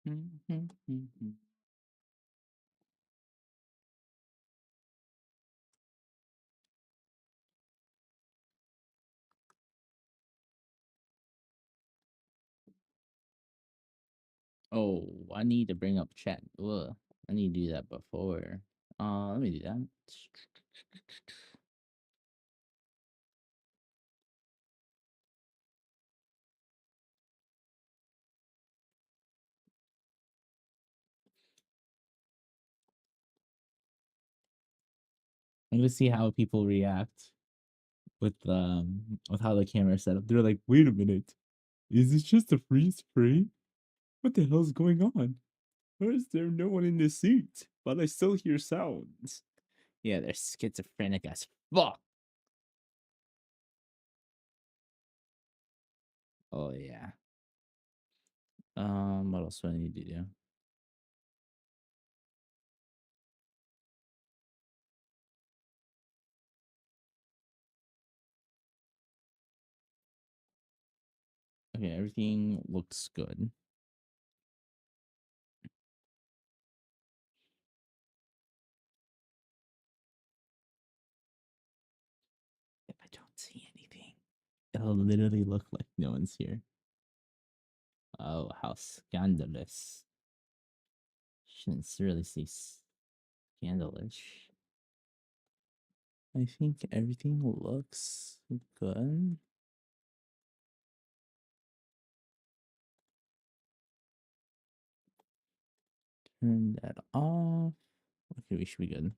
Oh, I need to bring up chat. Ugh, I need to do that before. Let me do that. I'm gonna see how people react with how the camera is set up. They're like, wait a minute, is this just a freeze frame? What the hell's going on? Why is there no one in the seat? But I still hear sounds. Yeah, they're schizophrenic as fuck. Oh yeah. What else do I need to do? Okay, everything looks good. If I don't see anything, it'll literally look like no one's here. Oh, how scandalous. Shouldn't really say scandalous. I think everything looks good. Turn that off. Okay, we should be good.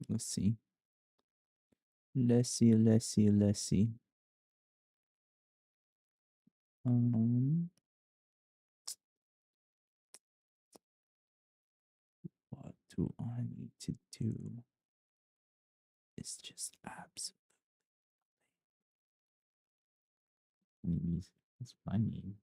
Let's see. Let's see. What do I need to do? It's just absolutely. That's what I need.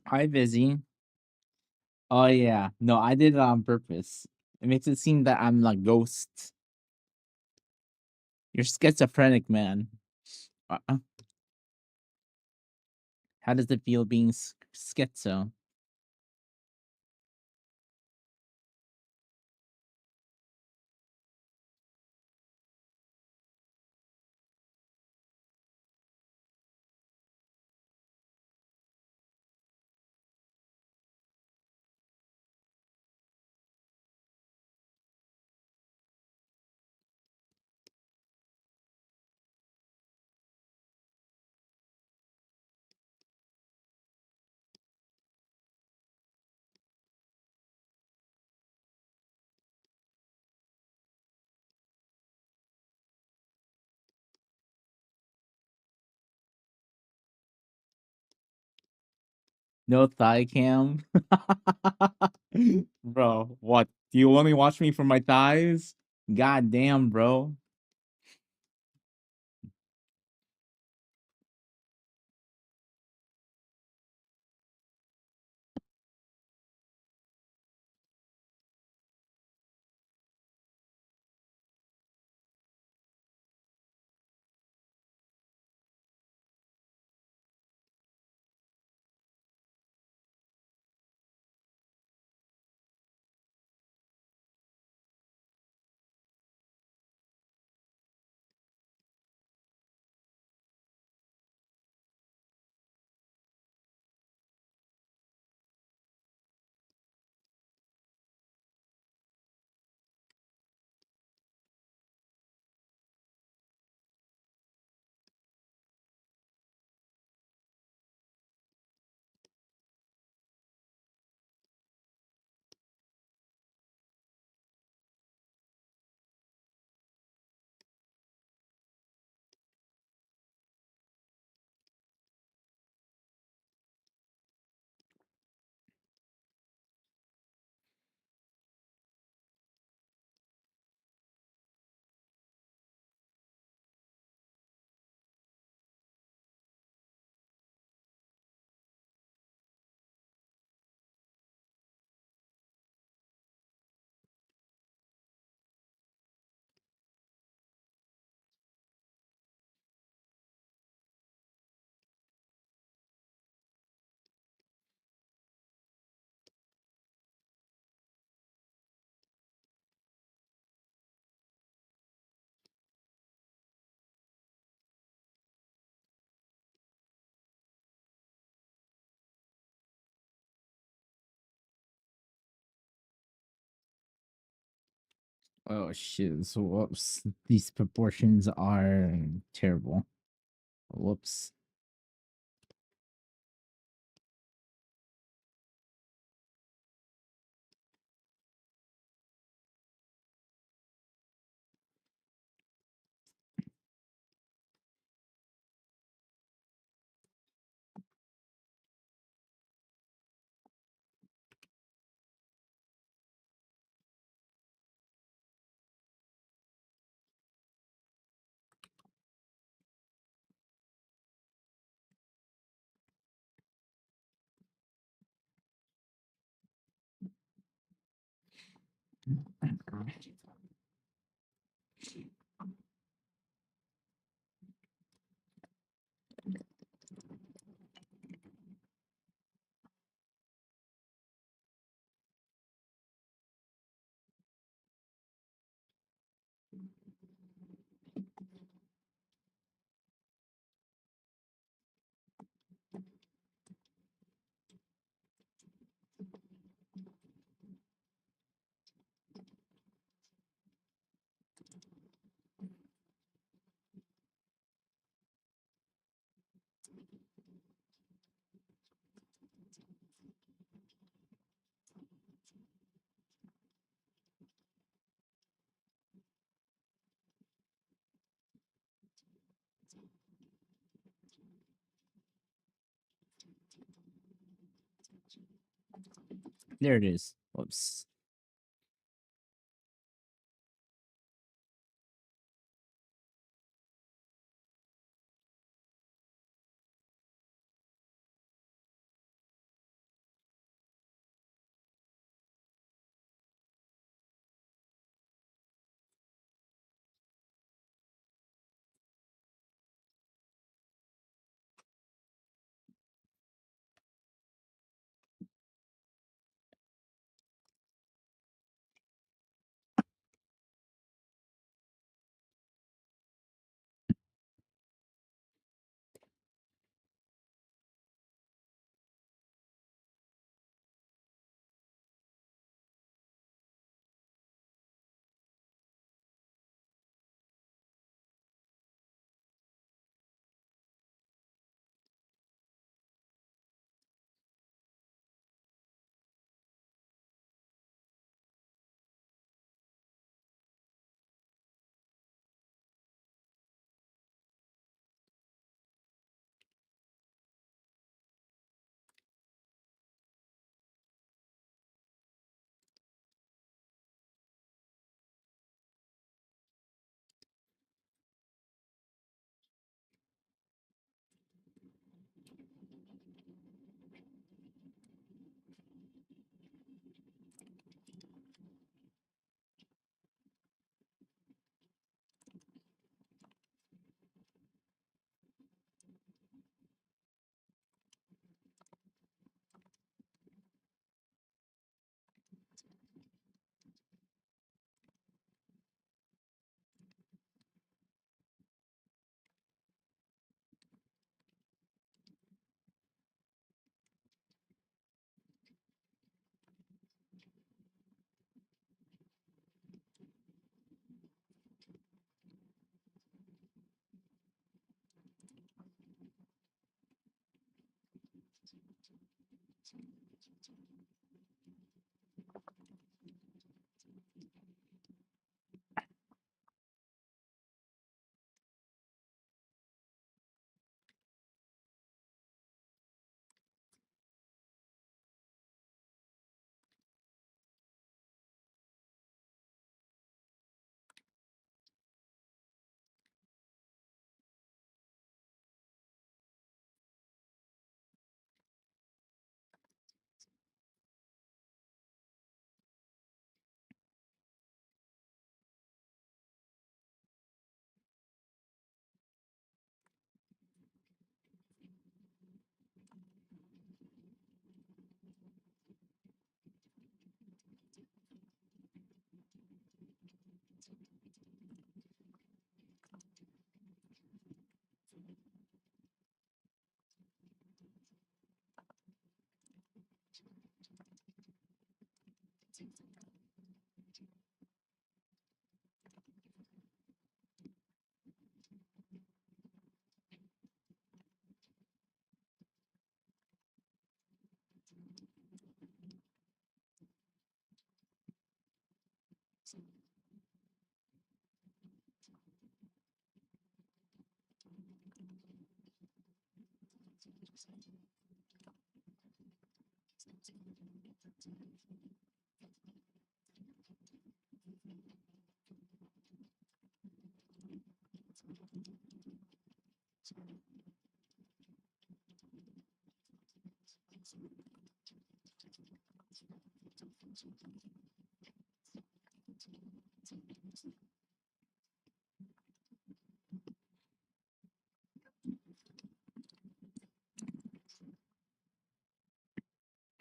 Hi, busy. Oh yeah, no, I did it on purpose. It makes it seem that I'm like ghost. You're schizophrenic, man. Uh-uh. How does it feel being schizo? No thigh cam? Bro, what? Do you only watch me for my thighs? God damn, bro. Oh shit! So whoops, these proportions are terrible. Whoops. There it is. Whoops.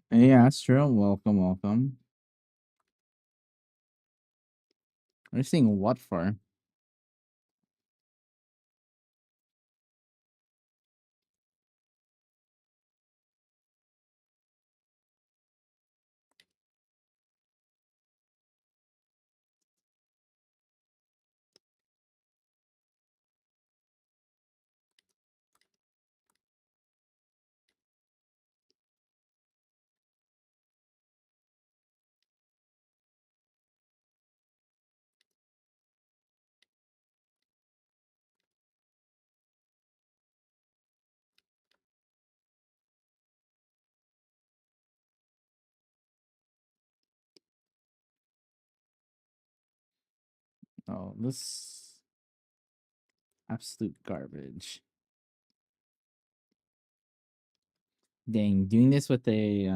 Hey, Astro, welcome, welcome. Are you saying what for? Oh, this absolute garbage. Dang, doing this with a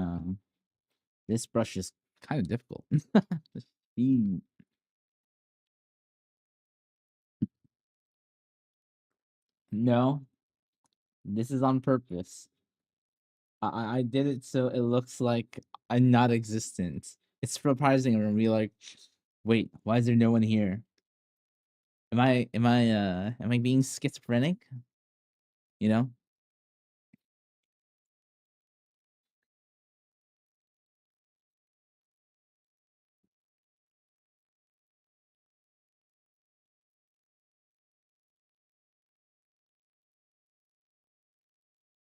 this brush is kind of difficult. No, this is on purpose. I did it so it looks like I'm not existent. It's surprising when we like, wait, why is there no one here? Am I being schizophrenic? You know?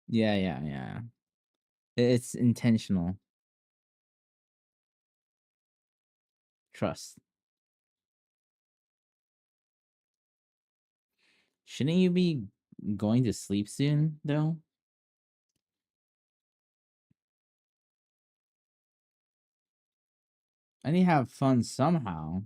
Yeah, yeah, yeah. It's intentional. Trust. Shouldn't you be going to sleep soon, though? I need to have fun somehow.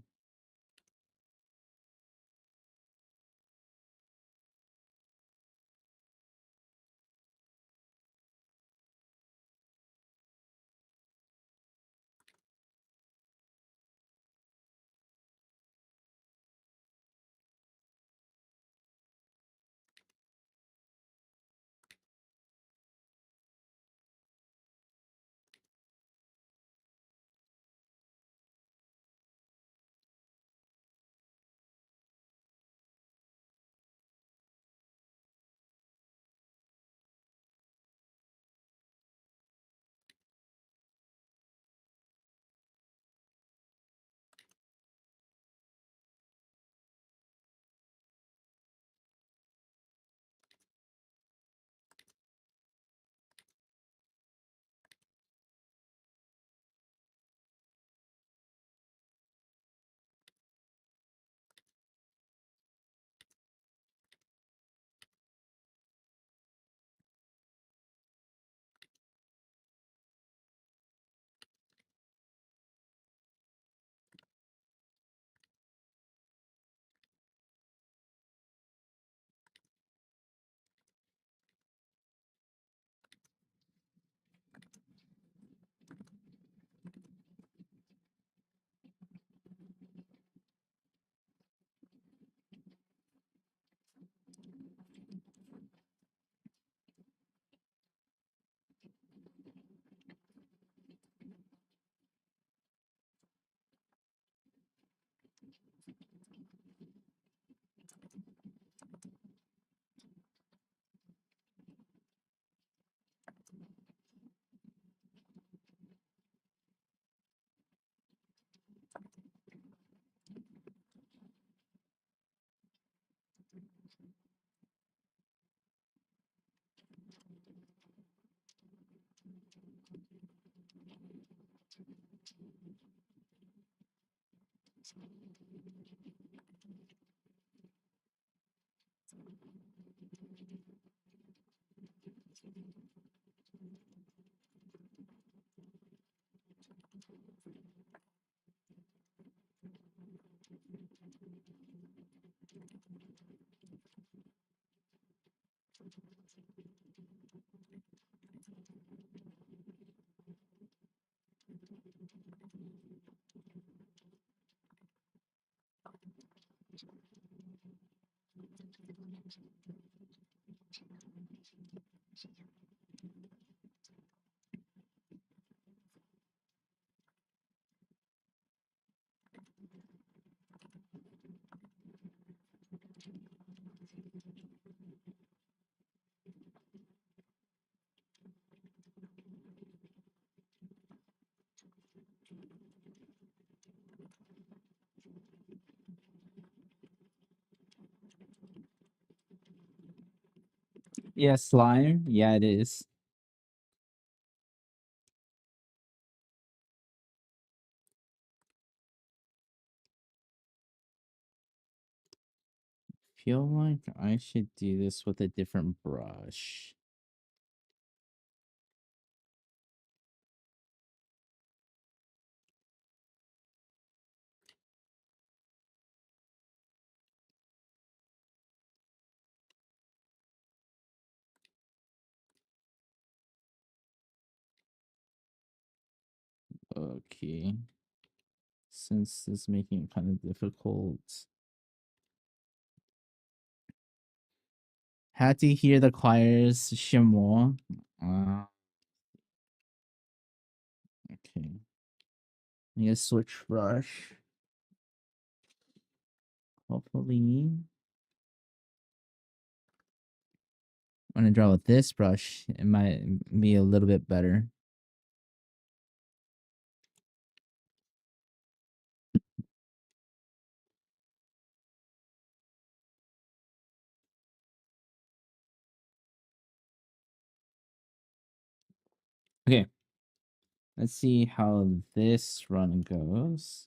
Yeah, slime. Yeah, it is. Feel like I should do this with a different brush. Okay. Since it's making it kind of difficult. Had to hear the choirs shimmer. Okay. I guess switch brush. Hopefully. When I draw with this brush, it might be a little bit better. Okay. Let's see how this run goes.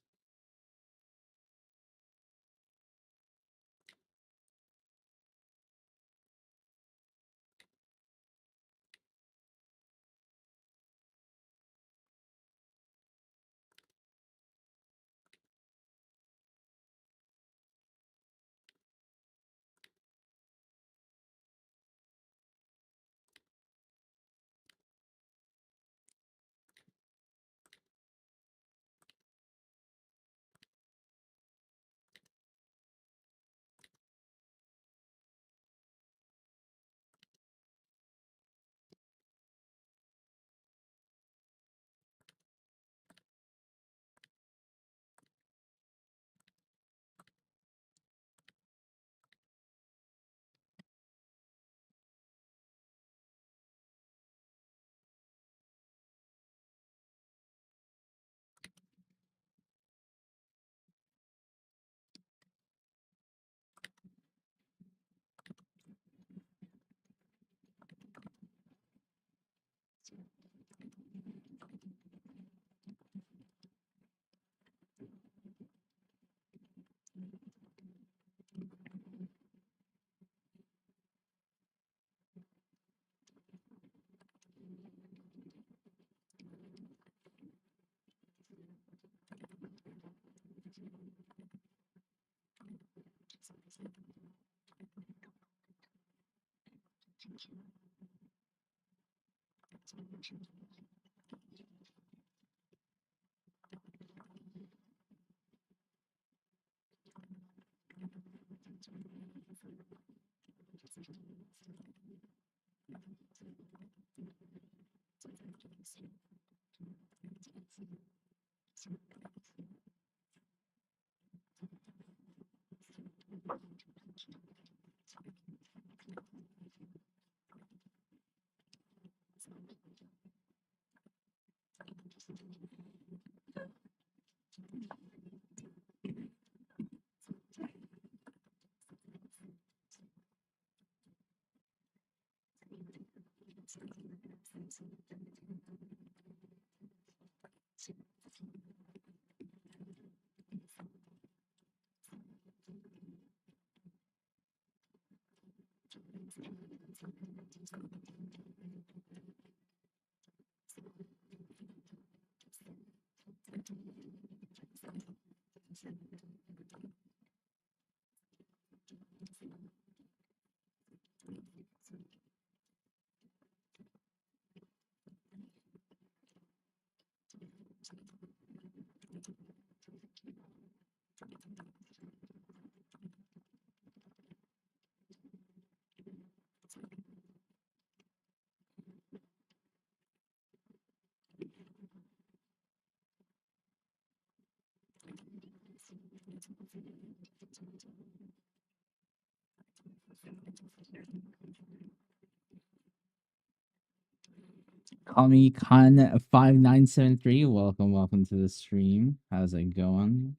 Call me Con5973. Welcome to the stream. How's it going?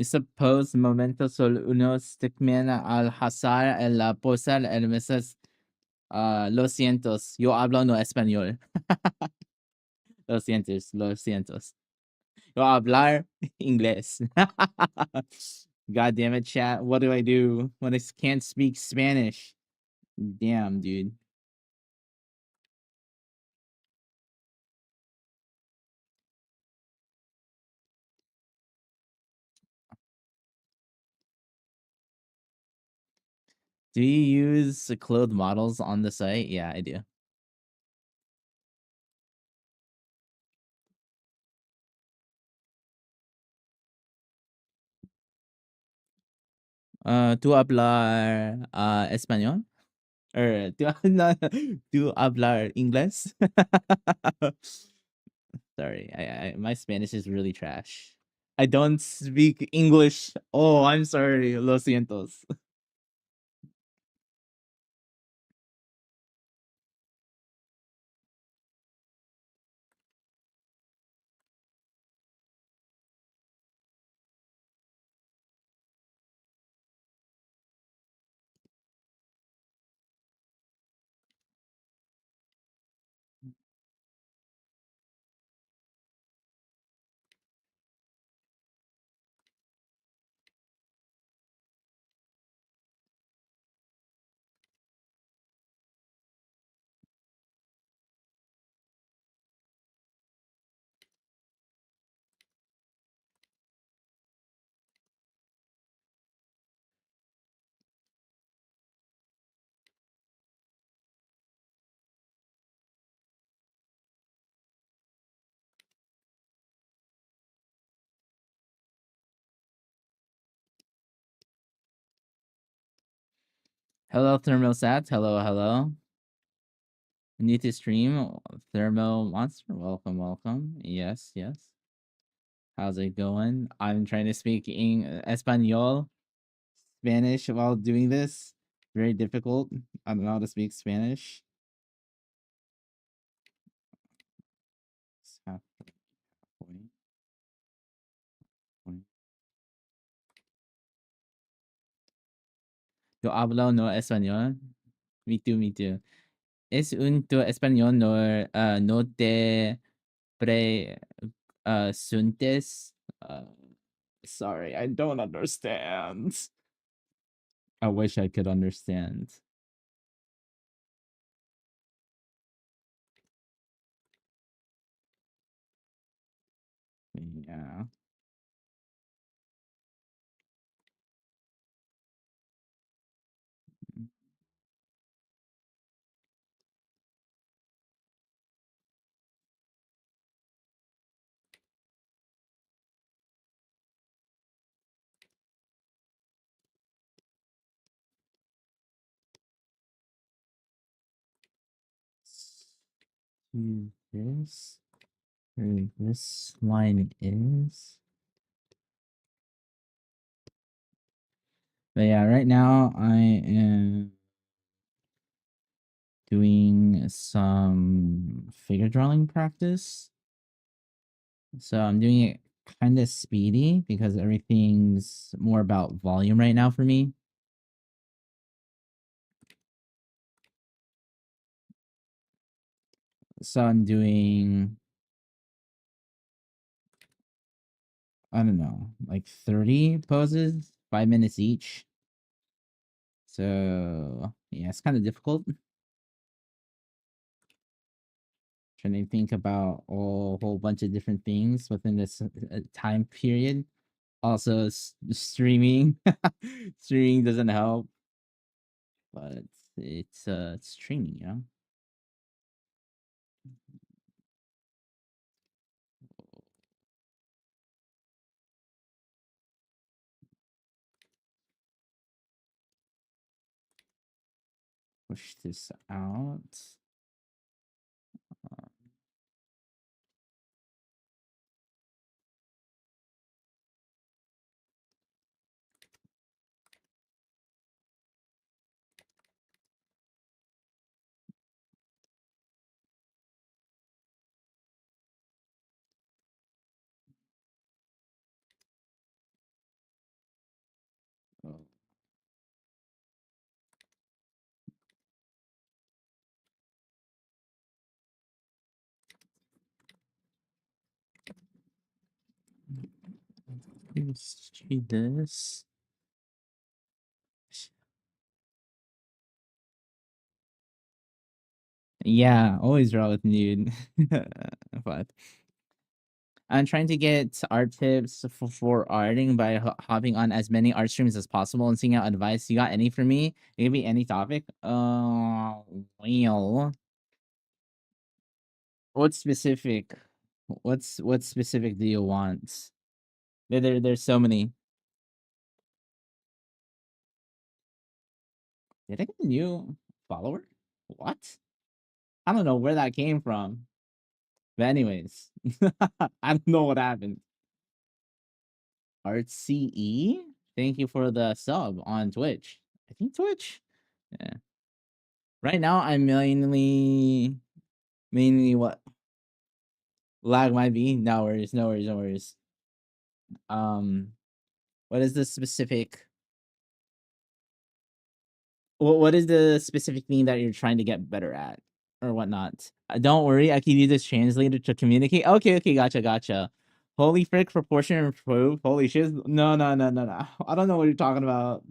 Suppose momento solo uno stickman al hazar en la posar el meses. Lo sientos, yo hablo no español. Lo sientos, lo sientos. Yo hablar inglés. God damn it, chat. What do I do when I can't speak Spanish? Damn, dude. Do you use clothed models on the site? Yeah, I do. ¿Tú hablar español? Or ¿tú hablar inglés? Sorry, my Spanish is really trash. I don't speak English. Oh, I'm sorry. Lo sientos. Hello, Thermal Sats. Hello, hello. New to stream, Thermal Monster. Welcome. Yes. How's it going? I'm trying to speak Espanol, Spanish while doing this. Very difficult. I don't know how to speak Spanish. Yo hablo no español. Me too. Es un tu español no te suntes. Sorry, I don't understand. I wish I could understand. Yeah. This where this line is. But yeah, right now I am doing some figure drawing practice. So I'm doing it kind of speedy because everything's more about volume right now for me. So I'm doing, I don't know, like 30 poses, 5 minutes each. So yeah, it's kind of difficult. Trying to think about a whole bunch of different things within this time period. Also, streaming. Streaming doesn't help, but it's streaming, you know. Push this out. Oh. Let's do this. Yeah, always draw with nude. But I'm trying to get art tips for arting by hopping on as many art streams as possible and seeing out advice. You got any for me? It could be any topic. Well, what specific? What specific do you want? There's so many. Did I get a new follower? What? I don't know where that came from. But anyways, I don't know what happened. ArtCE, thank you for the sub on Twitch. I think Twitch. Yeah. Right now, I'm mainly what lag might be. No worries, no worries, no worries. What is the specific? What is the specific thing that you're trying to get better at or whatnot? Don't worry, I can use this translator to communicate. Okay, okay, gotcha. Holy frick, proportion improved. Holy shit. No. I don't know what you're talking about.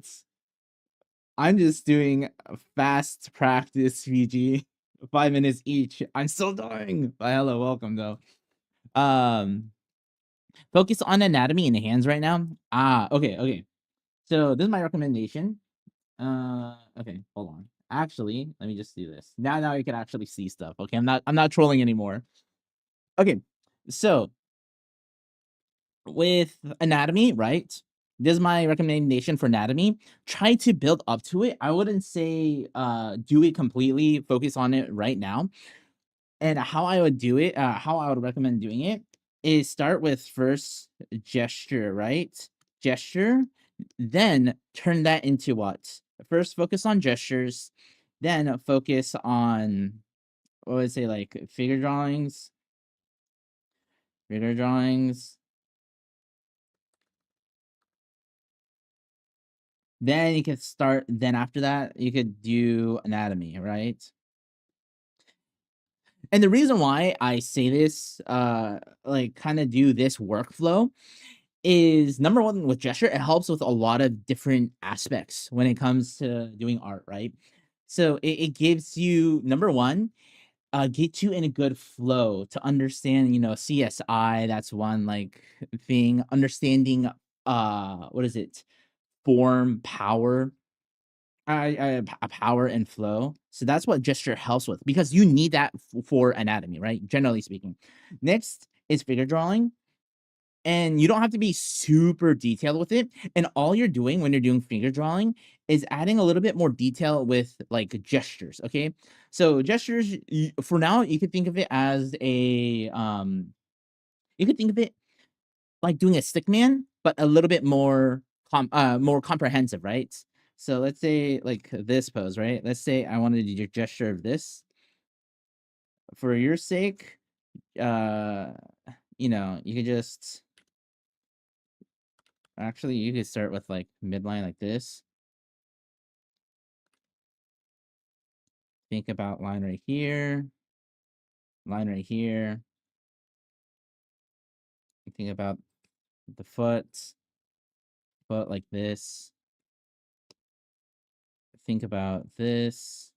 I'm just doing fast practice, VG. 5 minutes each. I'm still doing. But hello, welcome though. Focus on anatomy in the hands right now. Okay. So this is my recommendation. Okay, hold on. Actually, let me just do this. Now you can actually see stuff. Okay, I'm not trolling anymore. Okay, so with anatomy, right? This is my recommendation for anatomy. Try to build up to it. I wouldn't say do it completely, focus on it right now. And how I would do it, how I would recommend doing it is start with first gesture, right? Gesture, then turn that into what? First focus on gestures, then focus on, what would I say, like figure drawings. Then you can start, then after that, you could do anatomy, right? And the reason why I say this, like kind of do this workflow is number one with gesture, it helps with a lot of different aspects when it comes to doing art, right? So it gives you number one, get you in a good flow to understand, you know, CSI, that's one like thing. Understanding what is it? Form, power, power and flow. So that's what gesture helps with, because you need that for anatomy, right? Generally speaking. Next is figure drawing. And you don't have to be super detailed with it. And all you're doing when you're doing figure drawing is adding a little bit more detail with like gestures. Okay. So gestures, for now, you could think of it as a, you could think of it like doing a stick man, but a little bit more, more comprehensive, right? So let's say like this pose, right? Let's say I wanted to do a gesture of this. For your sake, you know, you could just, actually, you could start with like midline like this. Think about line right here, line right here. Think about the foot like this. Think about this.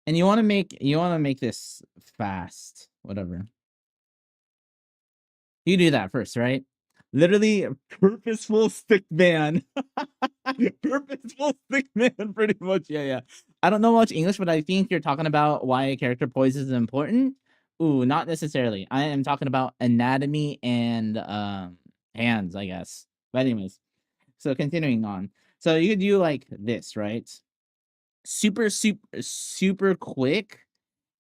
And you want to make this fast, whatever. You do that first, right? Literally purposeful stick man. Purposeful stick man, pretty much. Yeah. I don't know much English, but I think you're talking about why a character poise is important. Ooh, not necessarily. I am talking about anatomy and hands, I guess. But anyways, so continuing on. So you could do like this, right? Super quick.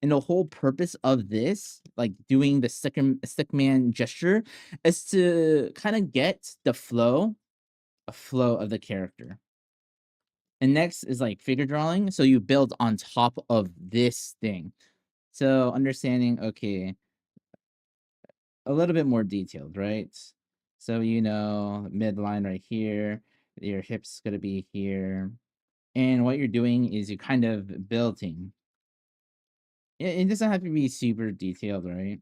And the whole purpose of this, like doing the stickman gesture, is to kind of get the flow, a flow of the character. And next is like figure drawing. So you build on top of this thing. So understanding, okay, a little bit more detailed, right? So, you know, midline right here, your hip's going to be here. And what you're doing is you're kind of building. It doesn't have to be super detailed, right?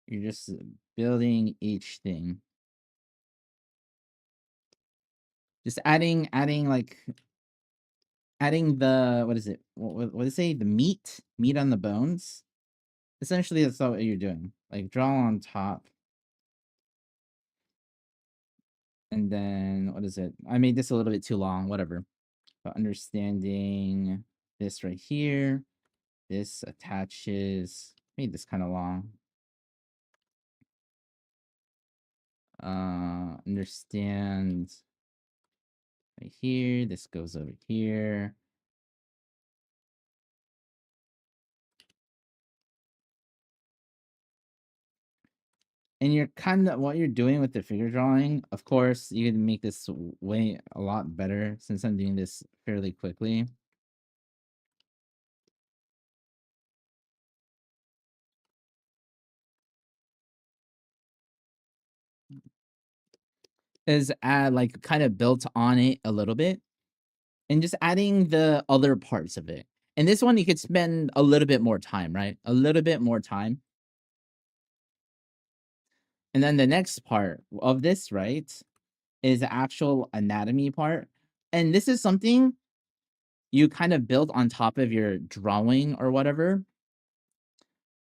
You're just building each thing. Just adding like adding the, what is it? What does it say? The meat on the bones. Essentially, that's all what you're doing. Like draw on top. And then what is it? I made this a little bit too long, whatever. But understanding this right here. This attaches. Made this kind of long. Understand right here. This goes over here. And you're kind of, what you're doing with the figure drawing, of course, you can make this way a lot better since I'm doing this fairly quickly. Is add like kind of built on it a little bit and just adding the other parts of it. And this one you could spend a little bit more time, right? A little bit more time. And then the next part of this, right, is the actual anatomy part. And this is something you kind of build on top of your drawing or whatever.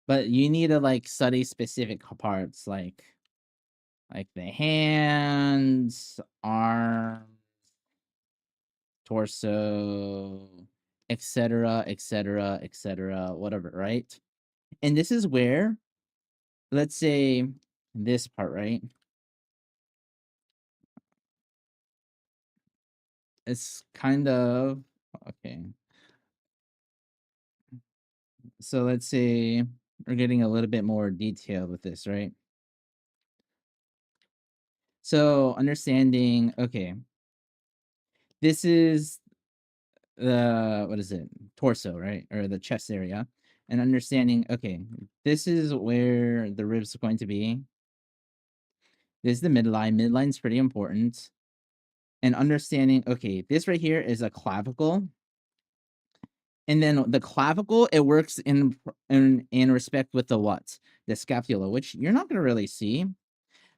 But you need to like study specific parts like the hands, arms, torso, etc., etc., etc., whatever, right? And this is where, let's say this part, right? It's kind of, okay. So let's say we're getting a little bit more detailed with this, right? So understanding, okay, this is the, what is it, torso, right, or the chest area, and understanding, okay, this is where the ribs are going to be. This is the midline is pretty important. And understanding, okay, this right here is a clavicle, and then the clavicle, it works in respect with the what, the scapula, which you're not going to really see,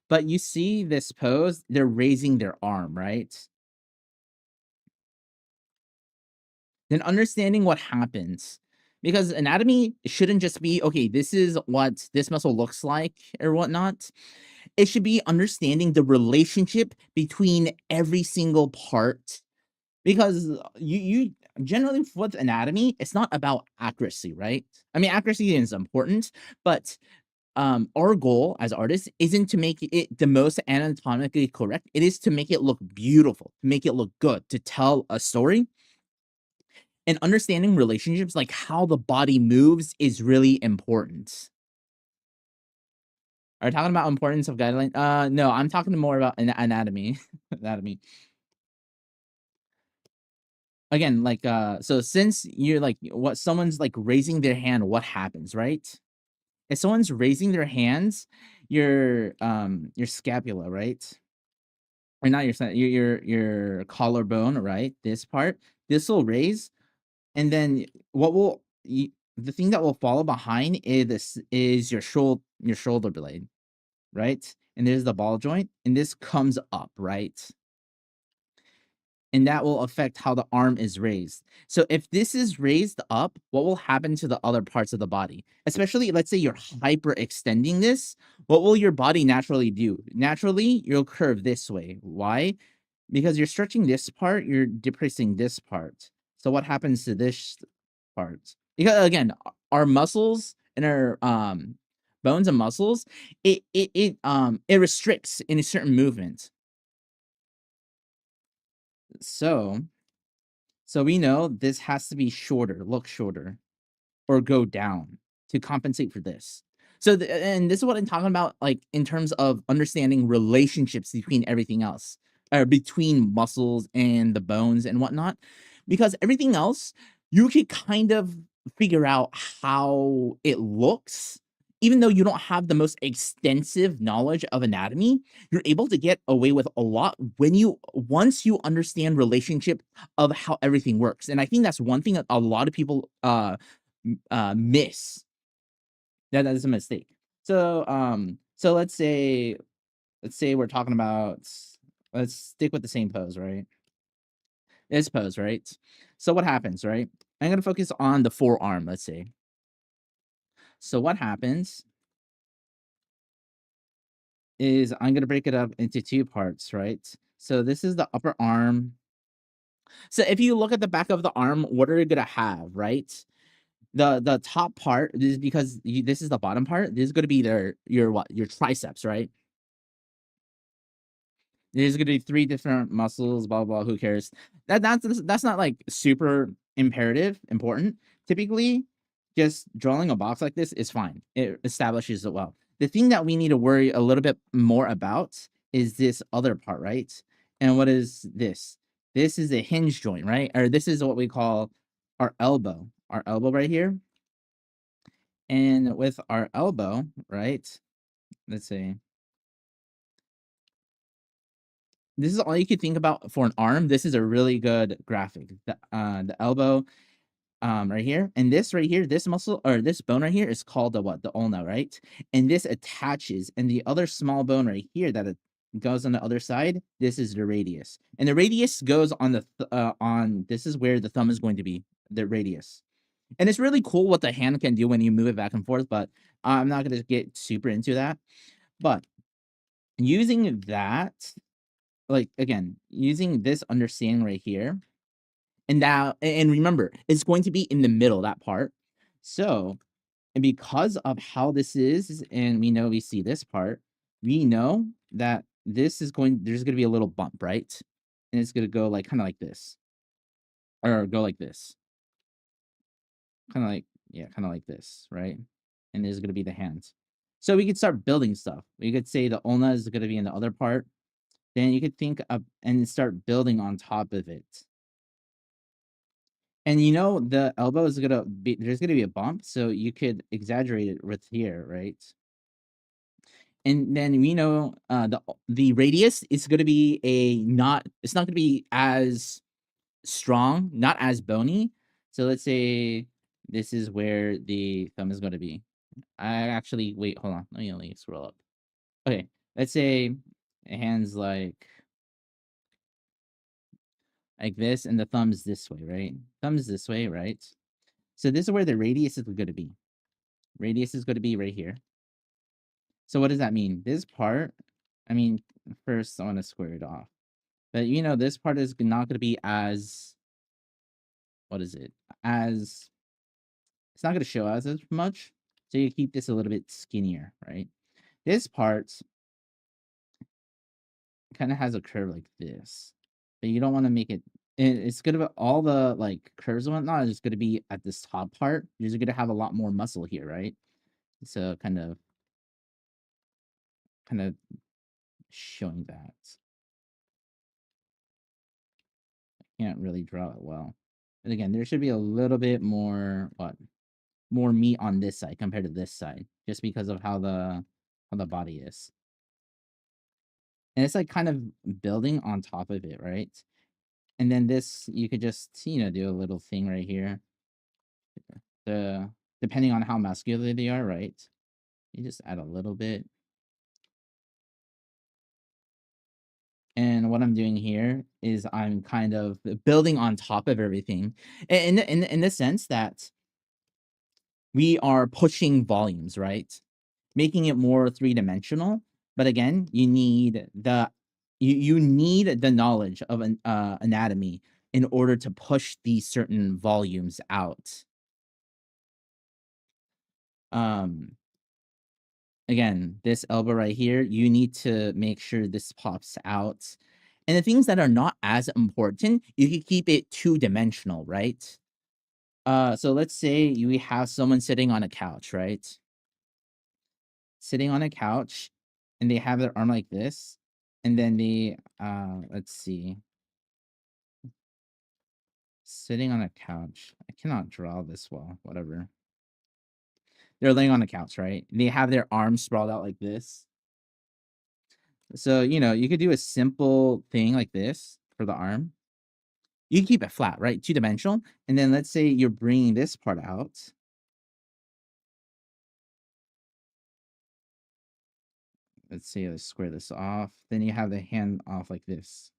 but you see this pose, they're raising their arm, right? then understanding what happens. Because anatomy shouldn't just be, okay, this is what this muscle looks like or whatnot. It should be understanding the relationship between every single part. Because you generally with anatomy, it's not about accuracy, right? I mean, accuracy is important, but our goal as artists isn't to make it the most anatomically correct. It is to make it look beautiful, to make it look good, to tell a story. And understanding relationships, like how the body moves, is really important. Are you talking about importance of guideline? No, I'm talking more about anatomy. Anatomy. Again, like, so since you're like, what someone's like raising their hand, what happens, right? If someone's raising their hands, your scapula, right? Or not your collarbone, right? This part, this will raise, and then what will the thing that will follow behind is your shoulder blade, right? And there's the ball joint, and this comes up, right? And that will affect how the arm is raised. So if this is raised up, what will happen to the other parts of the body? Especially, let's say you're hyperextending this, what will your body naturally do? Naturally, you'll curve this way. Why? Because you're stretching this part, you're depressing this part. So what happens to this part? Because again, our muscles and our bones and muscles, it restricts in a certain movement. So we know this has to be shorter, look shorter, or go down to compensate for this. So, and this is what I'm talking about, like in terms of understanding relationships between everything else, or between muscles and the bones and whatnot, because everything else you could kind of figure out how it looks. Even though you don't have the most extensive knowledge of anatomy, you're able to get away with a lot once you understand relationship of how everything works. And I think that's one thing that a lot of people miss. That is a mistake. So so let's say we're talking about, let's stick with the same pose, right? This pose, right? So what happens, right? I'm gonna focus on the forearm, let's say. So what happens is I'm gonna break it up into two parts, right? So this is the upper arm. So if you look at the back of the arm, what are you gonna have, right? The top part is because this is the bottom part. This is gonna be your triceps, right? There's gonna be 3 different muscles, blah, blah, who cares? That's not, like, super important. Typically, just drawing a box like this is fine. It establishes it well. The thing that we need to worry a little bit more about is this other part, right? And what is this? This is a hinge joint, right? Or this is what we call our elbow. Our elbow right here. And with our elbow, right? Let's see. This is all you could think about for an arm. This is a really good graphic. The elbow right here, and this right here, this muscle or this bone right here is called the what? The ulna, right? And this attaches, and the other small bone right here that it goes on the other side, this is the radius. And the radius goes on this is where the thumb is going to be, the radius. And it's really cool what the hand can do when you move it back and forth, but I'm not going to get super into that. But using that, like, again, using this understanding right here, and now, and remember, it's going to be in the middle, that part. So, and because of how this is, and we see this part, we know that there's going to be a little bump, right? And it's going to go like kind of like this, or go like this, kind of like, yeah, kind of like this, right? And there's going to be the hands. So we could start building stuff. We could say the ulna is going to be in the other part. Then you could think of and start building on top of it. And the elbow is there's gonna be a bump, so you could exaggerate it with here, right? And then we know the radius is gonna be it's not gonna be as strong, not as bony. So let's say this is where the thumb is gonna be. I actually wait, hold on. Let me scroll up. Okay, let's say hands like like this, and the thumb's this way, right? Thumb's this way, right? So this is where the radius is going to be. Radius is going to be right here. So what does that mean? This part, I mean, first I want to square it off. But you know, this part is not going to be as, what is it? As, it's not going to show as much. So you keep this a little bit skinnier, right? This part kind of has a curve like this, but you don't want to make it, it's going to be all the like curves and whatnot is going to be at this top part. You're going to have a lot more muscle here, right? So kind of showing that. Can't really draw it well. But again, there should be a little bit more, more meat on this side compared to this side, just because of how the body is. And it's like kind of building on top of it, right? And then this, you could just, you know, do a little thing right here. Depending on how muscular they are, right? You just add a little bit. And what I'm doing here is I'm kind of building on top of everything in the sense that we are pushing volumes, right? Making it more three-dimensional. But again, you need the you need the knowledge of an anatomy in order to push these certain volumes out. Again, this elbow right here, you need to make sure this pops out. And the things that are not as important, you can keep it two-dimensional, right? So let's say you have someone sitting on a couch, right? Sitting on a couch, and they have their arm like this, and then they, let's see. Sitting on a couch. I cannot draw this well, whatever. They're laying on a couch, right? They have their arms sprawled out like this. So, you know, you could do a simple thing like this for the arm. You can keep it flat, right? Two-dimensional. And then let's say you're bringing this part out. Let's say let's square this off. Then you have the hand off like this.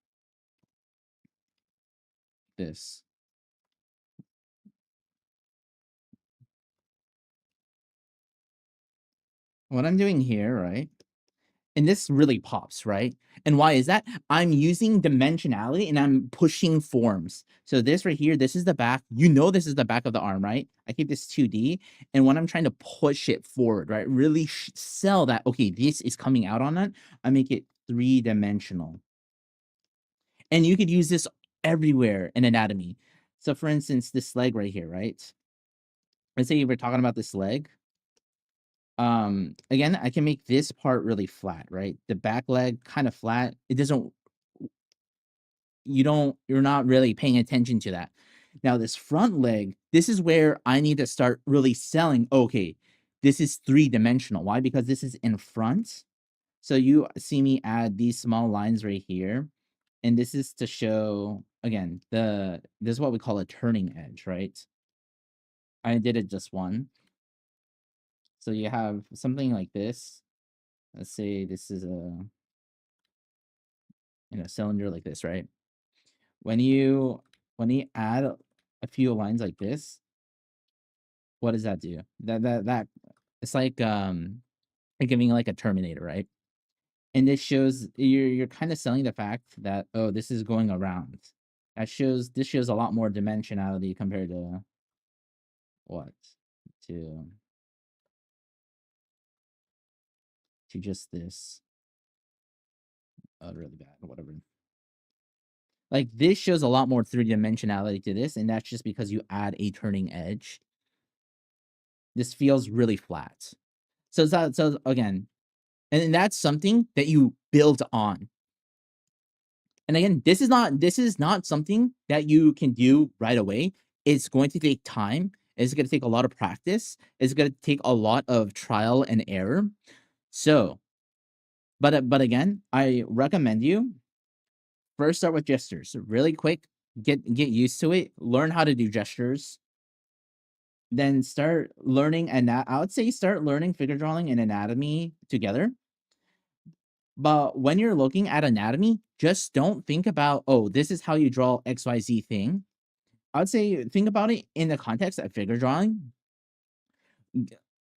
This. What I'm doing here, right? And this really pops, right? And why is that? I'm using dimensionality and I'm pushing forms. So this right here, this is the back. You know this is the back of the arm, right? I keep this 2D. And when I'm trying to push it forward, right? Really sell that, okay, this is coming out on it. I make it three-dimensional. And you could use this everywhere in anatomy. So for instance, this leg right here, right? Let's say we're talking about this leg. Again, I can make this part really flat, right? The back leg kind of flat. It doesn't, you're not really paying attention to that. Now this front leg, this is where I need to start really selling. Okay, this is three-dimensional. Why? Because this is in front. So you see me add these small lines right here. And this is to show, again, this is what we call a turning edge, right? I did it just one. So you have something like this. Let's say this is a cylinder like this, right? When you add a few lines like this, what does that do? That it's like giving like a Terminator, right? And this shows you're kind of selling the fact that, oh, this is going around. This shows a lot more dimensionality compared to what? To just this. Oh, really bad, whatever. Like this shows a lot more three-dimensionality to this, and that's just because you add a turning edge. This feels really flat. So again, and that's something that you build on. And again, this is not something that you can do right away. It's going to take time. It's going to take a lot of practice. It's going to take a lot of trial and error. So, but again, I recommend you first start with gestures. Really quick, get used to it. Learn how to do gestures. Then start learning, and I would say start learning figure drawing and anatomy together. But when you're looking at anatomy, just don't think about, oh, this is how you draw XYZ thing. I would say think about it in the context of figure drawing,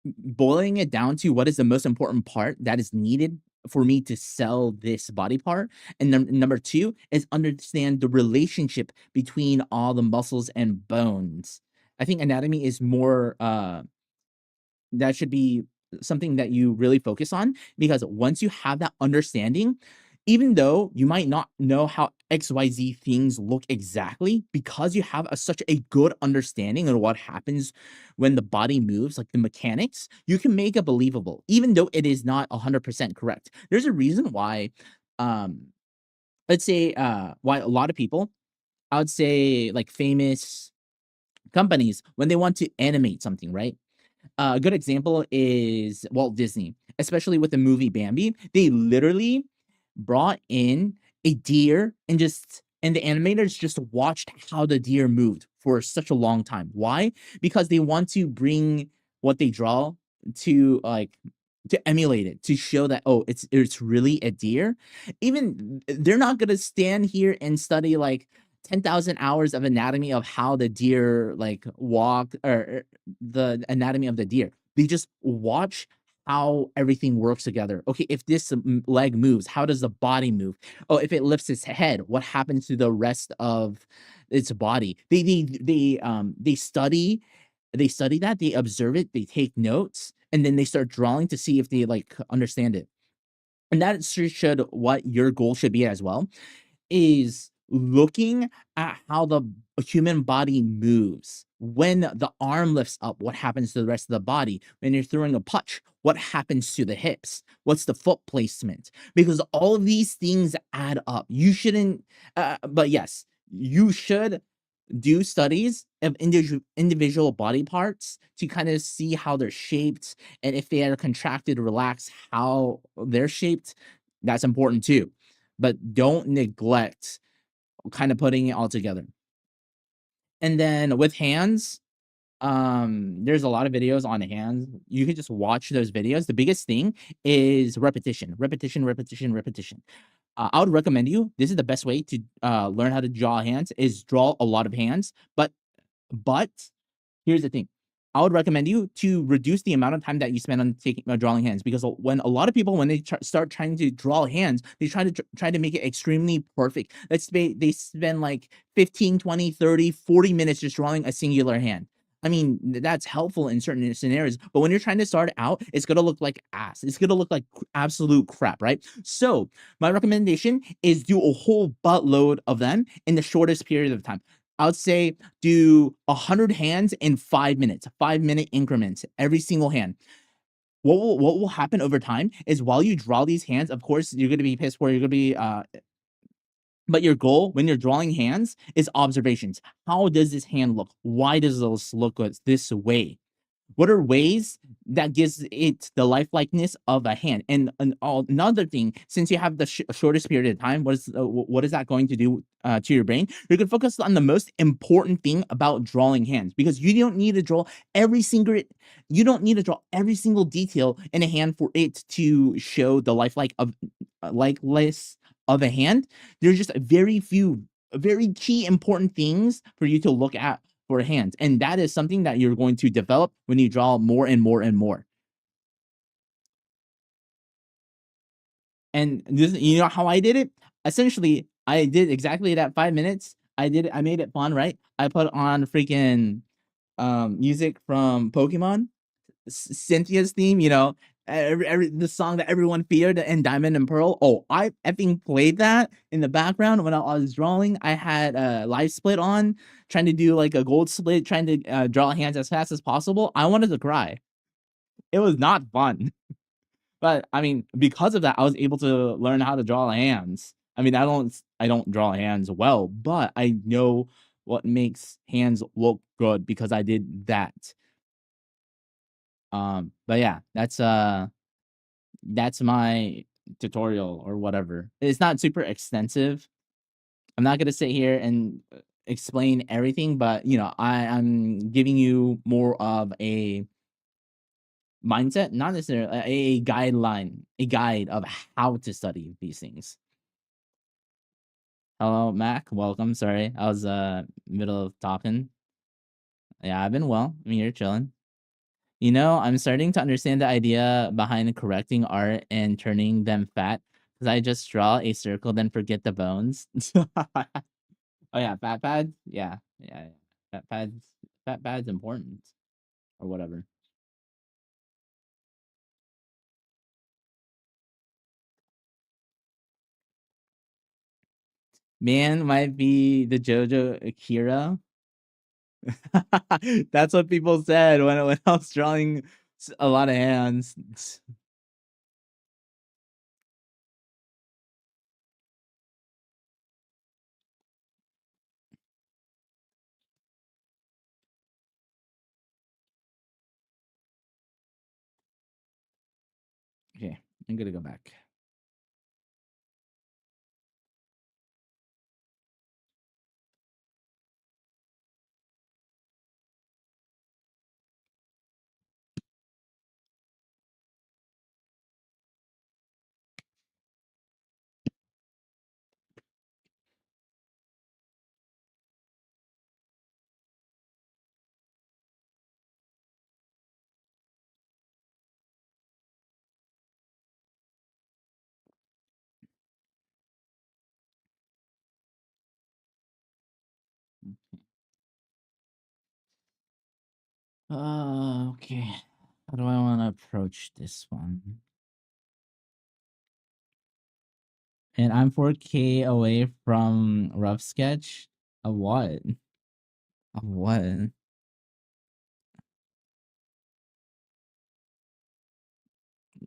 boiling it down to what is the most important part that is needed for me to sell this body part. And number two is understand the relationship between all the muscles and bones. I think anatomy is more that should be something that you really focus on, because once you have that understanding, even though you might not know how XYZ things look exactly, because you have such a good understanding of what happens when the body moves, like the mechanics, you can make it believable, even though it is not 100% correct. There's a reason why, um, let's say, why a lot of people, I would say like famous companies, when they want to animate something, right? A good example is Walt Disney, especially with the movie Bambi. They literally brought in a deer and the animators just watched how the deer moved for such a long time. Why? Because they want to bring what they draw to to emulate it, to show that, oh, it's really a deer. Even they're not gonna stand here and study like 10,000 hours of anatomy of how the deer like walk, or the anatomy of the deer. They just watch how everything works together. Okay, if this leg moves, how does the body move? Oh, if it lifts its head, what happens to the rest of its body? They study that, they observe it, they take notes, and then they start drawing to see if they like understand it. And that should what your goal should be as well, is looking at how the human body moves. When the arm lifts up, what happens to the rest of the body? When you're throwing a punch, what happens to the hips? What's the foot placement? Because all of these things add up. You shouldn't, but yes, you should do studies of individual body parts to kind of see how they're shaped, and if they are contracted, relaxed, how they're shaped. That's important too, but don't neglect kind of putting it all together. And then with hands, there's a lot of videos on hands. You can just watch those videos. The biggest thing is repetition, repetition, repetition, repetition. I would recommend you, this is the best way to learn how to draw hands, is draw a lot of hands. But here's the thing. I would recommend you to reduce the amount of time that you spend on taking drawing hands, because when a lot of people, when they start trying to draw hands, they try to make it extremely perfect. Let's say they spend like 15, 20, 30, 40 minutes just drawing a singular hand. I mean, that's helpful in certain scenarios, but when you're trying to start out, it's going to look like ass. It's going to look like absolute crap, right? So my recommendation is do a whole buttload of them in the shortest period of time. I would say do 100 hands in 5 minutes, 5-minute increments, every single hand. What will happen over time is, while you draw these hands, of course, you're gonna be pissed poor, you're gonna be, but your goal when you're drawing hands is observations. How does this hand look? Why does this look this way? What are ways that gives it the lifelikeness of a hand? And another thing, since you have the shortest period of time, what is that going to do to your brain? You're going to focus on the most important thing about drawing hands, because you don't need to draw every single detail in a hand for it to show the likeness of a hand. There's just very few, very key important things for you to look at for hands, and that is something that you're going to develop when you draw more and more and more. And this, you know how I did it? Essentially, I did exactly that 5 minutes. I made it fun, right? I put on freaking music from Pokemon, Cynthia's theme, you know, the song that everyone feared in Diamond and Pearl. Oh, I effing played that in the background when I was drawing. I had a live split on, trying to do like a gold split, trying to draw hands as fast as possible. I wanted to cry. It was not fun. But I mean, because of that, I was able to learn how to draw hands. I mean, I don't draw hands well, but I know what makes hands look good because I did that. But yeah, that's my tutorial or whatever. It's not super extensive. I'm not gonna sit here and explain everything, but you know, I'm giving you more of a mindset, not necessarily a guideline, a guide of how to study these things. Hello, Mac. Welcome. Sorry, I was middle of talking. Yeah, I've been well. I'm here chilling. You know, I'm starting to understand the idea behind correcting art and turning them fat. Because I just draw a circle, then forget the bones. Oh yeah, fat pads. Yeah, yeah. Fat pads. Fat pads important, or whatever. Man might be the JoJo Akira. That's what people said when I was drawing a lot of hands. Okay, I'm gonna go back. Okay. How do I want to approach this one? And I'm 4K away from rough sketch. Of what? Of what?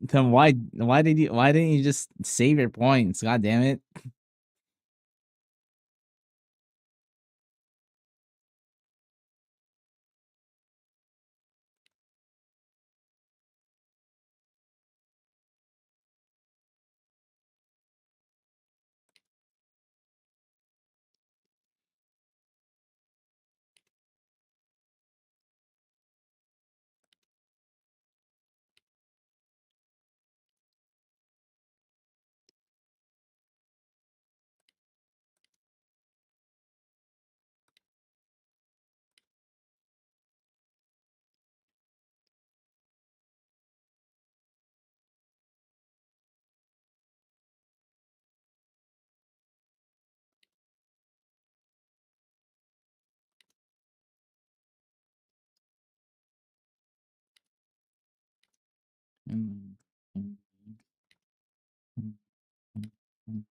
Then why didn't you just save your points? God damn it. Mm, mm, mm, mm, mm.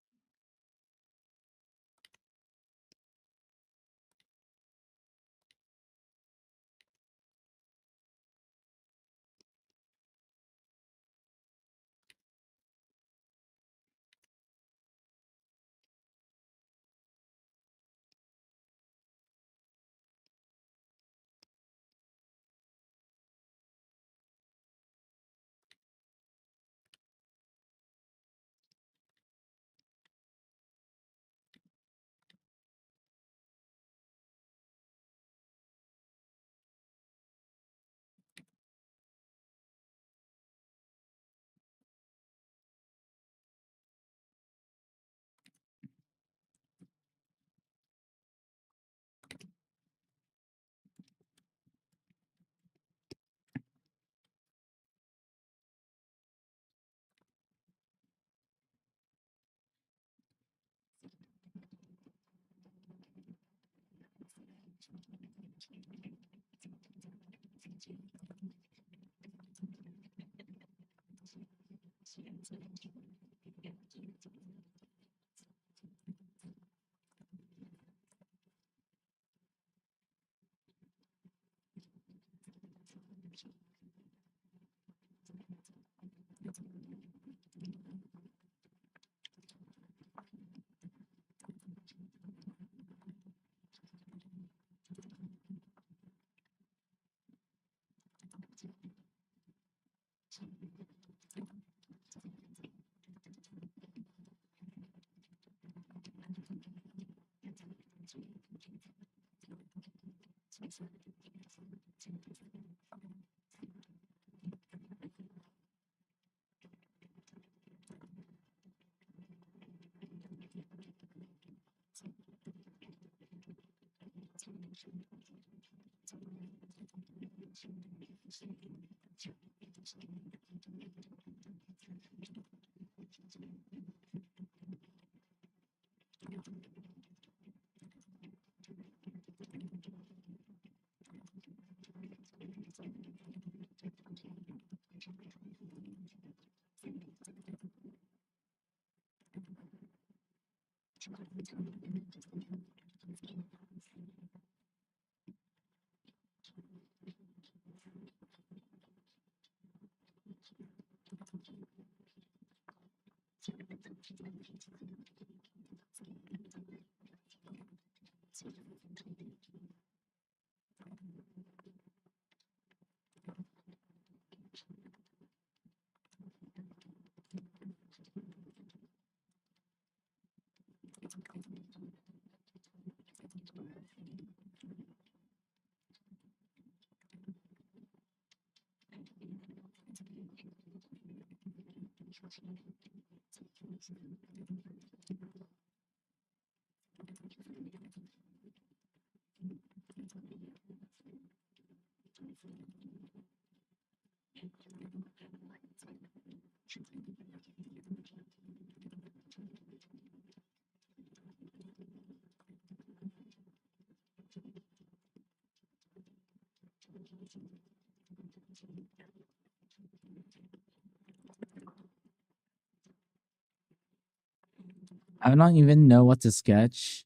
I don't even know what to sketch.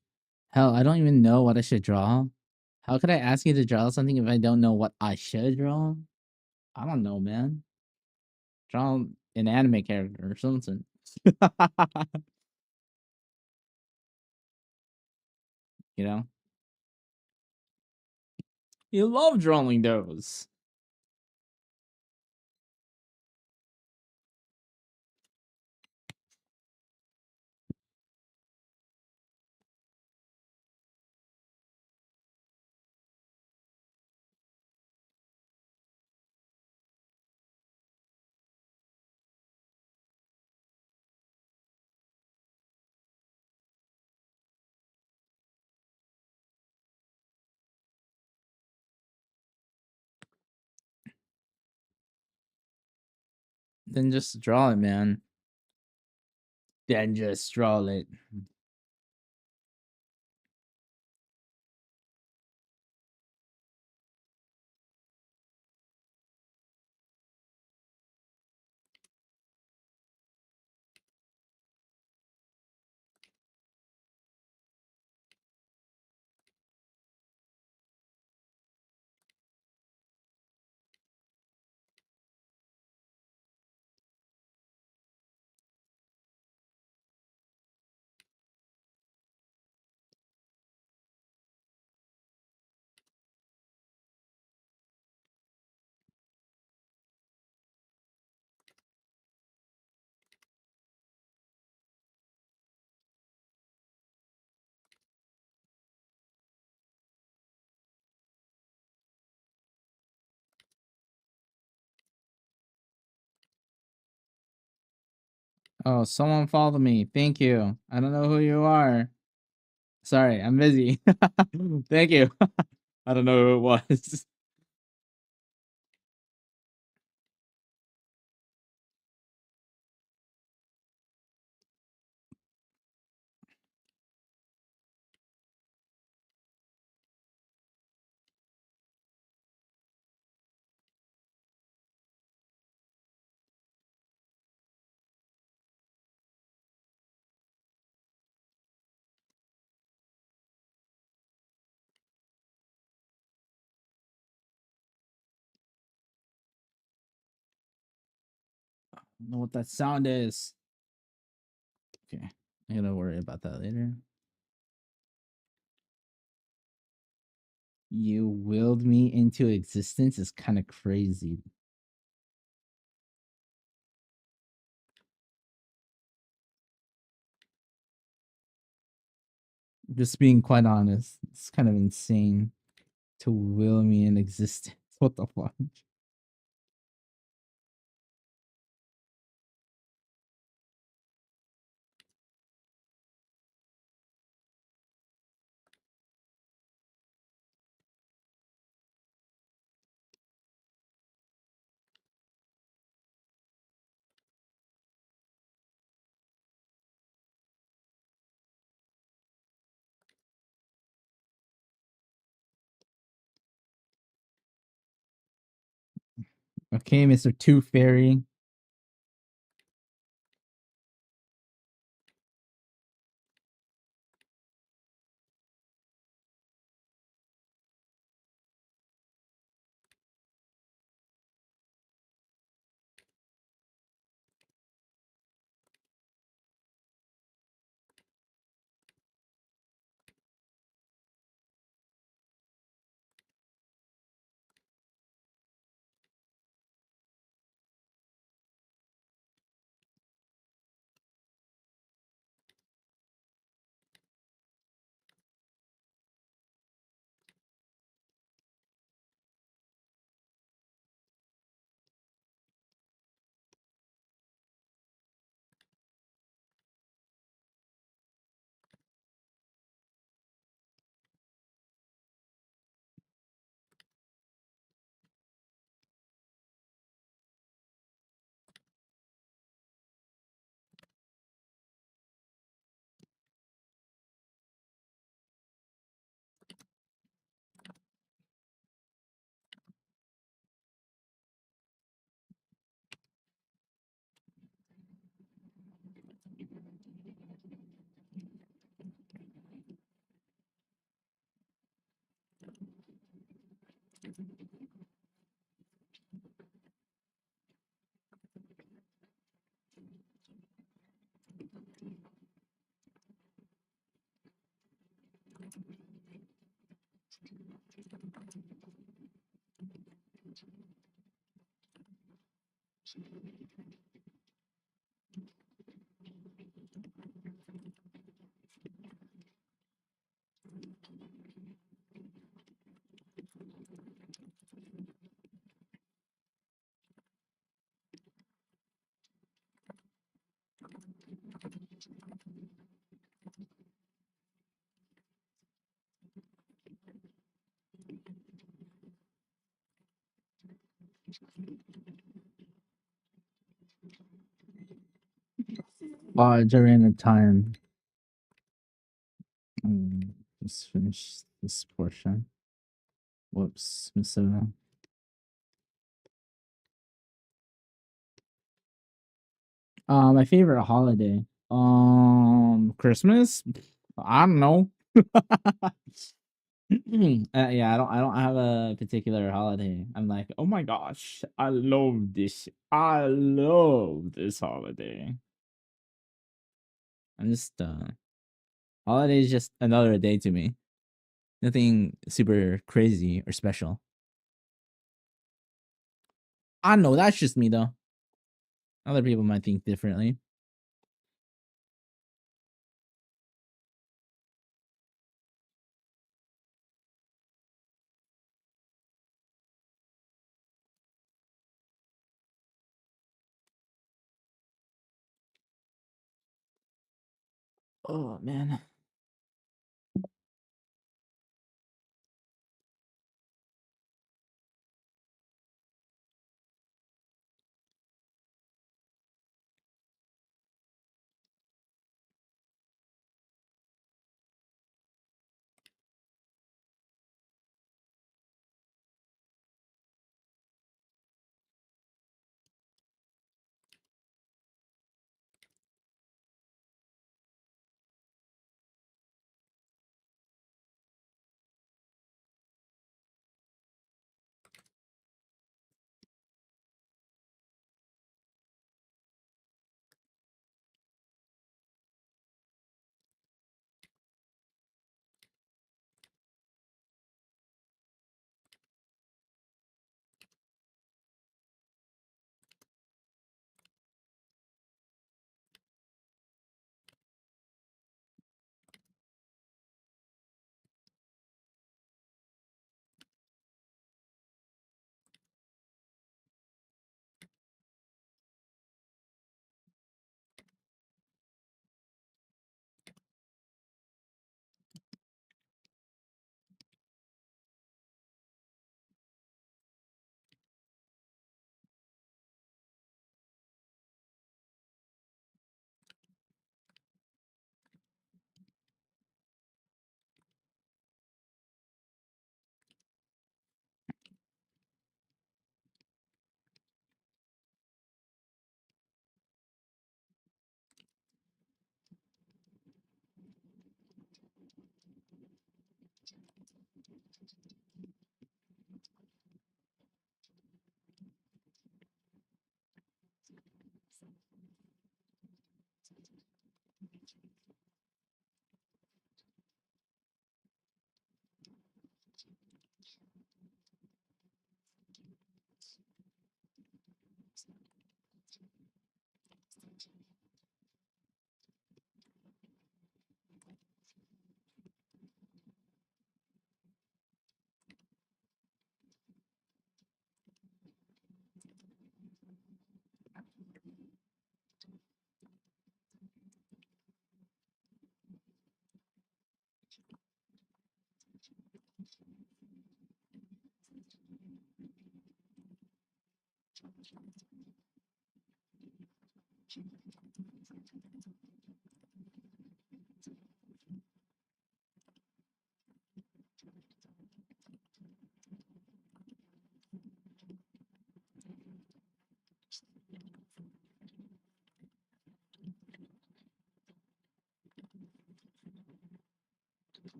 Hell, I don't even know what I should draw. How could I ask you to draw something if I don't know what I should draw? I don't know, man. Draw an anime character or something. You know? You love drawing those. Then just draw it, man. Then just draw it. Oh, someone follow me. Thank you. I don't know who you are. Sorry, I'm busy. Thank you. I don't know who it was. I don't know what that sound is. Okay. I gotta worry about that later. You willed me into existence is kind of crazy. Just being quite honest, it's kind of insane to will me in existence. What the fuck? Okay, Mr. Tooth Fairy. During the time. Let's finish this portion. Whoops, Mr. My favorite holiday. Christmas. I don't know. Yeah, I don't have a particular holiday. I'm like, oh my gosh, I love this. I love this holiday. I'm just holiday is just another day to me. Nothing super crazy or special. I know that's just me though. Other people might think differently. Oh man.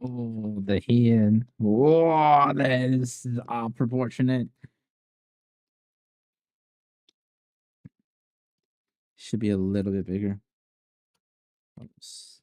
Oh, the hand. Whoa, that is proportionate. Should be a little bit bigger. Oops.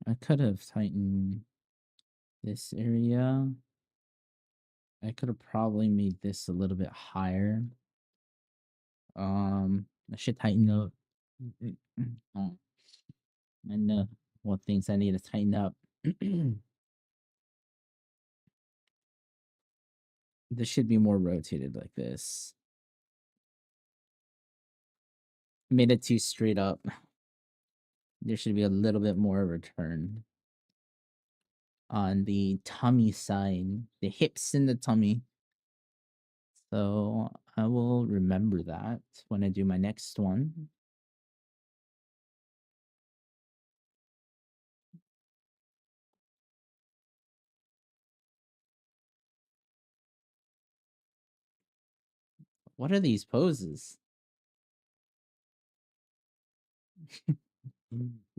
I could have tightened this area. I could have probably made this a little bit higher. I should tighten up. Oh, I know what things I need to tighten up. This should be more rotated like this. Made it too straight up. There should be a little bit more return on the tummy side, the hips and the tummy. So I will remember that when I do my next one. What are these poses?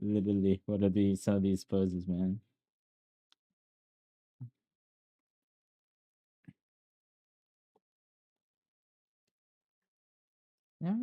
Literally, what are these? Some of these poses, man. Yeah.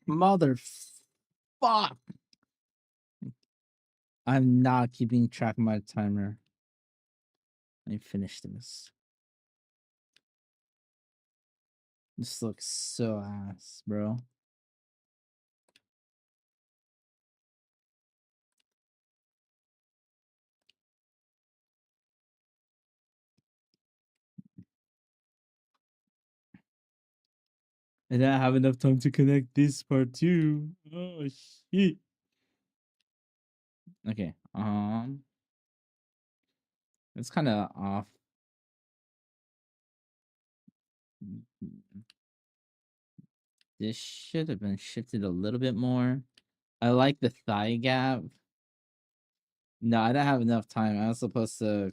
Mother fuck. I'm not keeping track of my timer. Let me finish this. This looks so ass, bro. And I have enough time to connect this part too. Oh shit. Okay. It's kind of off. This should have been shifted a little bit more. I like the thigh gap. No, I don't have enough time. I was supposed to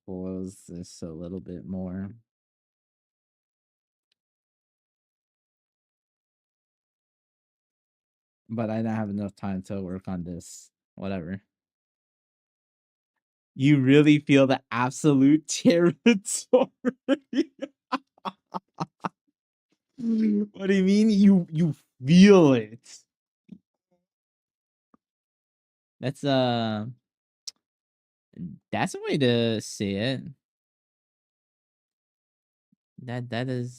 close this a little bit more. But I don't have enough time to work on this. Whatever. You really feel the absolute territory. What do you mean? You feel it. That's a way to say it. That is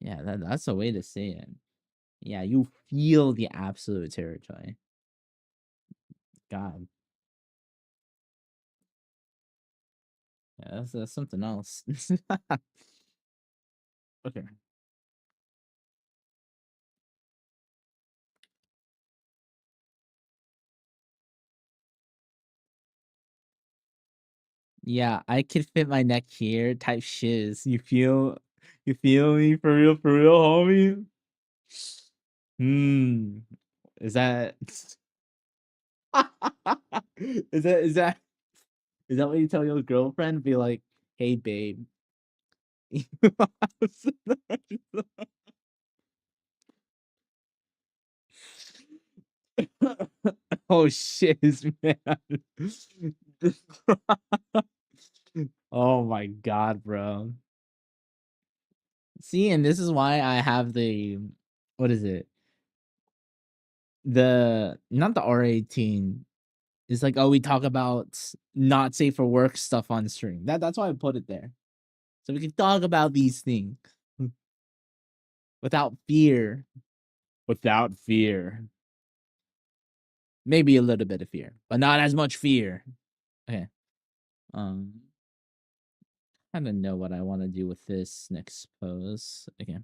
yeah, that's a way to say it. Yeah, you feel the absolute territory. God. Yeah, that's something else. Okay. Yeah, I could fit my neck here type shiz. You feel me for real, homie? Hmm. Is that is that what you tell your girlfriend? Be like, hey babe. Oh shit, man. Oh my god, bro. See, and this is why I have the what is it? The not the R18. It's like, oh, we talk about not safe for work stuff on stream. That's why I put it there. So we can talk about these things without fear. Without fear. Maybe a little bit of fear, but not as much fear. Okay. Um kind of know what I want to do with this next pose. Okay.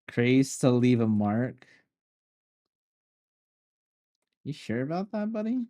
Craze to leave a mark. You sure about that, buddy?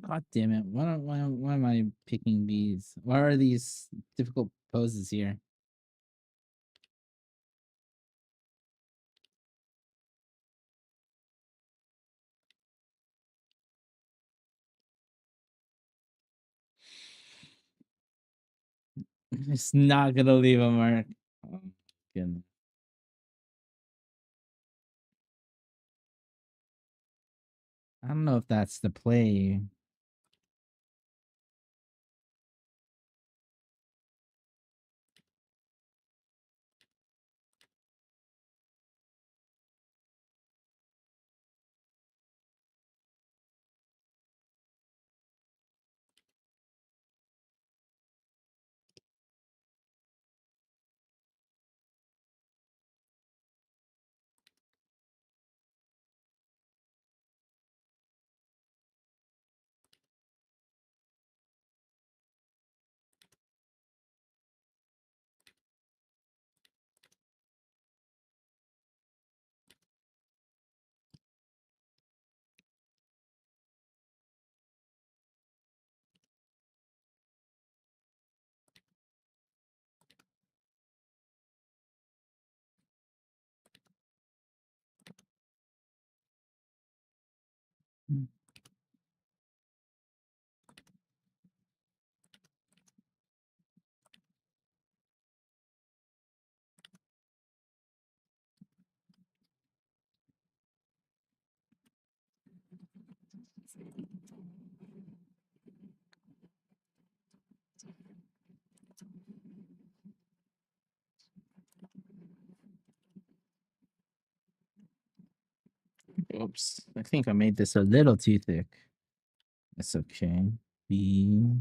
God damn it. Why am I picking these? Why are these difficult poses here? It's not gonna leave a mark. Oh, goodness. I don't know if that's the play. Oops, I think I made this a little too thick. That's okay. B.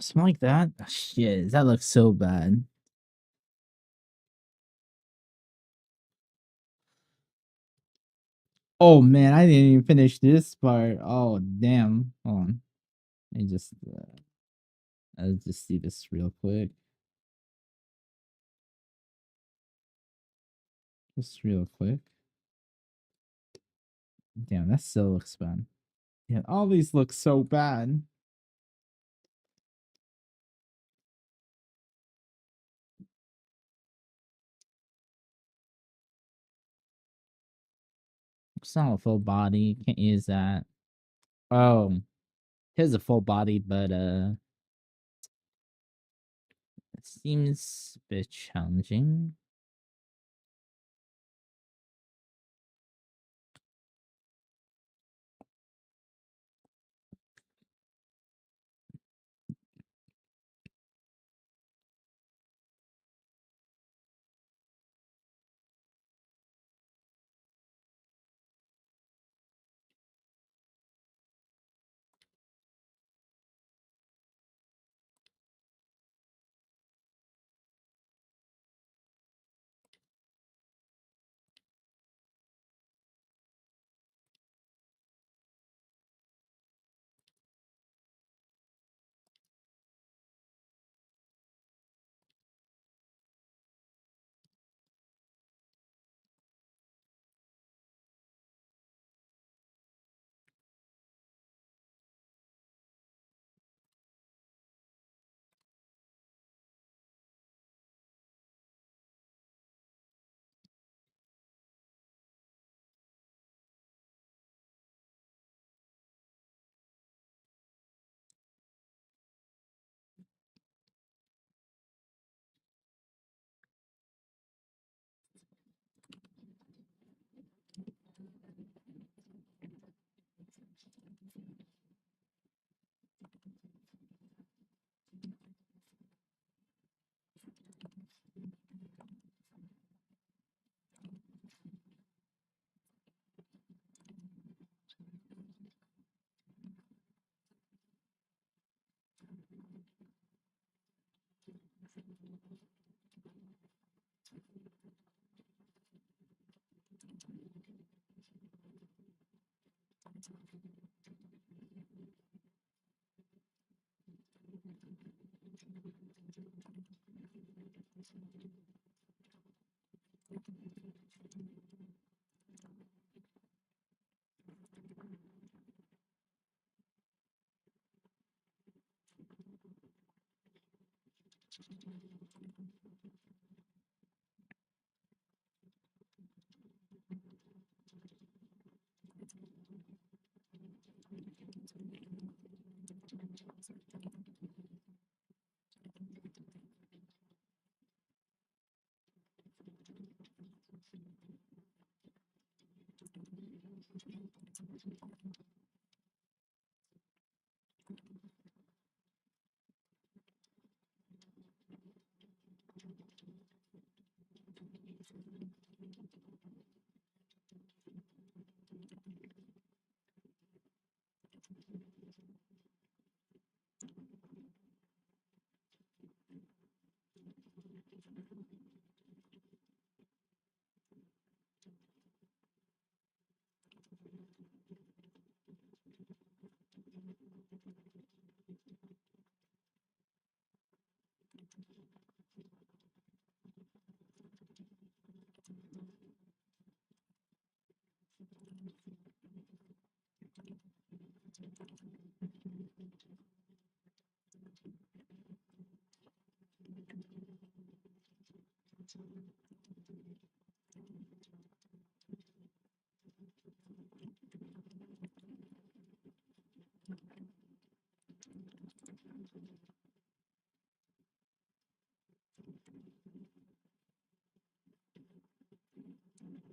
Something like that? Ah, shit, that looks so bad. Oh man, I didn't even finish this part. Oh damn. Hold on. Let me just I'll just see this real quick. Just real quick. Damn, that still looks bad. Yeah, all these look so bad. It's not a full body. Can't use that. Oh, here's a full body, but it seems a bit challenging.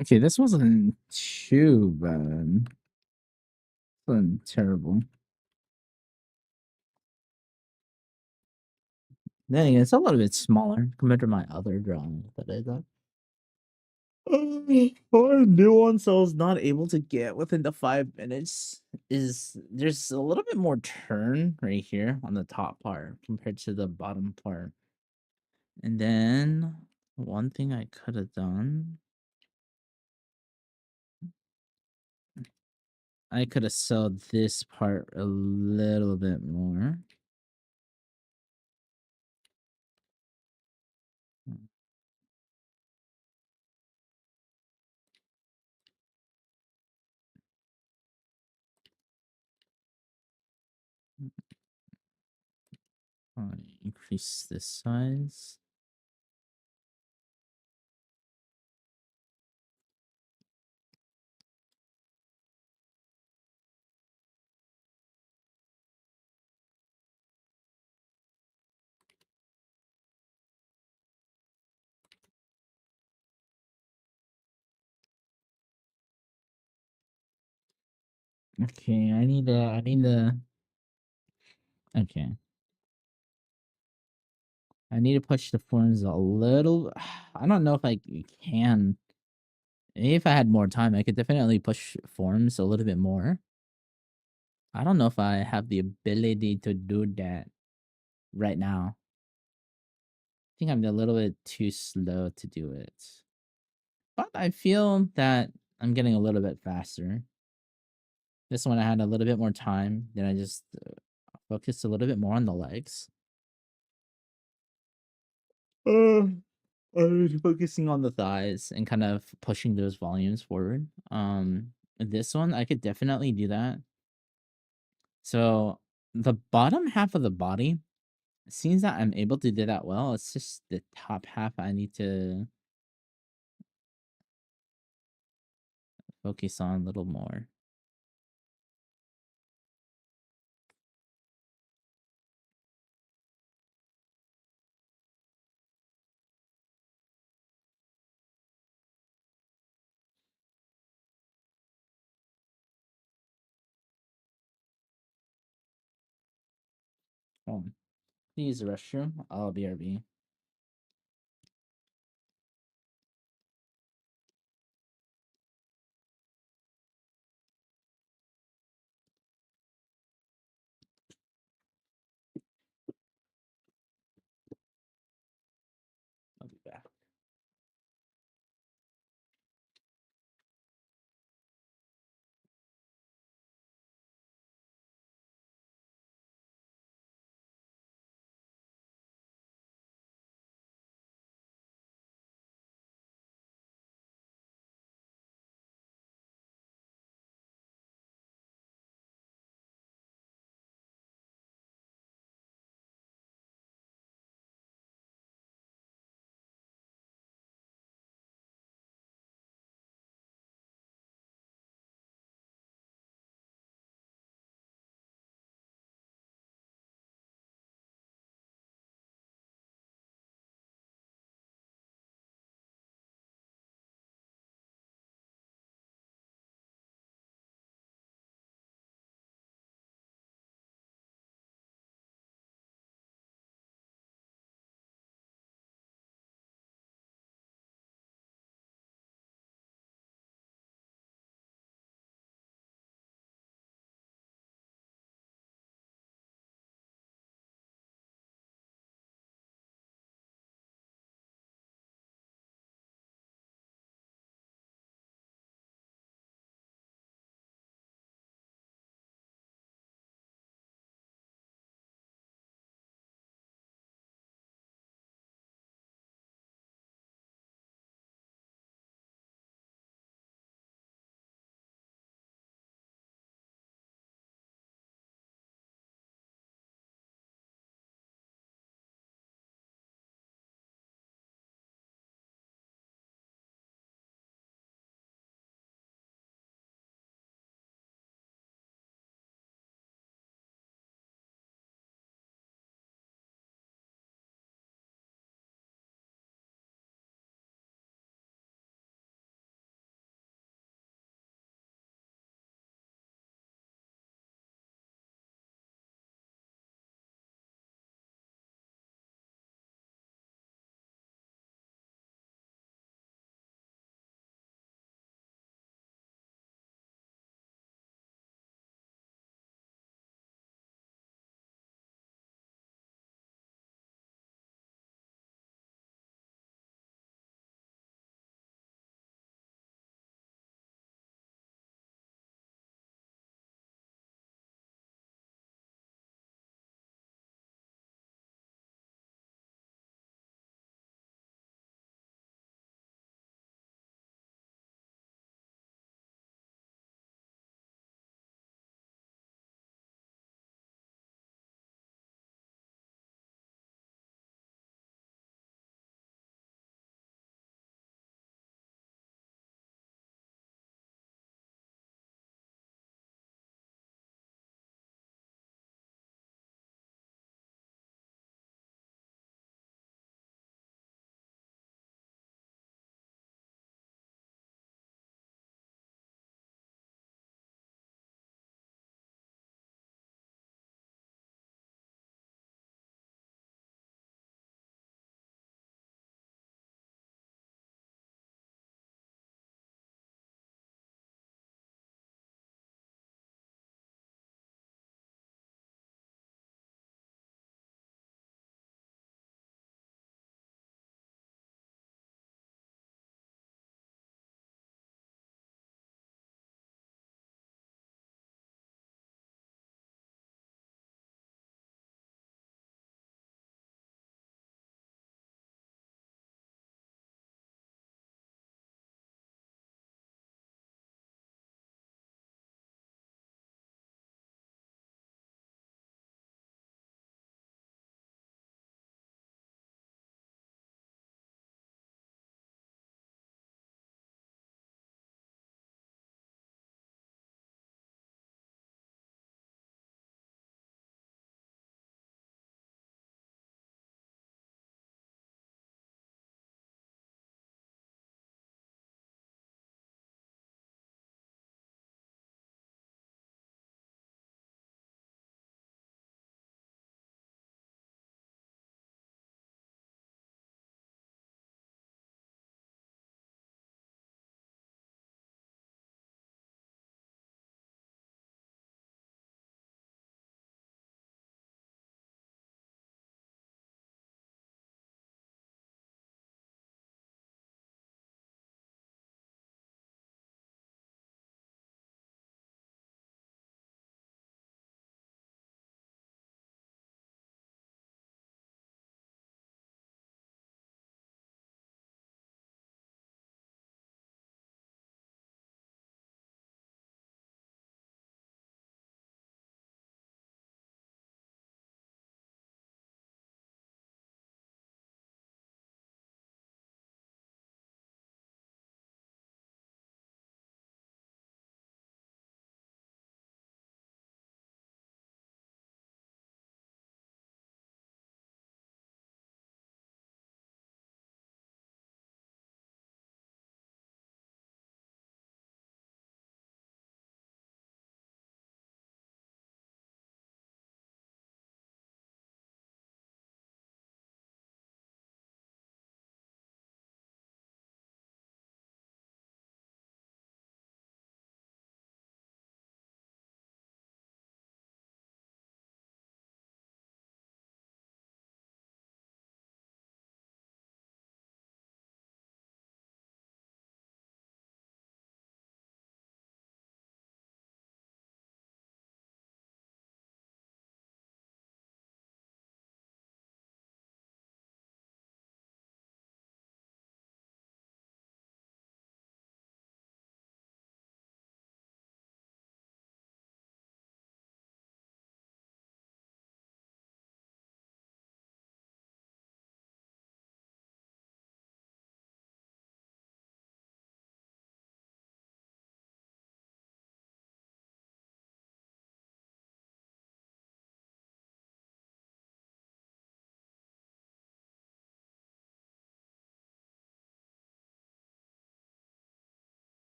Okay, this wasn't too bad. Wasn't terrible. Then again, it's a little bit smaller compared to my other drawing that I done. Or nuance I was not able to get within the 5 minutes is there's a little bit more turn right here on the top part compared to the bottom part. And then one thing I could have done, I could have sold this part a little bit more. Increase this size. Okay, I need to okay. I need to push the forms a little. I don't know if I can. If I had more time, I could definitely push forms a little bit more. I don't know if I have the ability to do that right now. I think I'm a little bit too slow to do it. But I feel that I'm getting a little bit faster. This one I had a little bit more time. Then I just focused a little bit more on the legs. I was focusing on the thighs and kind of pushing those volumes forward. This one I could definitely do that. So the bottom half of the body, it seems that I'm able to do that well. It's just the top half I need to focus on a little more. Oh, please use the restroom. I'll BRB. I'll be back.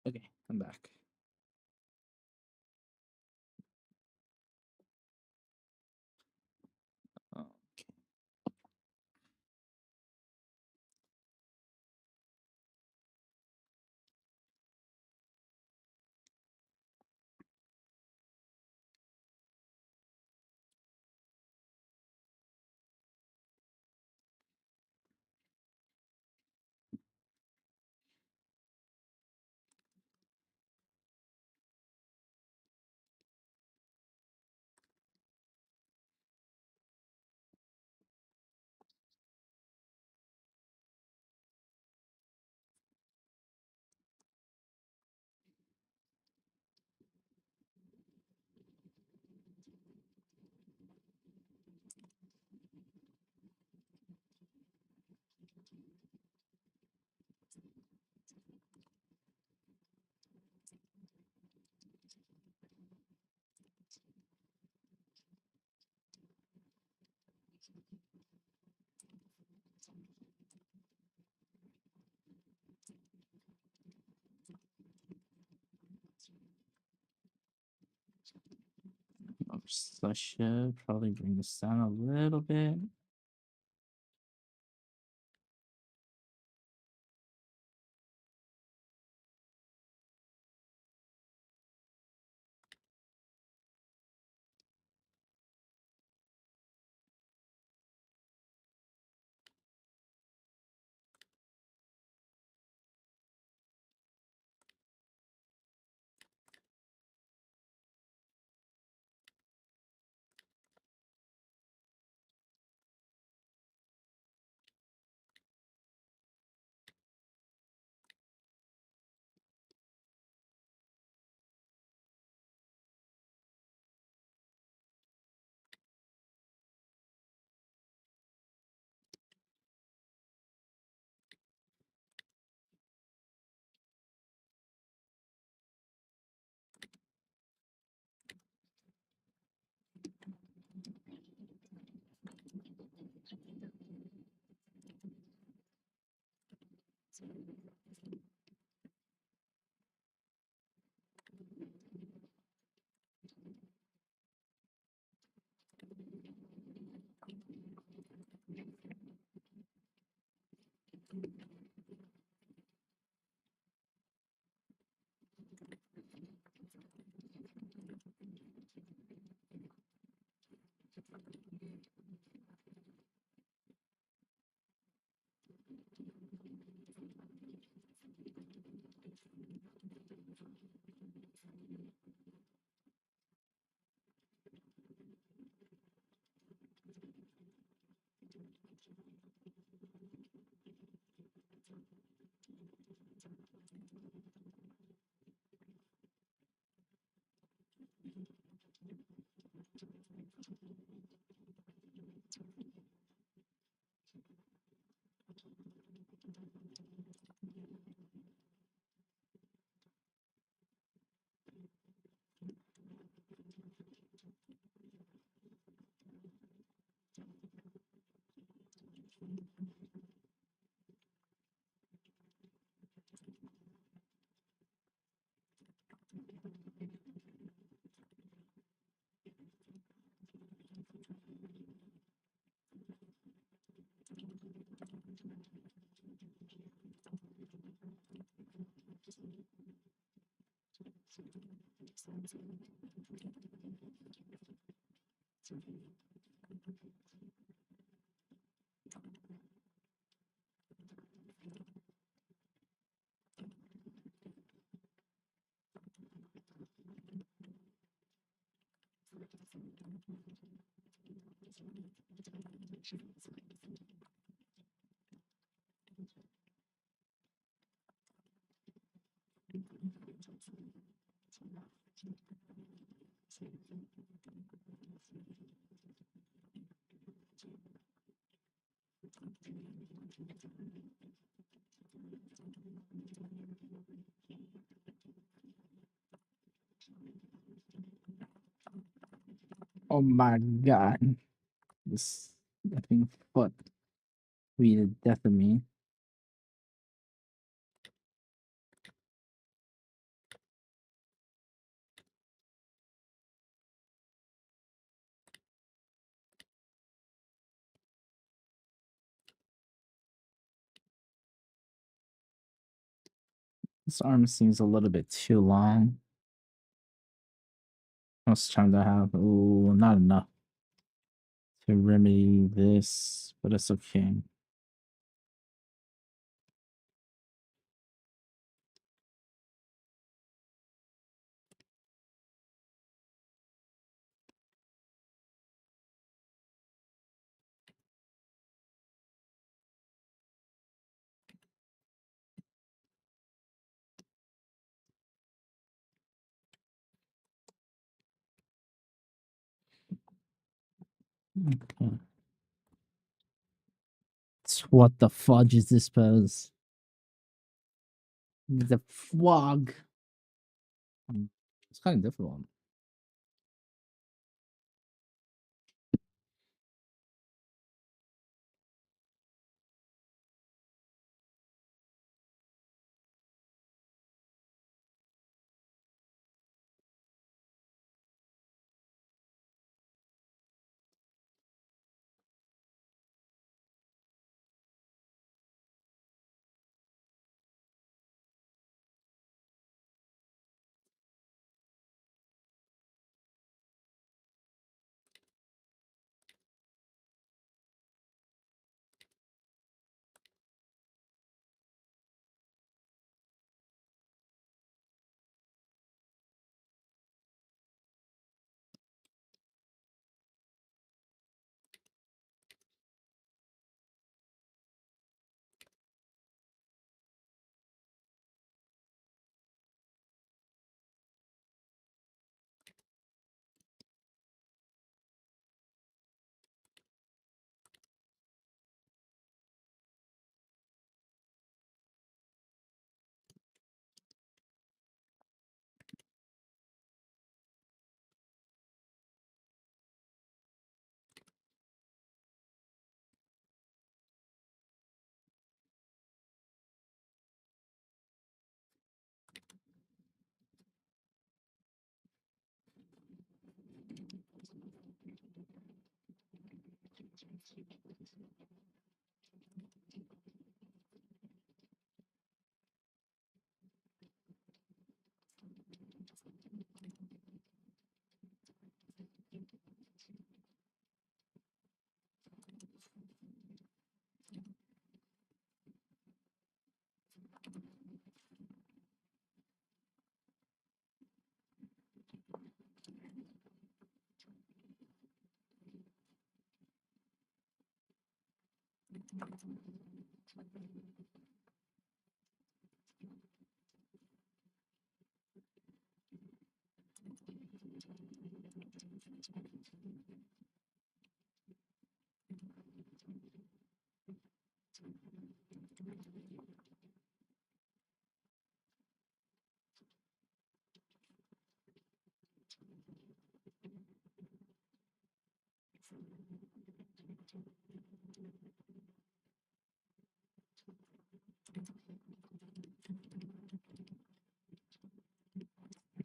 Okay, I'm back. Okay. So I should probably bring this down a little bit. Oh my god. This effing foot beat the death of me. This arm seems a little bit too long. How much time do I have? Oh, not enough to remedy this, but it's okay. Okay. What the fudge is this pose? The frog. It's kind of difficult.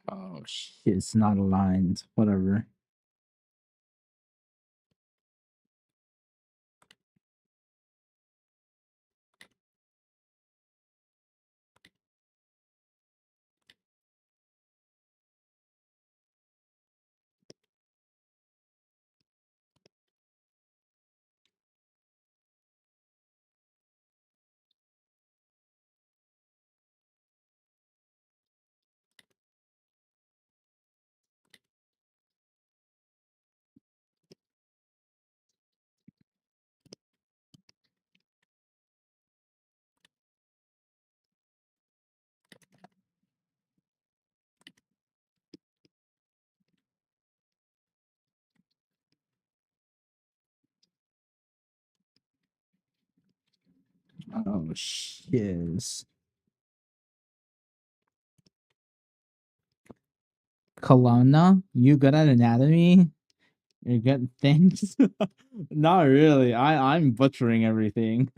Oh shit, it's not aligned. Whatever. Oh shiz. Kelowna, you good at anatomy? You're good. Thanks. Not really. I'm butchering everything.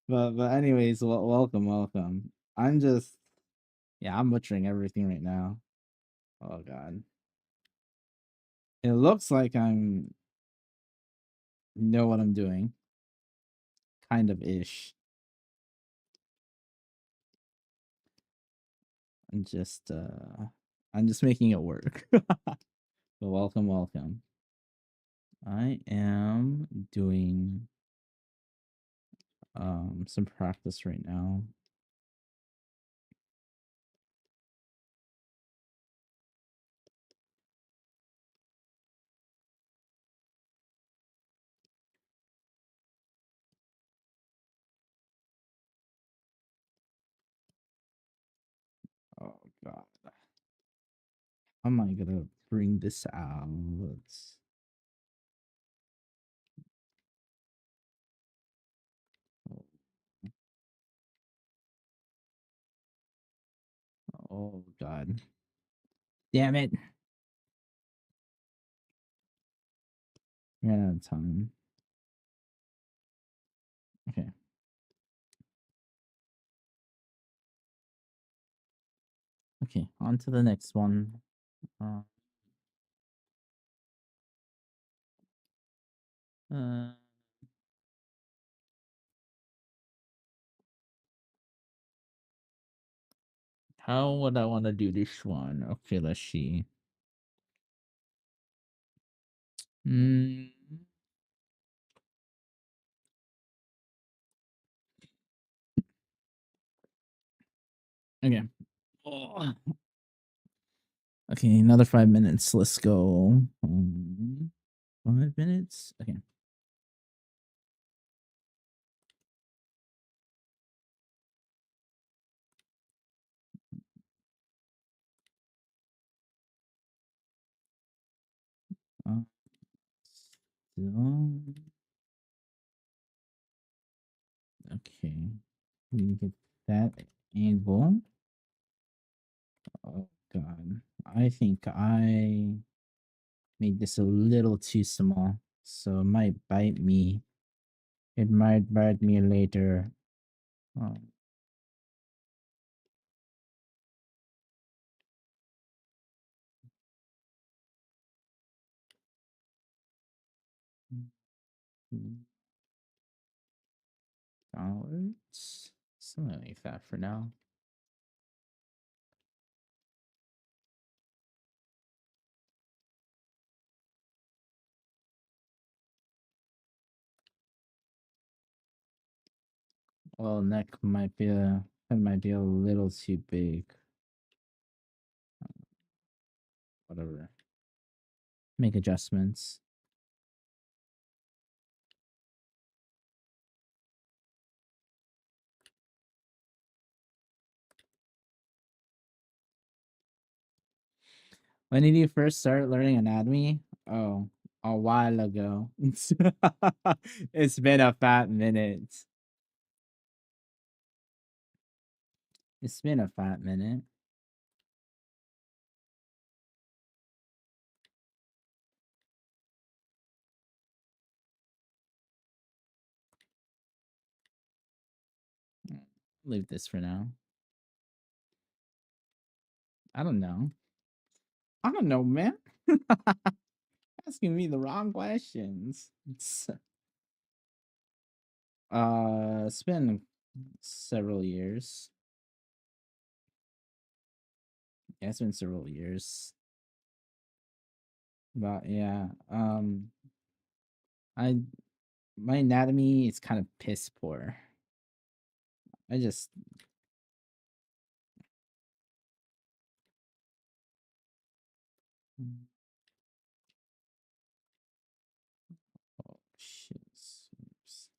But anyways, welcome. I'm just yeah, I'm butchering everything right now. Oh god. It looks like I'm know what I'm doing. Kind of ish. just I'm just making it work. But welcome, welcome. I am doing some practice right now. Oh god. How am I gonna bring this out? Oh, oh god. Damn it. Ran out of time. Okay. Okay, on to the next one. Uh, uh how would I want to do this one? Okay, let's see. Mm, okay. Oh. Okay, another 5 minutes. Let's go. 5 minutes. Okay. Uh, still. Okay. We get that angle. Oh god. I think I made this a little too small. So it might bite me. It might bite me later. Oh. Dollars. Something like that for now. Well, neck might be it might be a little too big. Whatever. Make adjustments. When did you first start learning anatomy? Oh, a while ago. It's been a fat minute. It's been a fat minute. Leave this for now. I don't know. I don't know, man. Asking me the wrong questions. It's been several years. Yeah, it's been several years. But yeah, I my anatomy is kind of piss poor. I just oh shit. Oops.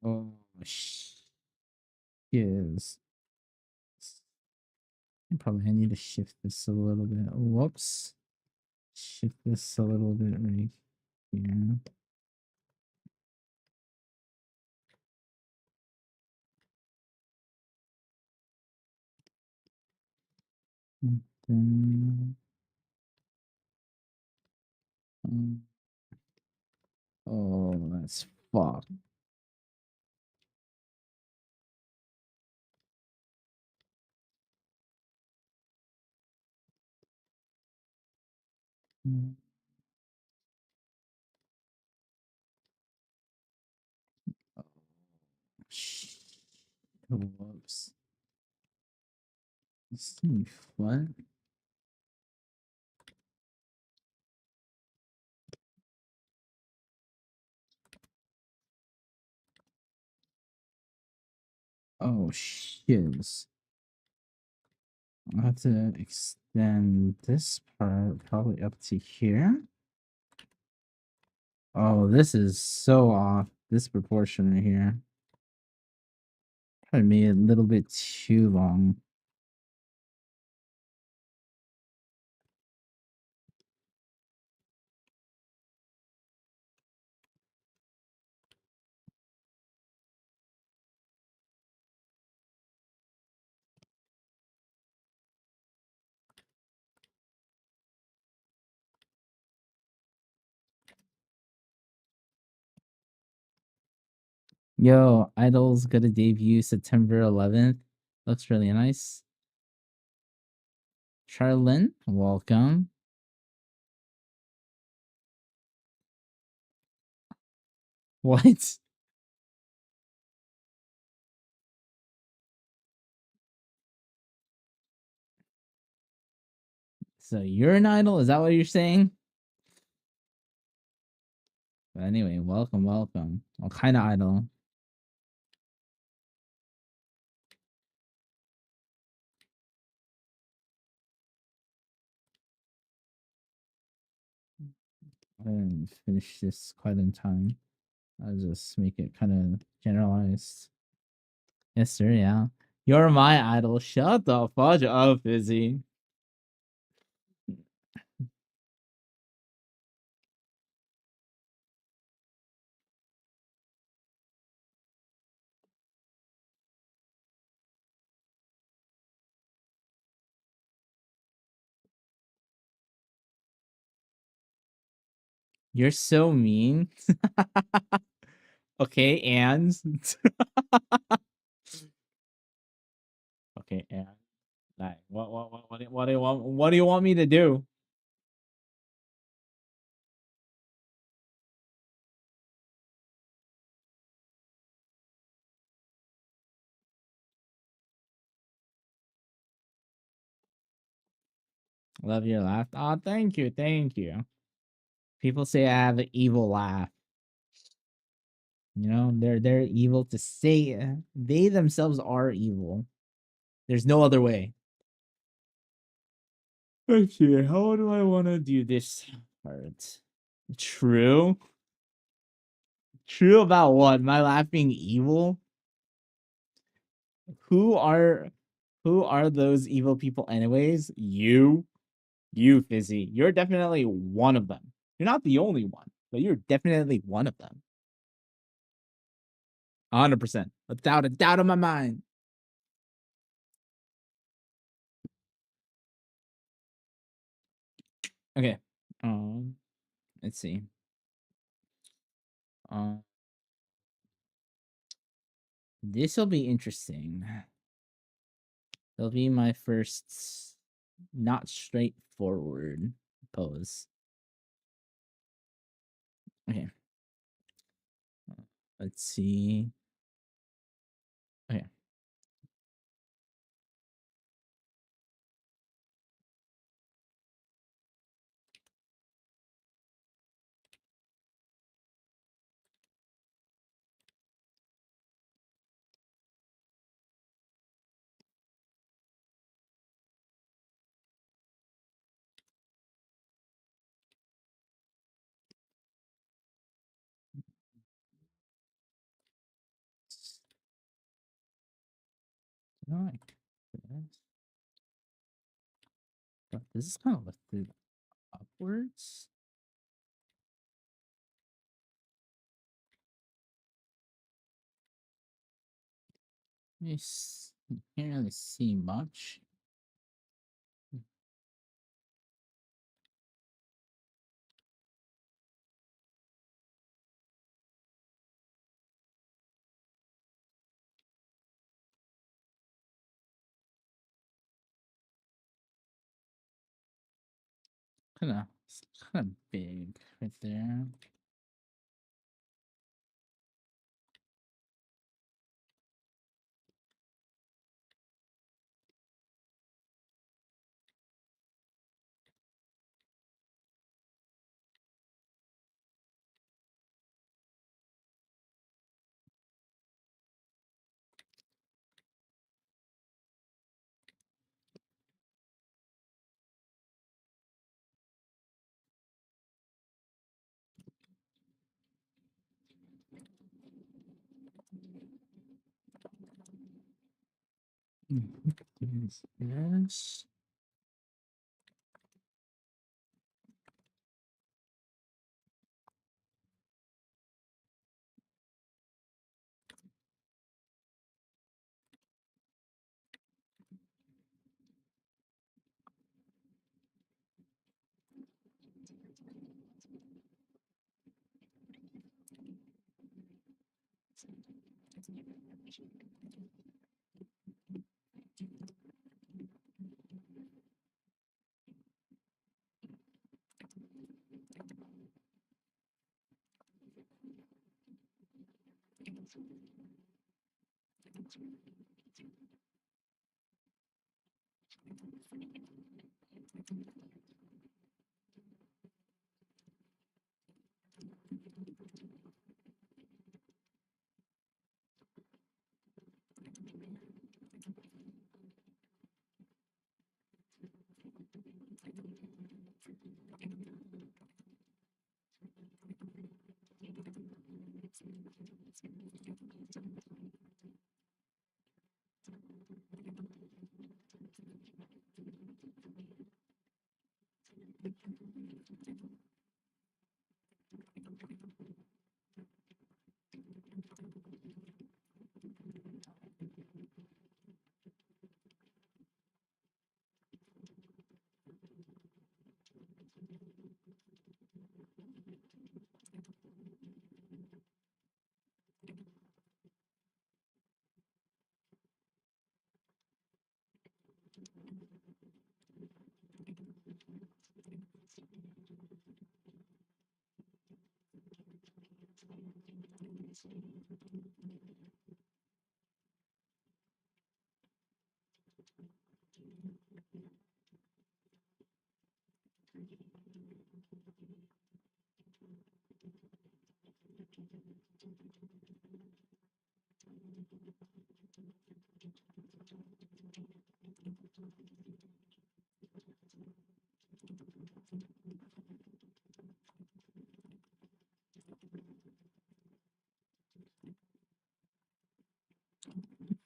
Oh shit. Yes. Probably I need to shift this a little bit. Whoops. Shift this a little bit right here. And then, oh, that's fucked. Whoops. What? Oh, shiz. I'll have to extend this part probably up to here. Oh, this is so off. This proportion right here. Probably made it a little bit too long. Yo, Idol's gonna debut September 11th. Looks really nice. Charlene, welcome. What? So you're an idol? Is that what you're saying? But anyway, welcome, welcome. What kind of idol? I didn't finish this quite in time. I'll just make it kind of generalized. Yes, sir, yeah. You're my idol. Shut the fudge up, Fizzy. You're so mean. Okay, and okay, and like, what do you want me to do? Love your laugh. Oh, thank you, thank you. People say I have an evil laugh. You know, they're evil to say they themselves are evil. There's no other way. Okay, how do I want to do this part? True. True about what? My laugh being evil? Who are who are those evil people anyways? You, Fizzy. You're definitely one of them. You're not the only one, but you're definitely one of them. 100%. Without a doubt in my mind. Okay. Let's see. This will be interesting. It'll be my first not straightforward pose. Okay. Let's see. Okay. Like this. But this is kind of lifted upwards. Yes, can't really see much. Kind of It's kind of big right there. Yes.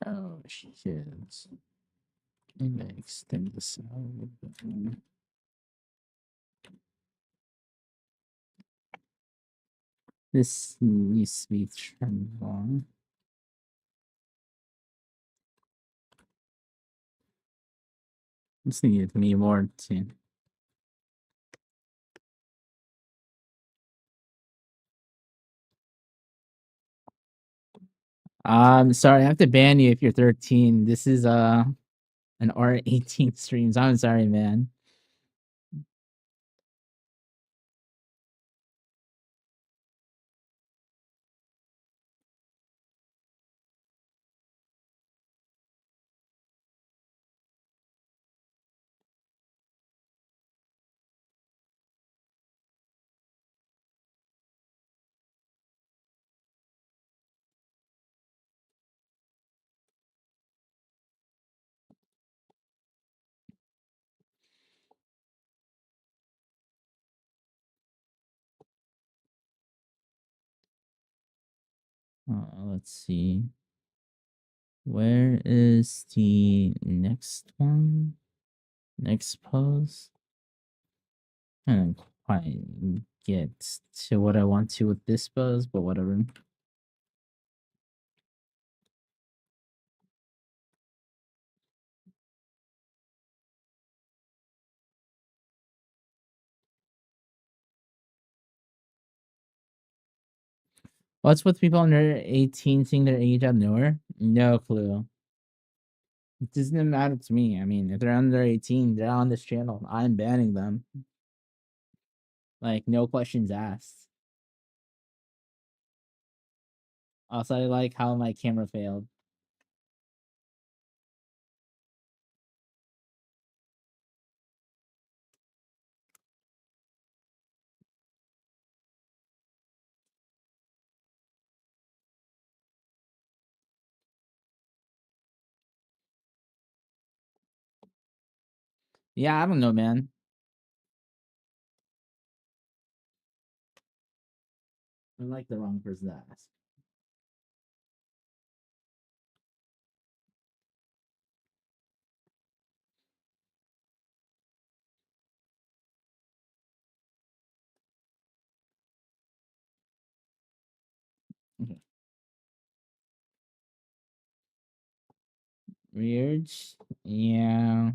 Oh shit. I'm gonna extend this out a little bit more. This needs to be trimmed on. This needed me more too. Sorry, I have to ban you if you're 13. This is an R18 streams. I'm sorry, man. Let's see. Where is the next one? Next pose? I don't quite get to what I want to with this pose, but whatever. What's with people under 18 seeing their age out of nowhere? No clue. It doesn't matter to me. I mean, if they're under 18, they're on this channel. I'm banning them. Like no questions asked. Also, I like how my camera failed. Yeah, I don't know, man. I'm like the wrong person to ask. Okay. Weird. Yeah.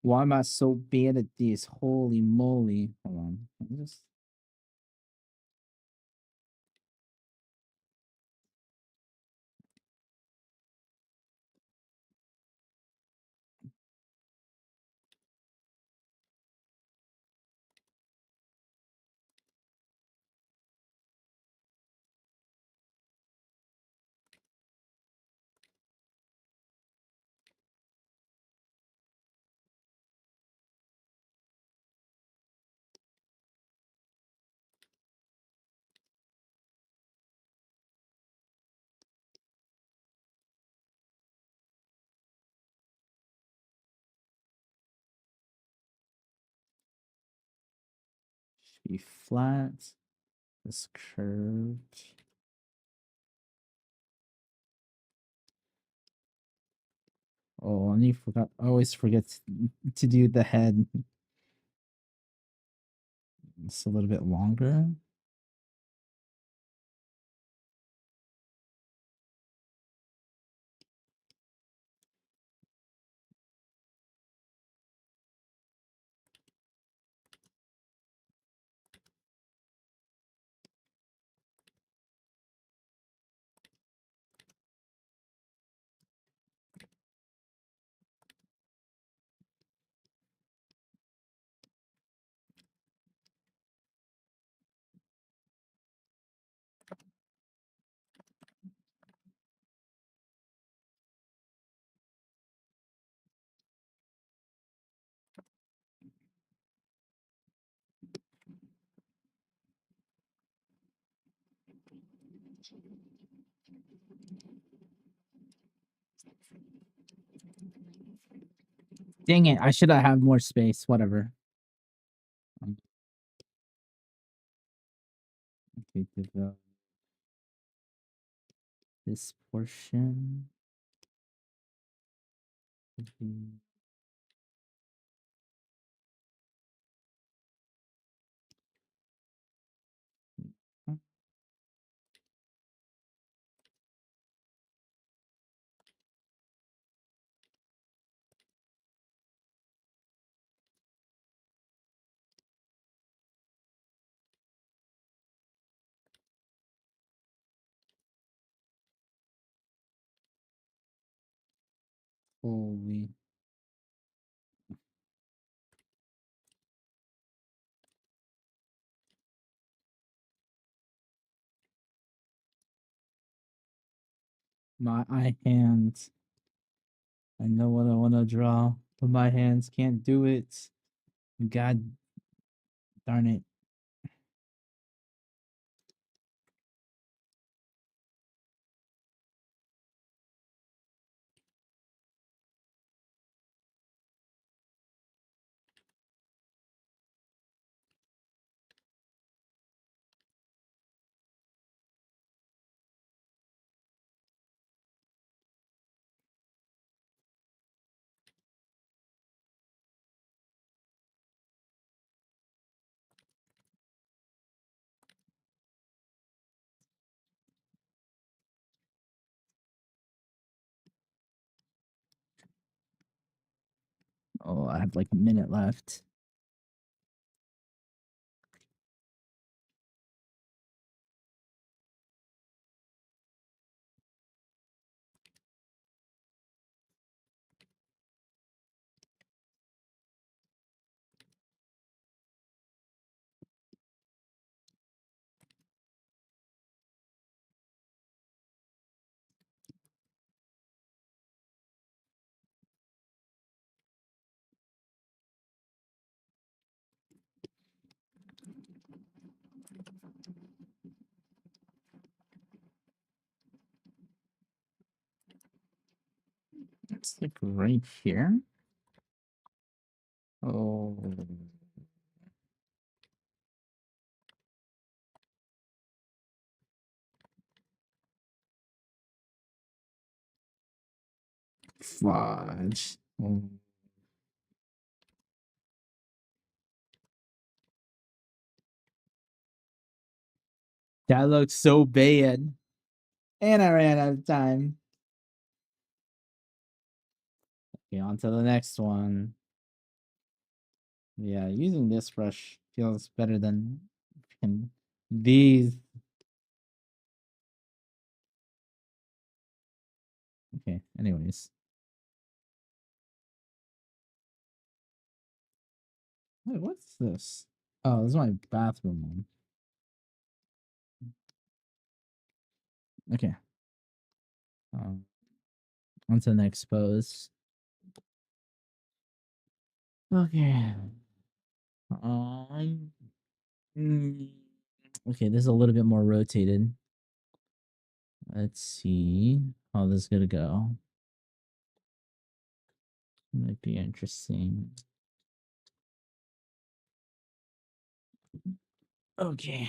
Why am I so bad at this? Holy moly. Hold on. Let me just... Should be flat. This curved. Oh, and you forgot. I always forget to do the head. It's a little bit longer. Dang it, I should have had more space. Whatever. Okay, develop this portion. Holy. My eye hands. I know what I want to draw, but my hands can't do it. God darn it. Oh, I have like a minute left. It's like right here. Oh. Fudge. Oh. That looks so bad. And I ran out of time. Okay, on to the next one. Yeah, using this brush feels better than these. Okay, anyways. Wait, what's this? Oh, this is my bathroom one. Okay. On to the next pose. Okay. Mm, okay, this is a little bit more rotated. Let's see how this is gonna go. Might be interesting. Okay.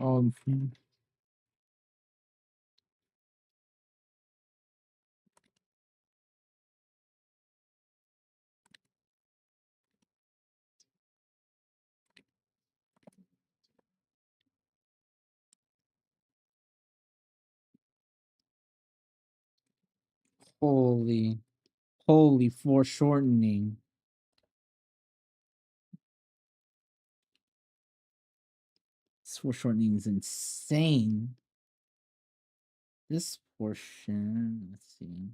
Um, holy foreshortening. This foreshortening is insane. This portion, let's see.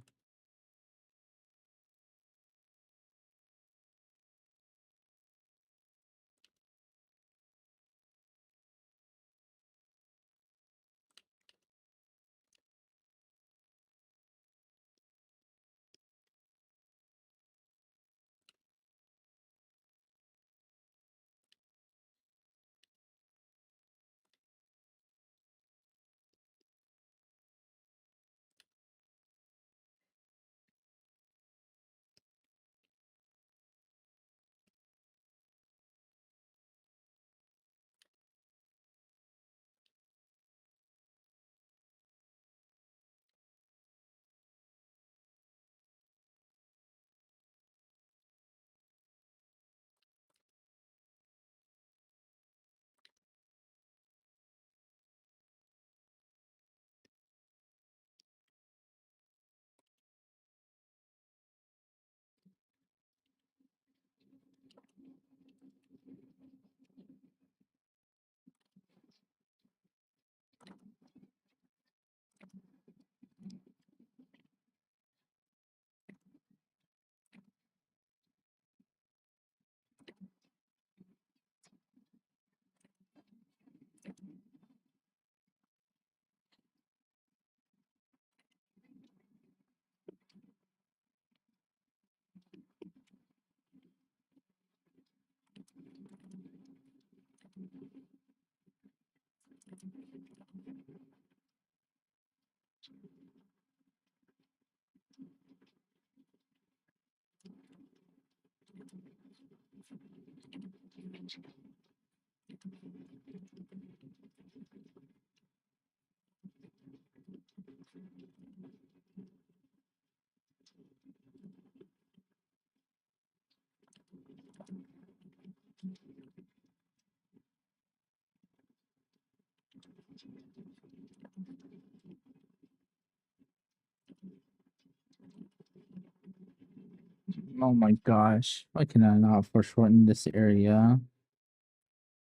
Oh my gosh. Why can I not foreshorten this area?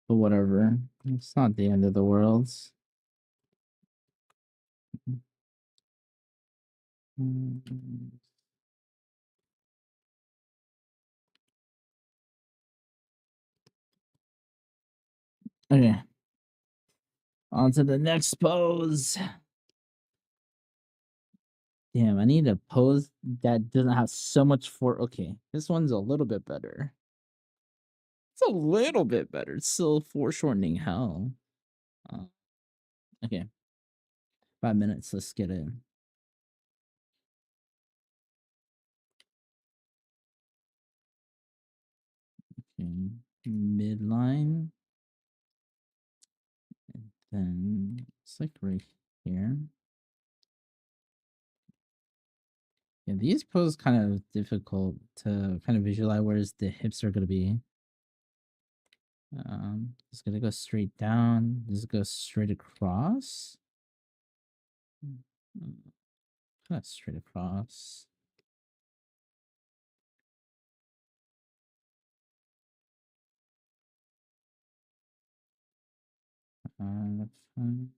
But whatever. It's not the end of the world. Okay. On to the next pose. Damn, I need a pose that doesn't have so much for. Okay, this one's a little bit better. It's a little bit better. It's still foreshortening hell. Okay. 5 minutes. Let's get it. Okay. Midline. And then it's like right here. Yeah, these poses kind of difficult to kind of visualize where the hips are gonna be. It's gonna go straight down. This goes straight across. Kind of straight across. That's fine.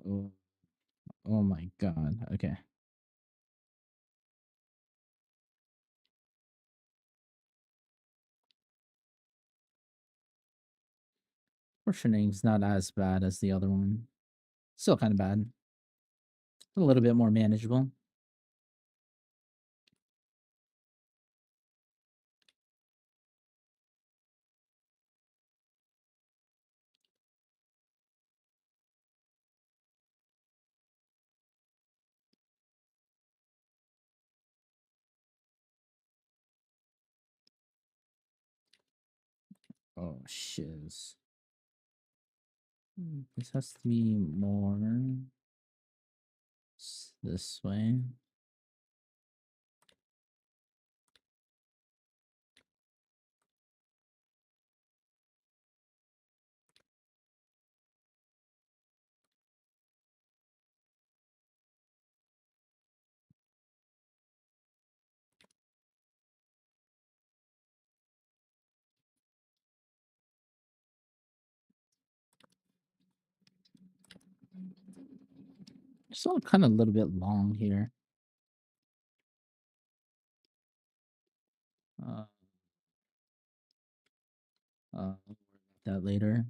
Oh, oh my god. Okay. Portioning's not as bad as the other one. Still kind of bad. A little bit more manageable. Oh, shiz. This has to be more this way. It's all kind of a little bit long here. Uh, that later.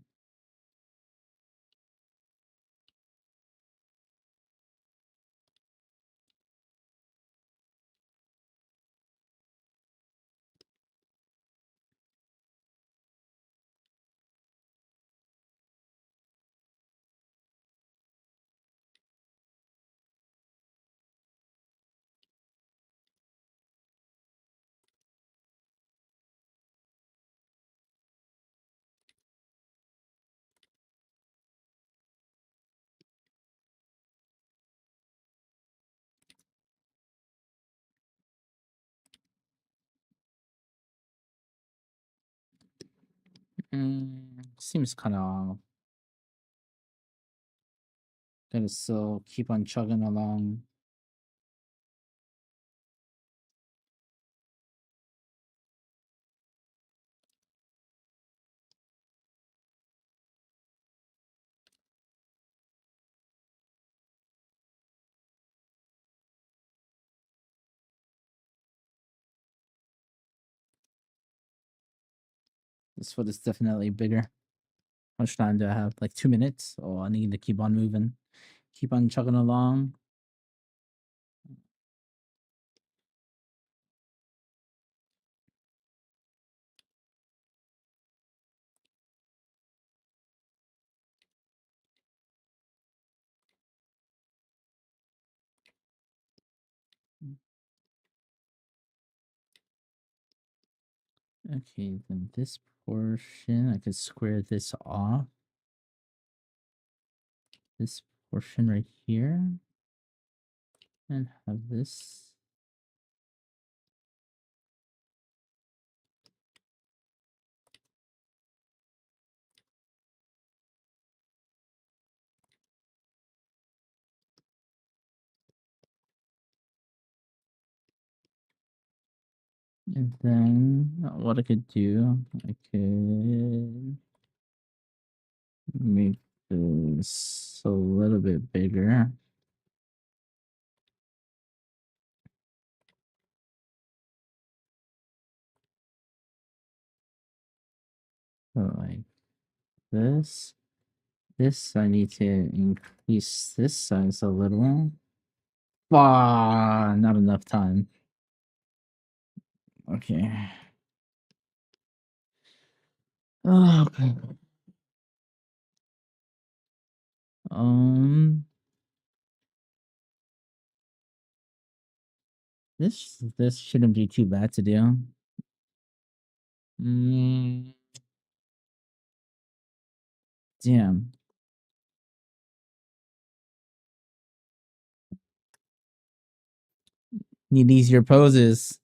Seems kind of gonna still keep on chugging along. This foot is definitely bigger. How much time do I have? Like 2 minutes? Oh, I need to keep on moving. Keep on chugging along. Okay, then this portion, I could square this off. This portion right here. And have this. And then what I could do, I could make this a little bit bigger. So like this. This I need to increase this size a little. Ah, not enough time. Okay. Okay. This shouldn't be too bad to do. Damn. Need easier poses.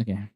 Okay.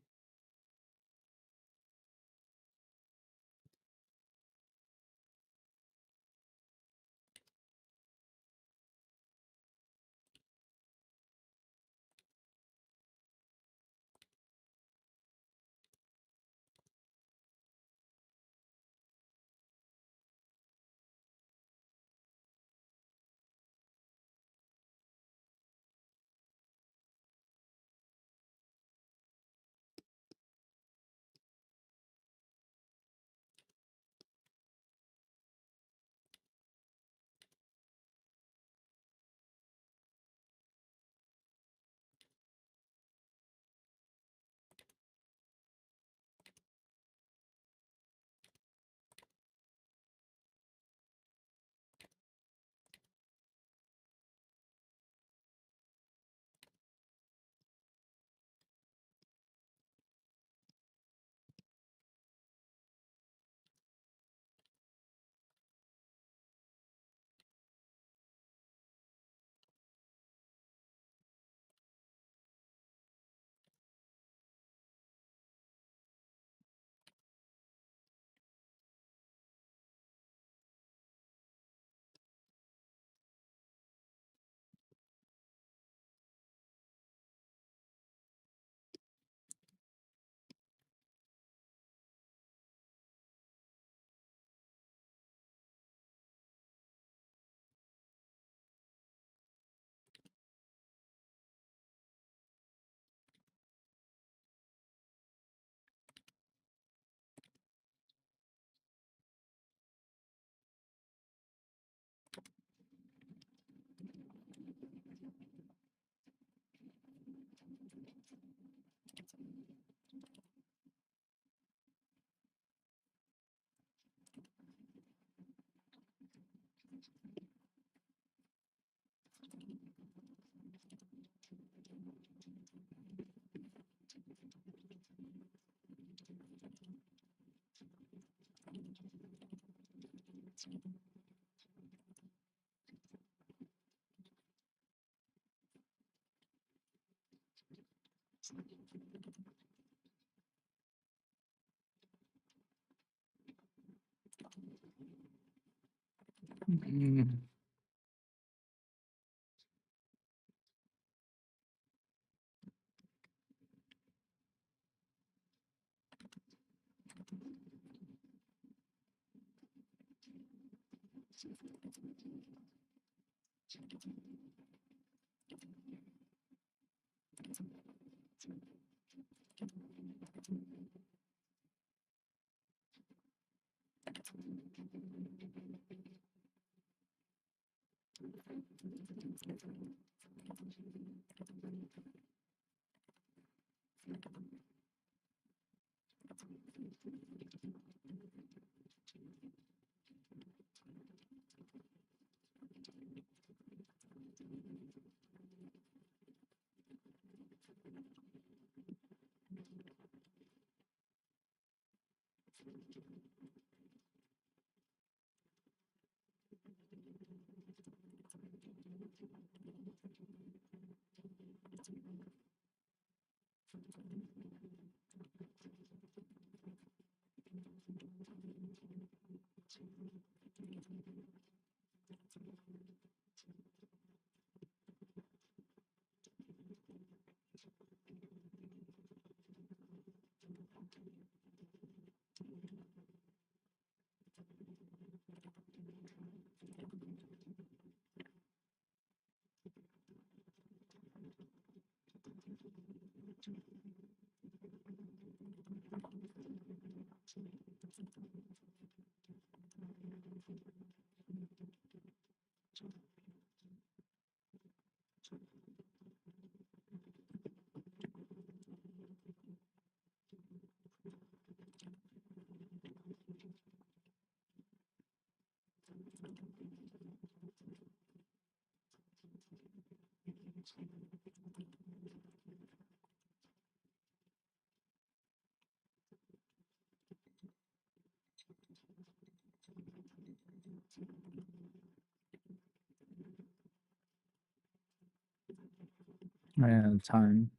I ran out of time.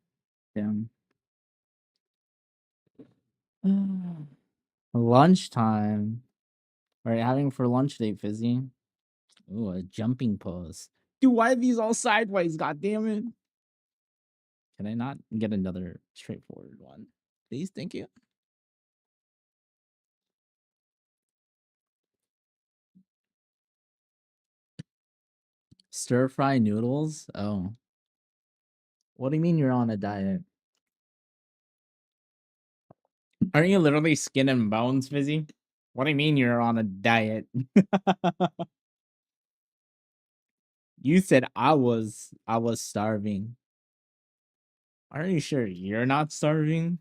Damn. Lunchtime. All right, having for lunch today, Fizzy. Ooh, a jumping pose. Dude, why are these all sideways? God damn it. Can I not get another straightforward one? Please, thank you. Stir fry noodles? Oh. What do you mean you're on a diet? Aren't you literally skin and bones, Fizzy? What do you mean you're on a diet? You said I was starving. Are you sure you're not starving?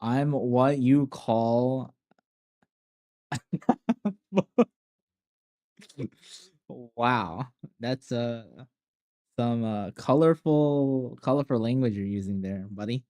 I'm what you call wow. That's some colorful language you're using there, buddy.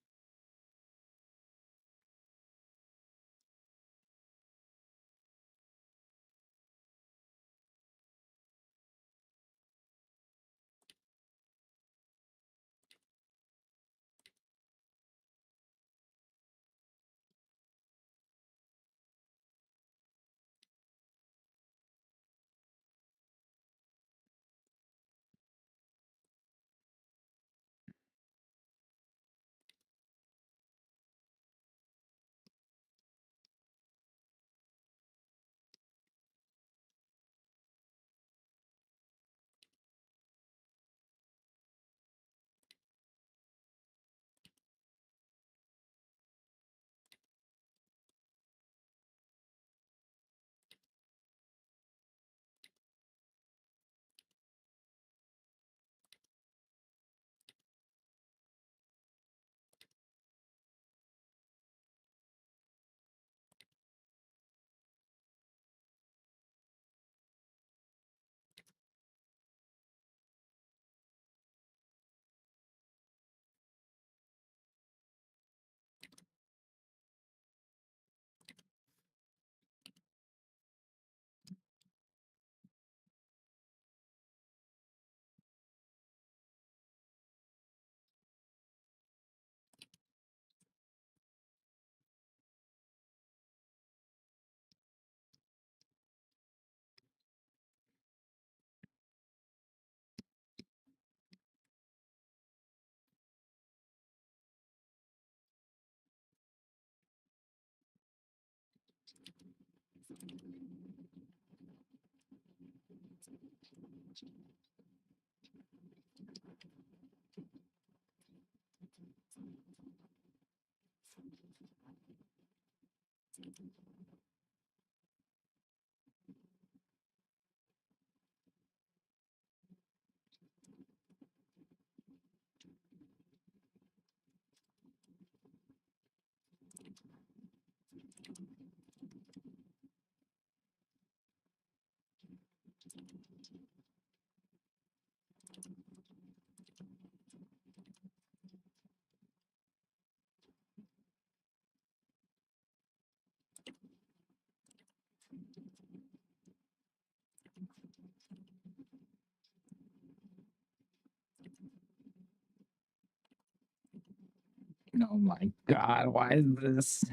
Oh my god, why is this?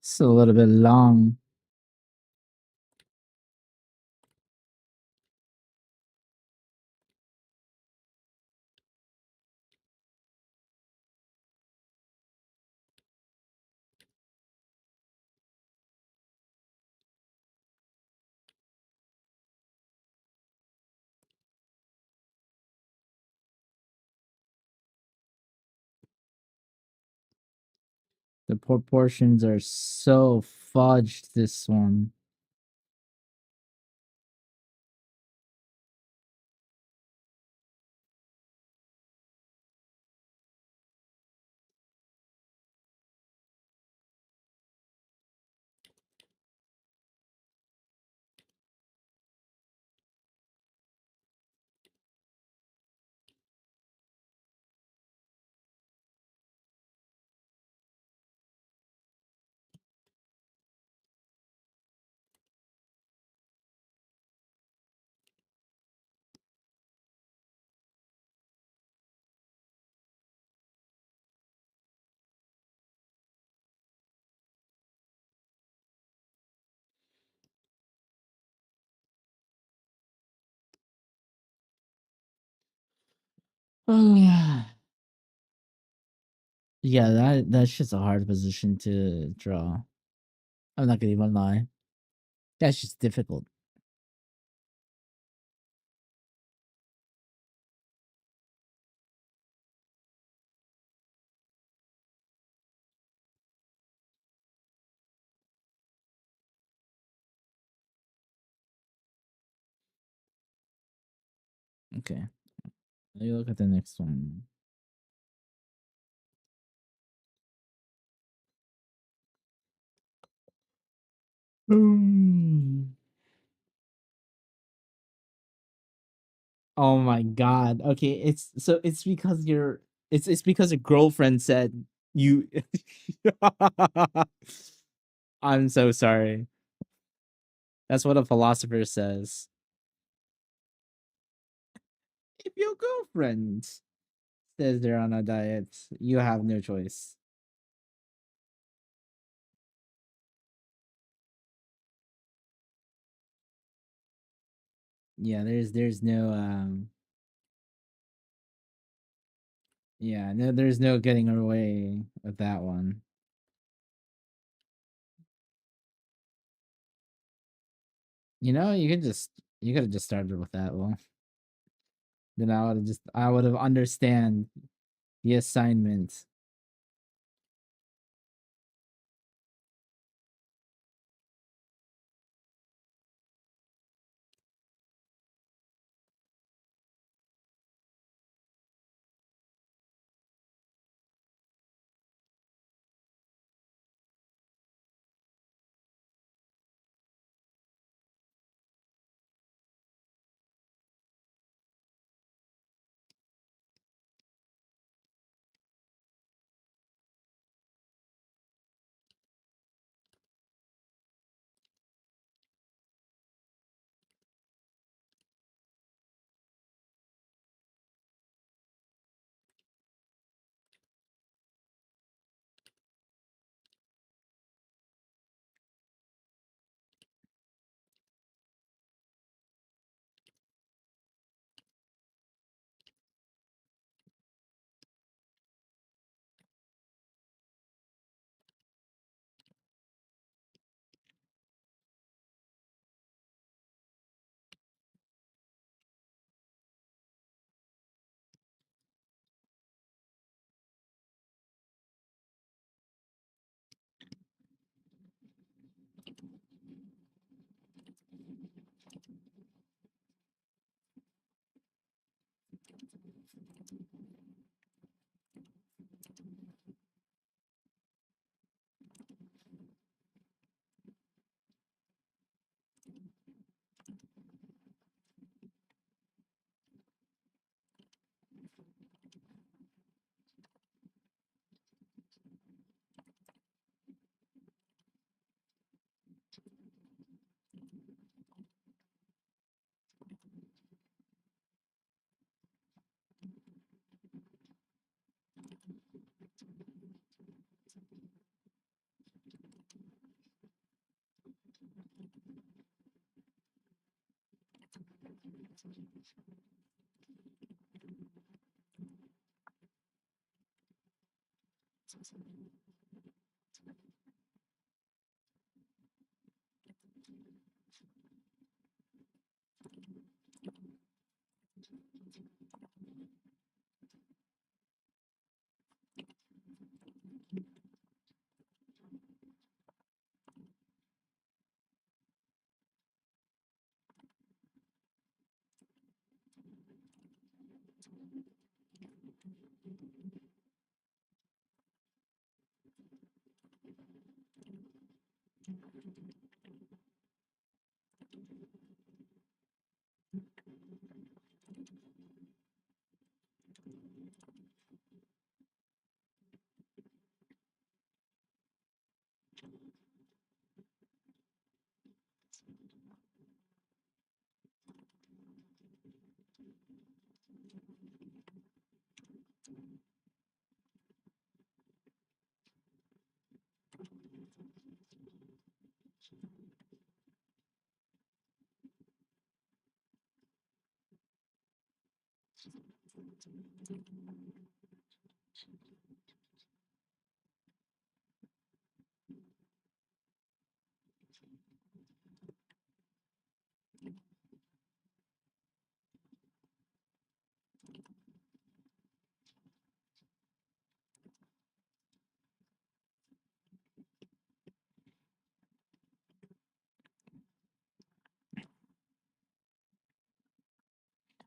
It's a little bit long. The proportions are so fudged this one. Oh yeah. Yeah, that's just a hard position to draw. I'm not gonna even lie. That's just difficult. Okay. Let me look at the next one. Oh my god. Okay, it's because it's because a girlfriend said you I'm so sorry. That's what a philosopher says. If your girlfriend says they're on a diet, you have no choice. Yeah, there's no yeah, no there's no getting away with that one. You know, you could have just started with that one. Then I would have understand the assignment.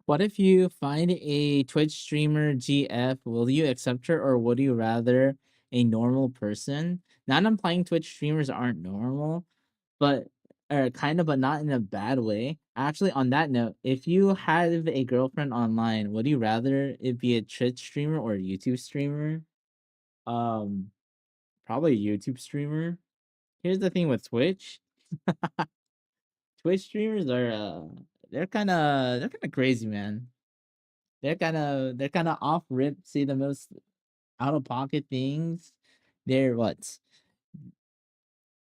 What if you find a Twitch streamer GF? Will you accept her, or would you rather a normal person? Not implying Twitch streamers aren't normal, but or kind of, but not in a bad way. Actually, on that note, if you have a girlfriend online, would you rather it be a Twitch streamer or a YouTube streamer? Um, Probably a YouTube streamer. Here's the thing with Twitch. Twitch streamers are they're kind of crazy, man. They're kind of off rip, say the most out of pocket things. They're what?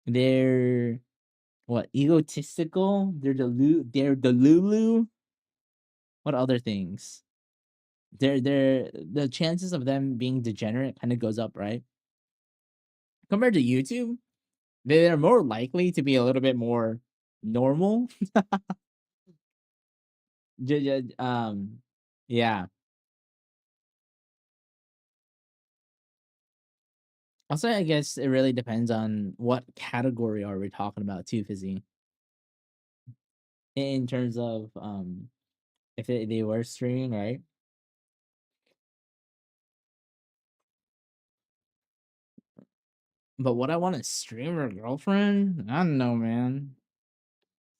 They're what? Egotistical. They're the Lulu. What other things? They're the chances of them being degenerate kind of goes up, right? Compared to YouTube, they're more likely to be a little bit more normal. Yeah. Also, I guess it really depends on what category are we talking about too, Fizzy. In terms of if they were streaming, right? But would I want a streamer girlfriend? I don't know, man.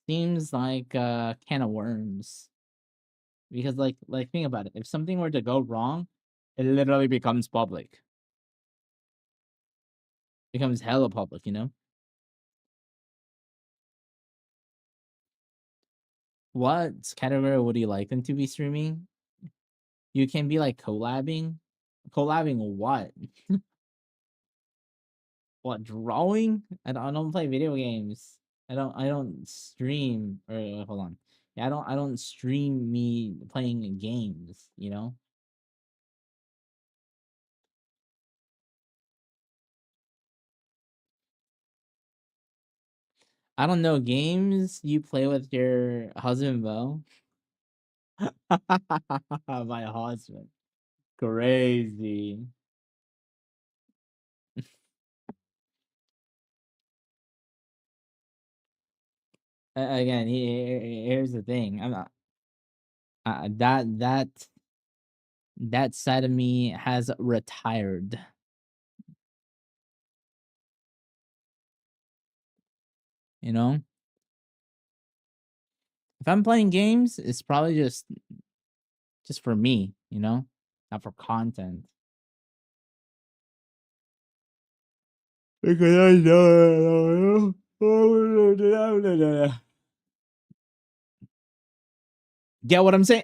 Seems like a can of worms. Because like think about it. If something were to go wrong, it literally becomes public. Becomes hella public, you know? What category would you like them to be streaming? You can be like collabing. Collabing what? What, drawing? I don't play video games. I don't stream, or hold on. Yeah, I don't stream me playing games, you know? I don't know, games you play with your husband, Bo? My husband. Crazy. Again, here's the thing. I'm not that side of me has retired, you know? If I'm playing games, it's probably just for me, you know? Not for content. Because I know. Get what I'm saying?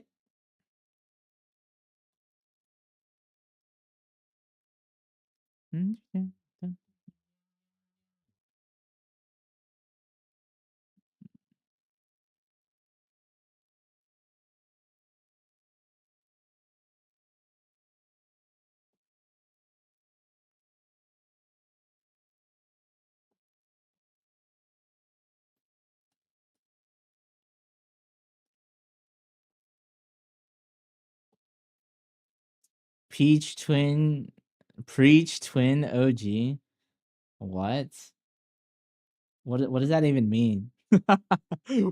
Peach Twin, Preach Twin OG. What? What does that even mean?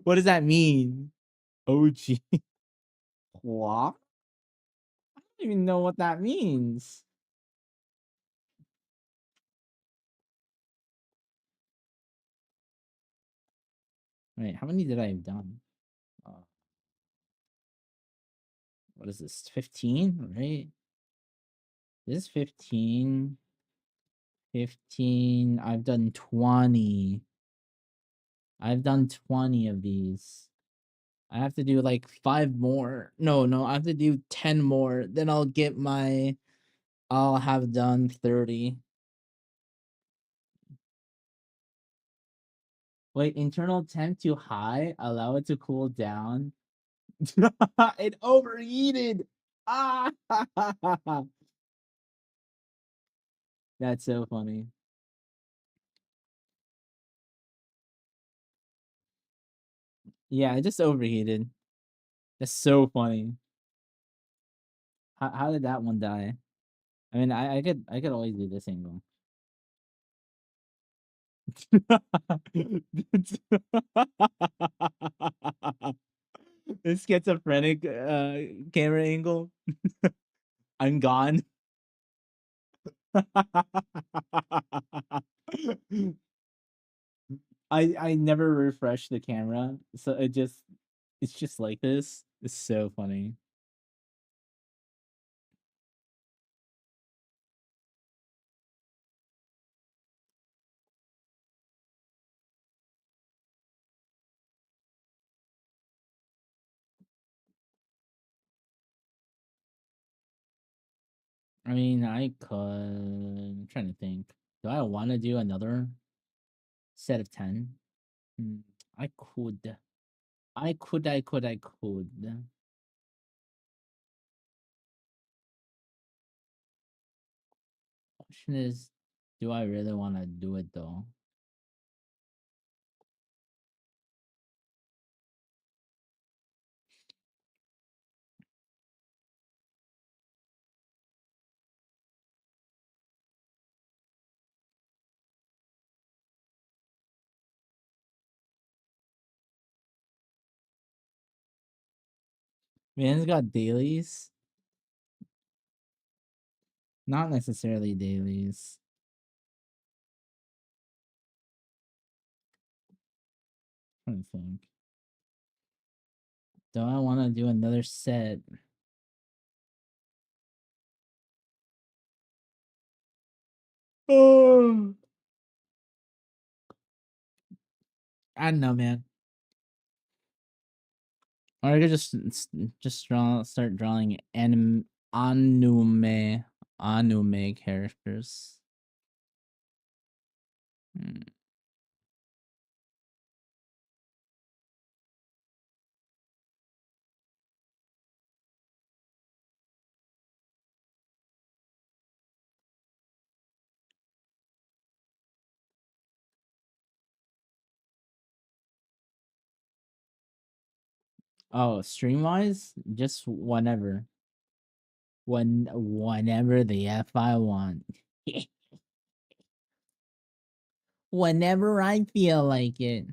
What does that mean? OG. What? I don't even know what that means. Wait, how many did I have done? Uh, what is this? 15, right? This is 15. 15. I've done 20. I've done 20 of these. I have to do like 5 more. No, I have to do 10 more. Then I'll have done 30. Wait, internal temp too high? Allow it to cool down. It overheated. Ah! That's so funny. Yeah, it just overheated. That's so funny. How did that one die? I mean, I could always do this angle. The schizophrenic camera angle. I'm gone. I never refresh the camera, so it's just like this. It's so funny. I mean, I could. I'm trying to think. Do I want to do another set of 10? Hmm, I could. I could. Question is, do I really want to do it though? Man's got dailies. Not necessarily dailies. I'm trying to think. Do I want to do another set? Oh, I don't know, man. Or I could just start drawing anime characters. Hmm. Oh, stream wise, just whenever, whenever the f I want, whenever I feel like it.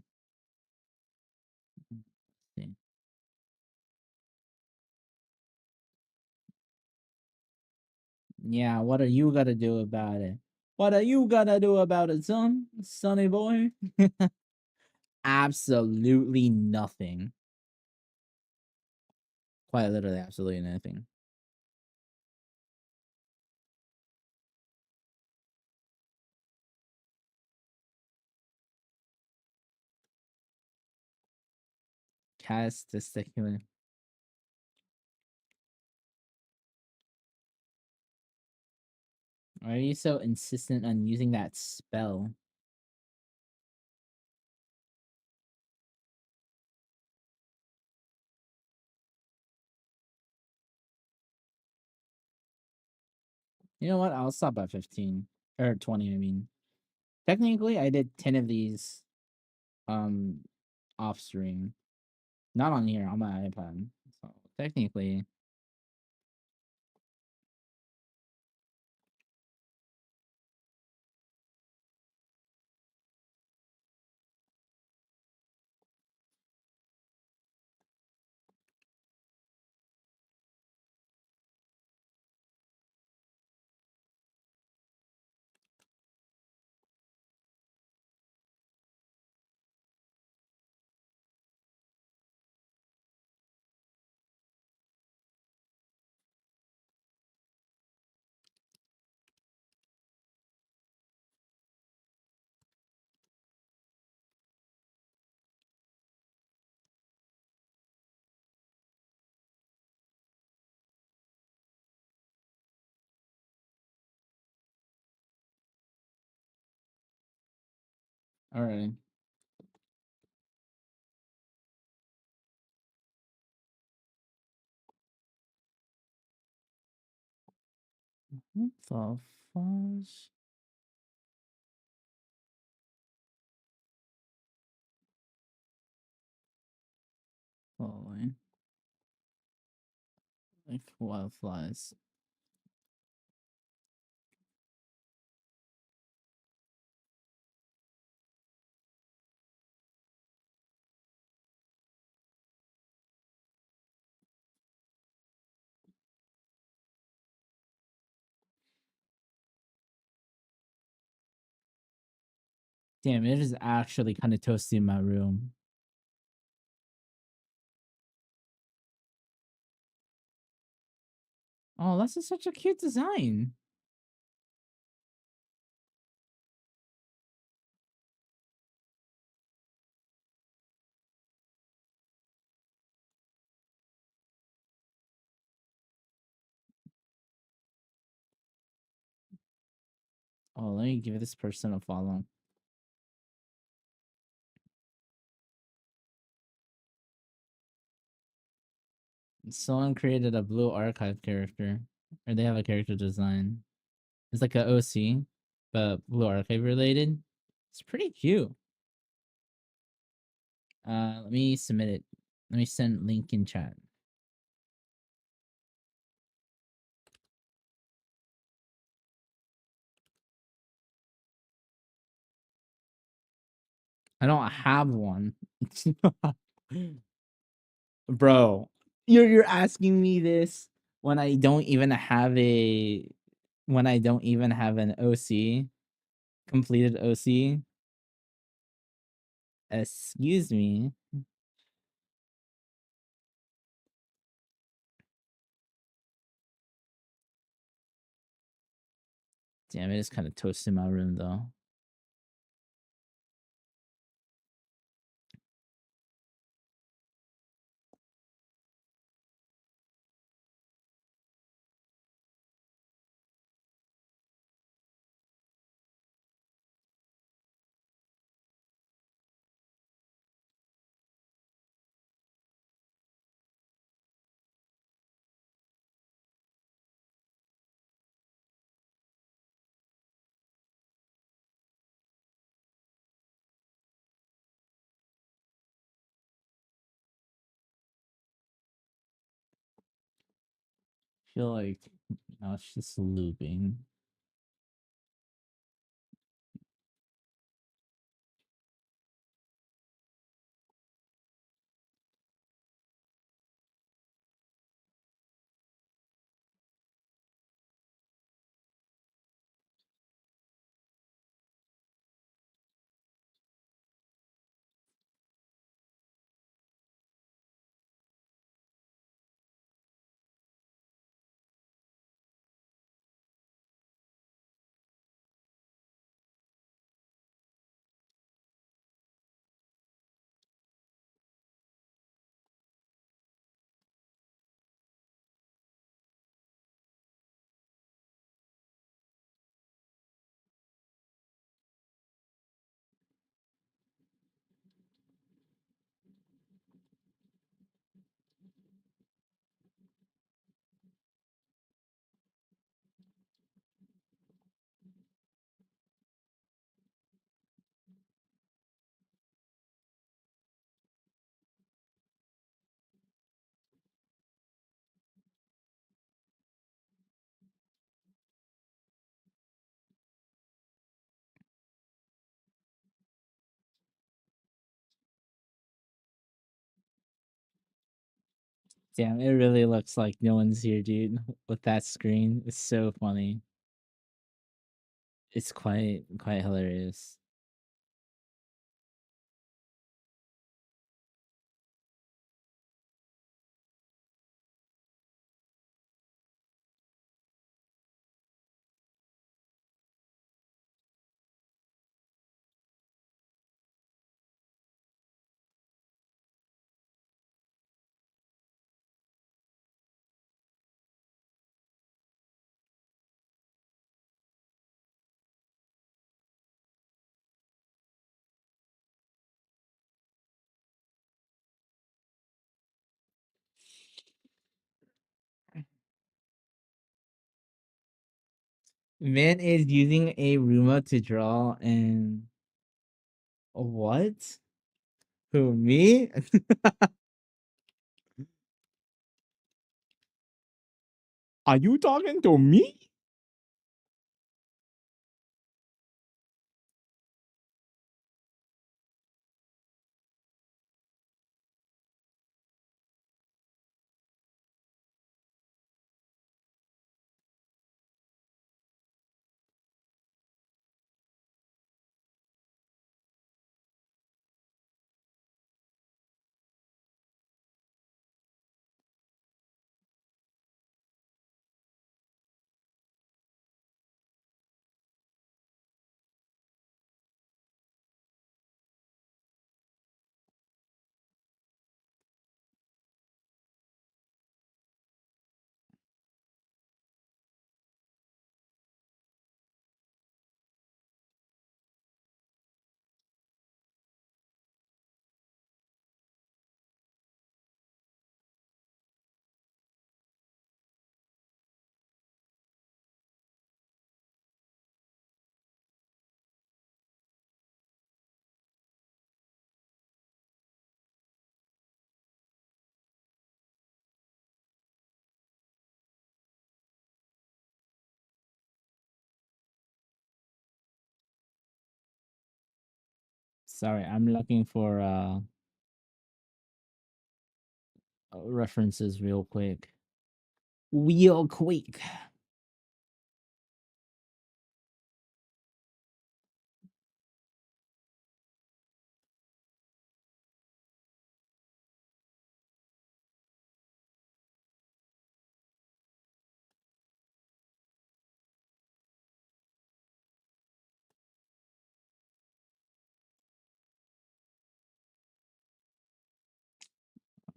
Yeah, what are you gonna do about it? What are you gonna do about it, son? Sonny boy? Absolutely nothing. Quite literally, absolutely nothing. Cast testicular. Why are you so insistent on using that spell? You know what? I'll stop at 15 or 20. I mean, technically, I did 10 of these um off stream, not on here on my iPad. So technically, all right. What the fudge? Following. Like wildflies. Damn, it is actually kind of toasty in my room. Oh, that's just such a cute design. Oh, let me give this person a follow. Someone created a blue archive character, or they have a character design. It's like a OC, but blue archive related. It's pretty cute. Let me submit it. Let me send link in chat. I don't have one. Bro, you're asking me this when I don't even have an OC, completed OC. Excuse me. Damn, it is kind of toast in my room though. Feel like now it's just looping. Damn, it really looks like no one's here, dude. With that screen, it's so funny. It's quite hilarious. Man is using a Roomba to draw and what? Who, me? Are you talking to me? Sorry, I'm looking for references real quick. Real quick.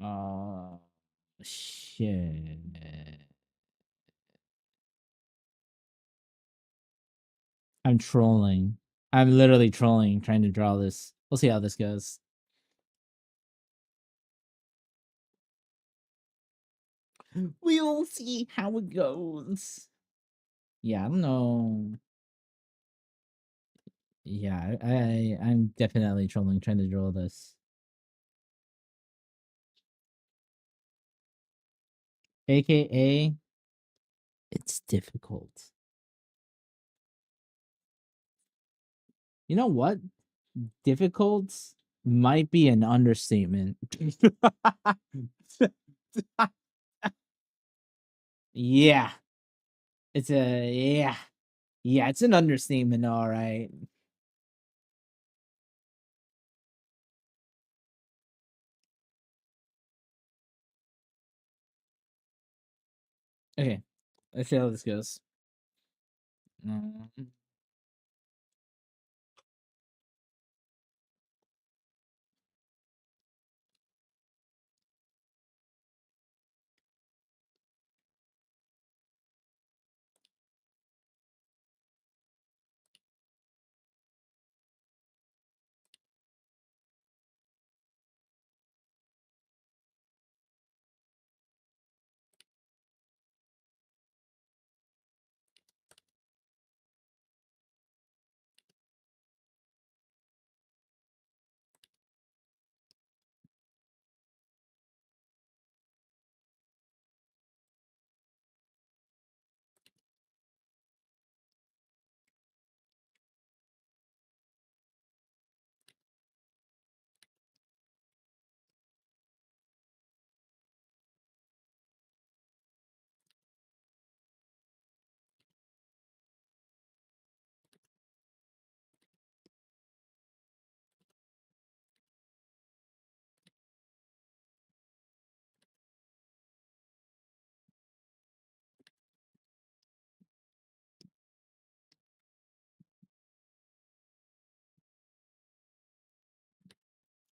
Uh shit. I'm trolling. I'm literally trolling, trying to draw this. We'll see how this goes. We'll see how it goes. Yeah, I don't know. Yeah, I'm definitely trolling, trying to draw this. AKA, it's difficult. You know what? Difficult might be an understatement. Yeah. It's a yeah. Yeah, it's an understatement, all right. Okay. Let's see how this goes. Mm.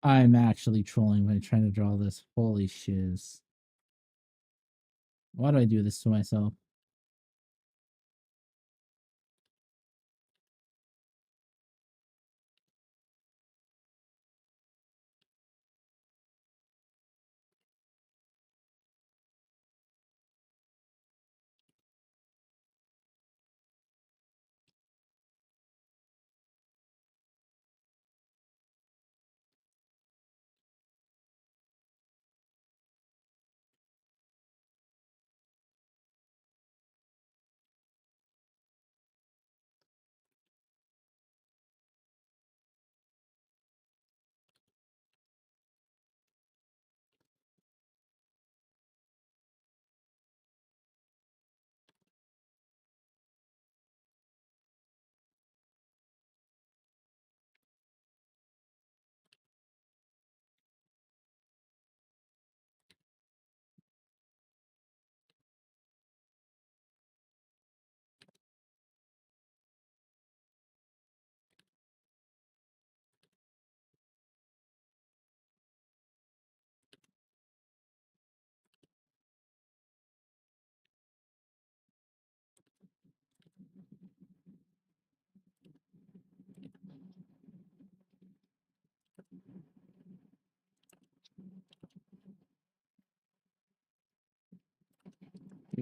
I'm actually trolling by trying to draw this. Holy shiz. Why do I do this to myself?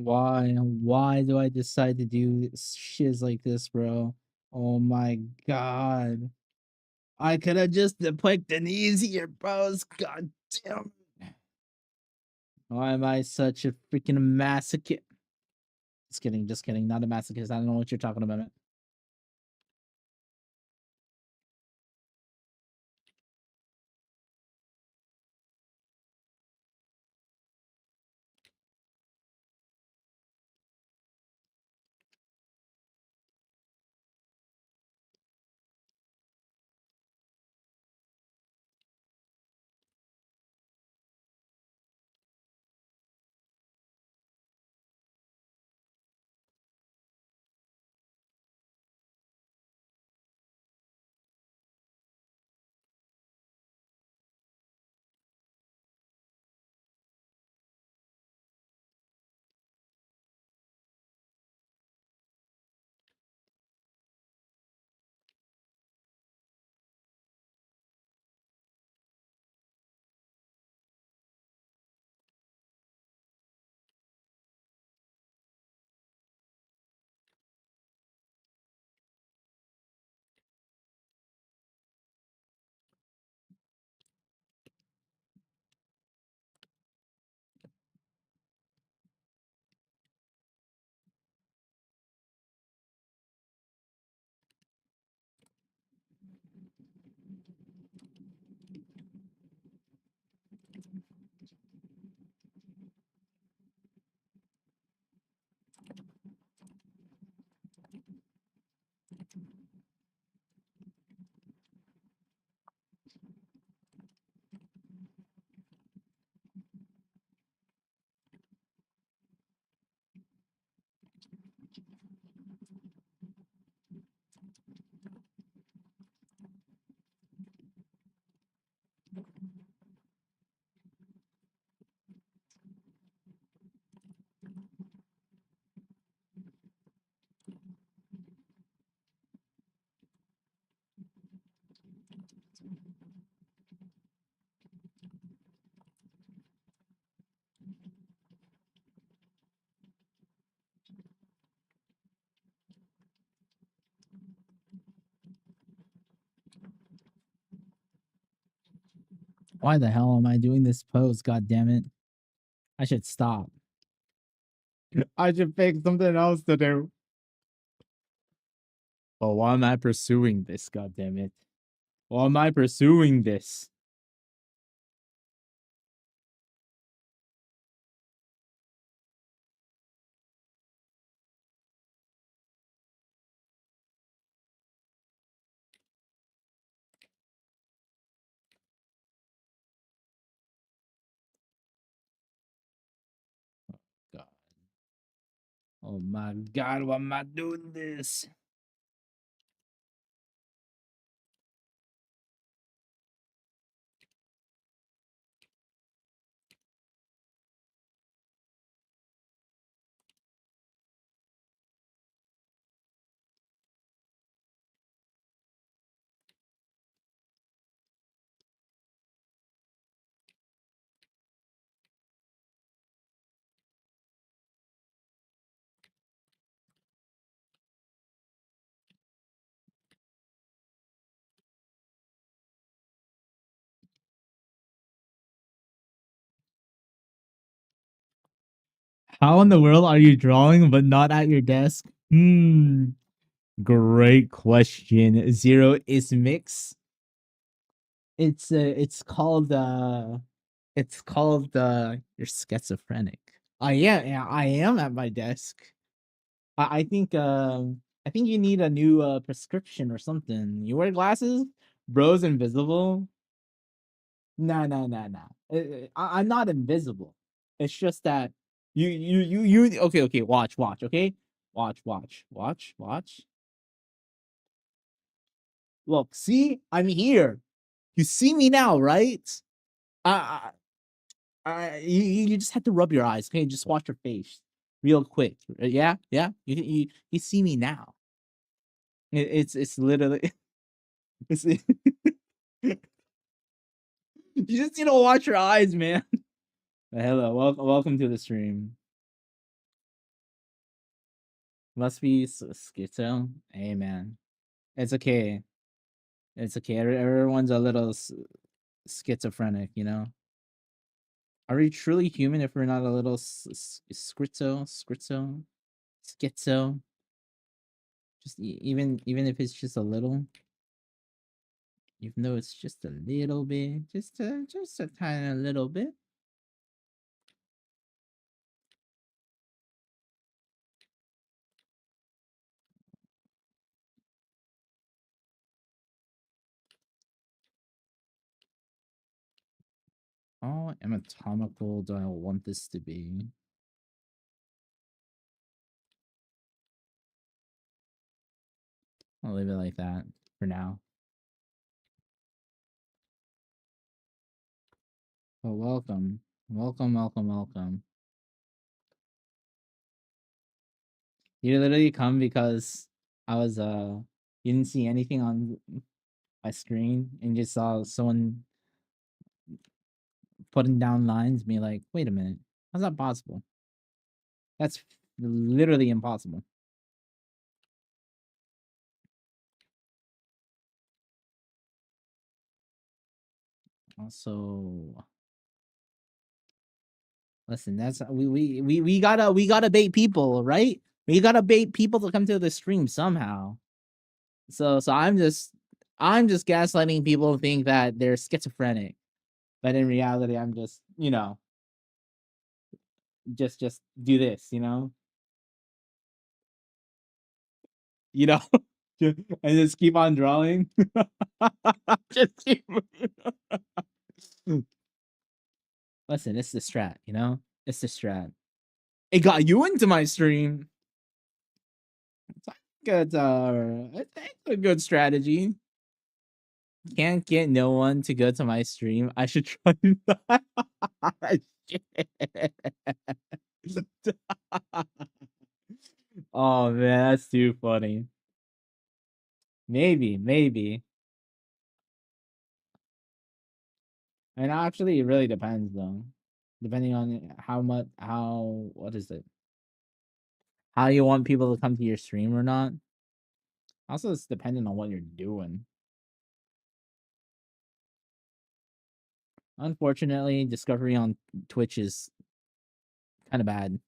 Why do I decide to do shiz like this, bro? Oh my god. I could have just picked an easier bros. God damn. Why am I such a freaking masochist? Just kidding, just kidding. Not a masochist. I don't know what you're talking about, man. Why the hell am I doing this pose? God damn it. I should stop. I should pick something else to do. Oh, why am I pursuing this? God damn it. Why am I pursuing this? God. Oh my god, why am I doing this? How in the world are you drawing but not at your desk? Great question. Zero is mix. It's called you're schizophrenic. Yeah, I am at my desk. I think you need a new prescription or something. You wear glasses? Bro's invisible? No, no, no, no. I'm not invisible. It's just that you okay, okay, watch, okay? Watch. Look, see? I'm here. You see me now, right? I, you just have to rub your eyes, okay? Just wash your face real quick. Yeah, yeah. You see me now. It's literally it's you just need to watch your eyes, man. Hello, welcome to the stream. Must be schizo. Hey man, it's okay. It's okay. Everyone's a little schizophrenic, you know. Are we truly human if we're not a little schizo? Just even if it's just a little, even though it's just a little bit, just a tiny little bit. How anatomical do I want this to be? I'll leave it like that for now. Oh, welcome. Welcome. You literally come because I was you didn't see anything on my screen and just saw someone putting down lines, me like, wait a minute, how's that possible? That's literally impossible. Also, listen, that's we gotta bait people, right? We gotta bait people to come to the stream somehow. So I'm just gaslighting people to think that they're schizophrenic, but in reality, I'm just just do this, you know, and just keep on drawing. Just keep. Listen, it's the strat, it's the strat. It got you into my stream. It's a good strategy. Can't get no one to go to my stream. I should try that. Oh man, that's too funny. Maybe. And actually, it really depends though. Depending on what is it? How you want people to come to your stream or not. Also, it's dependent on what you're doing. Unfortunately, discovery on Twitch is kind of bad.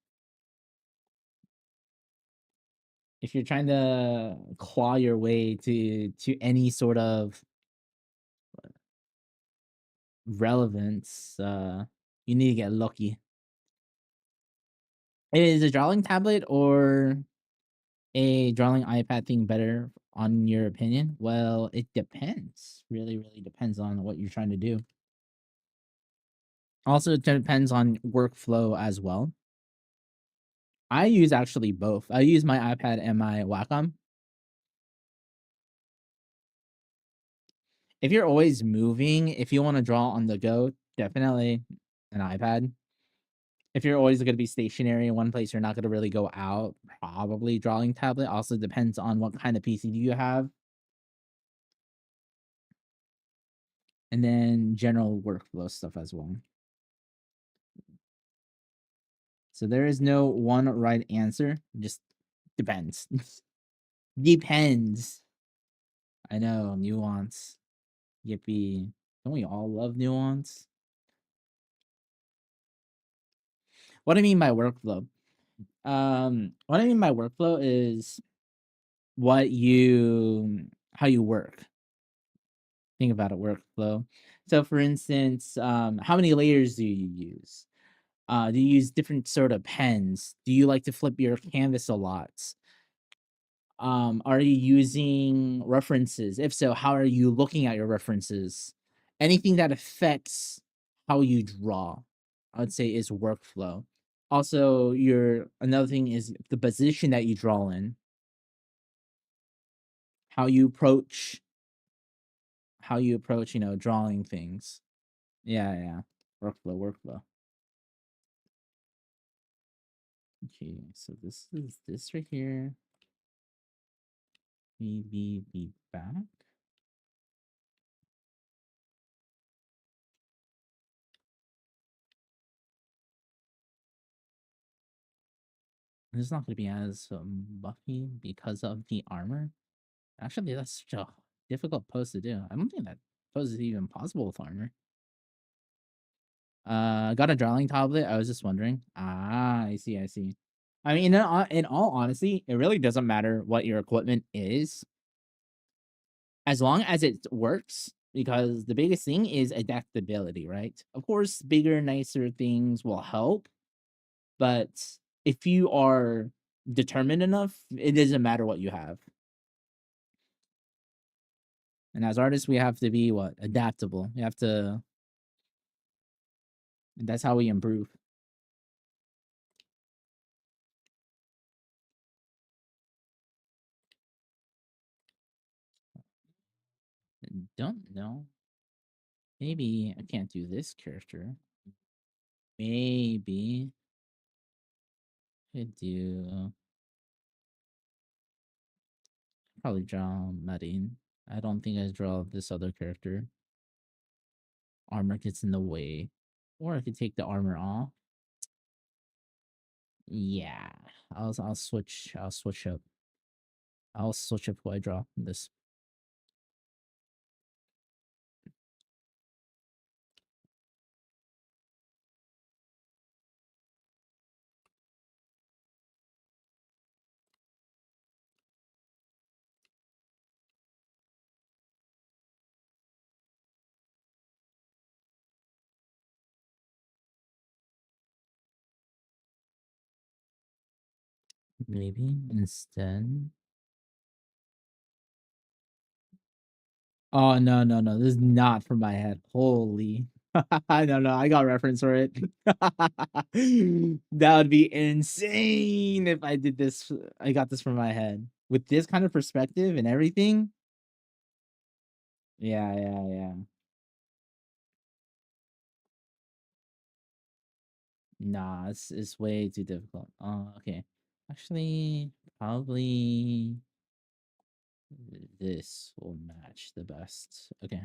If you're trying to claw your way to any sort of relevance, you need to get lucky. Is a drawing tablet or a drawing iPad thing better on your opinion? Well, it depends. Really depends on what you're trying to do. Also, it depends on workflow as well. I use actually both. I use my iPad and my Wacom. If you're always moving, if you want to draw on the go, definitely an iPad. If you're always going to be stationary in one place, you're not going to really go out, probably drawing tablet. Also depends on what kind of PC do you have. And then general workflow stuff as well. So there is no one right answer. Just depends. Depends. I know, nuance. Yippee. Don't we all love nuance? What I mean by workflow. What I mean by workflow is how you work. Think about it, workflow. So for instance, how many layers do you use? Do you use different sort of pens? Do you like to flip your canvas a lot? Are you using references? If so, how are you looking at your references? Anything that affects how you draw, I would say is workflow. Also, another thing is the position that you draw in, how you approach, drawing things. Yeah. Workflow. Okay, so this is this right here. Maybe be back. It's not going to be as buffy because of the armor. Actually, that's such a difficult pose to do. I don't think that pose is even possible with armor. Got a drawing tablet. I was just wondering. Ah, I see. I see. I mean, in all honesty, it really doesn't matter what your equipment is, as long as it works. Because the biggest thing is adaptability, right? Of course, bigger, nicer things will help, but if you are determined enough, it doesn't matter what you have. And as artists, we have to be what? Adaptable. We have to. And that's how we improve. Don't know. Maybe I can't do this character. Maybe I do. Probably draw Marin. I don't think I draw this other character. Armor gets in the way. Or I could take the armor off. Yeah. I'll switch up. I'll switch up who I draw this. Maybe instead. Oh no, no, no. This is not from my head. Holy. No, I got reference for it. That would be insane if I did this. I got this from my head. With this kind of perspective and everything. Yeah. Nah, it's way too difficult. Okay. Actually, probably this will match the best. Okay.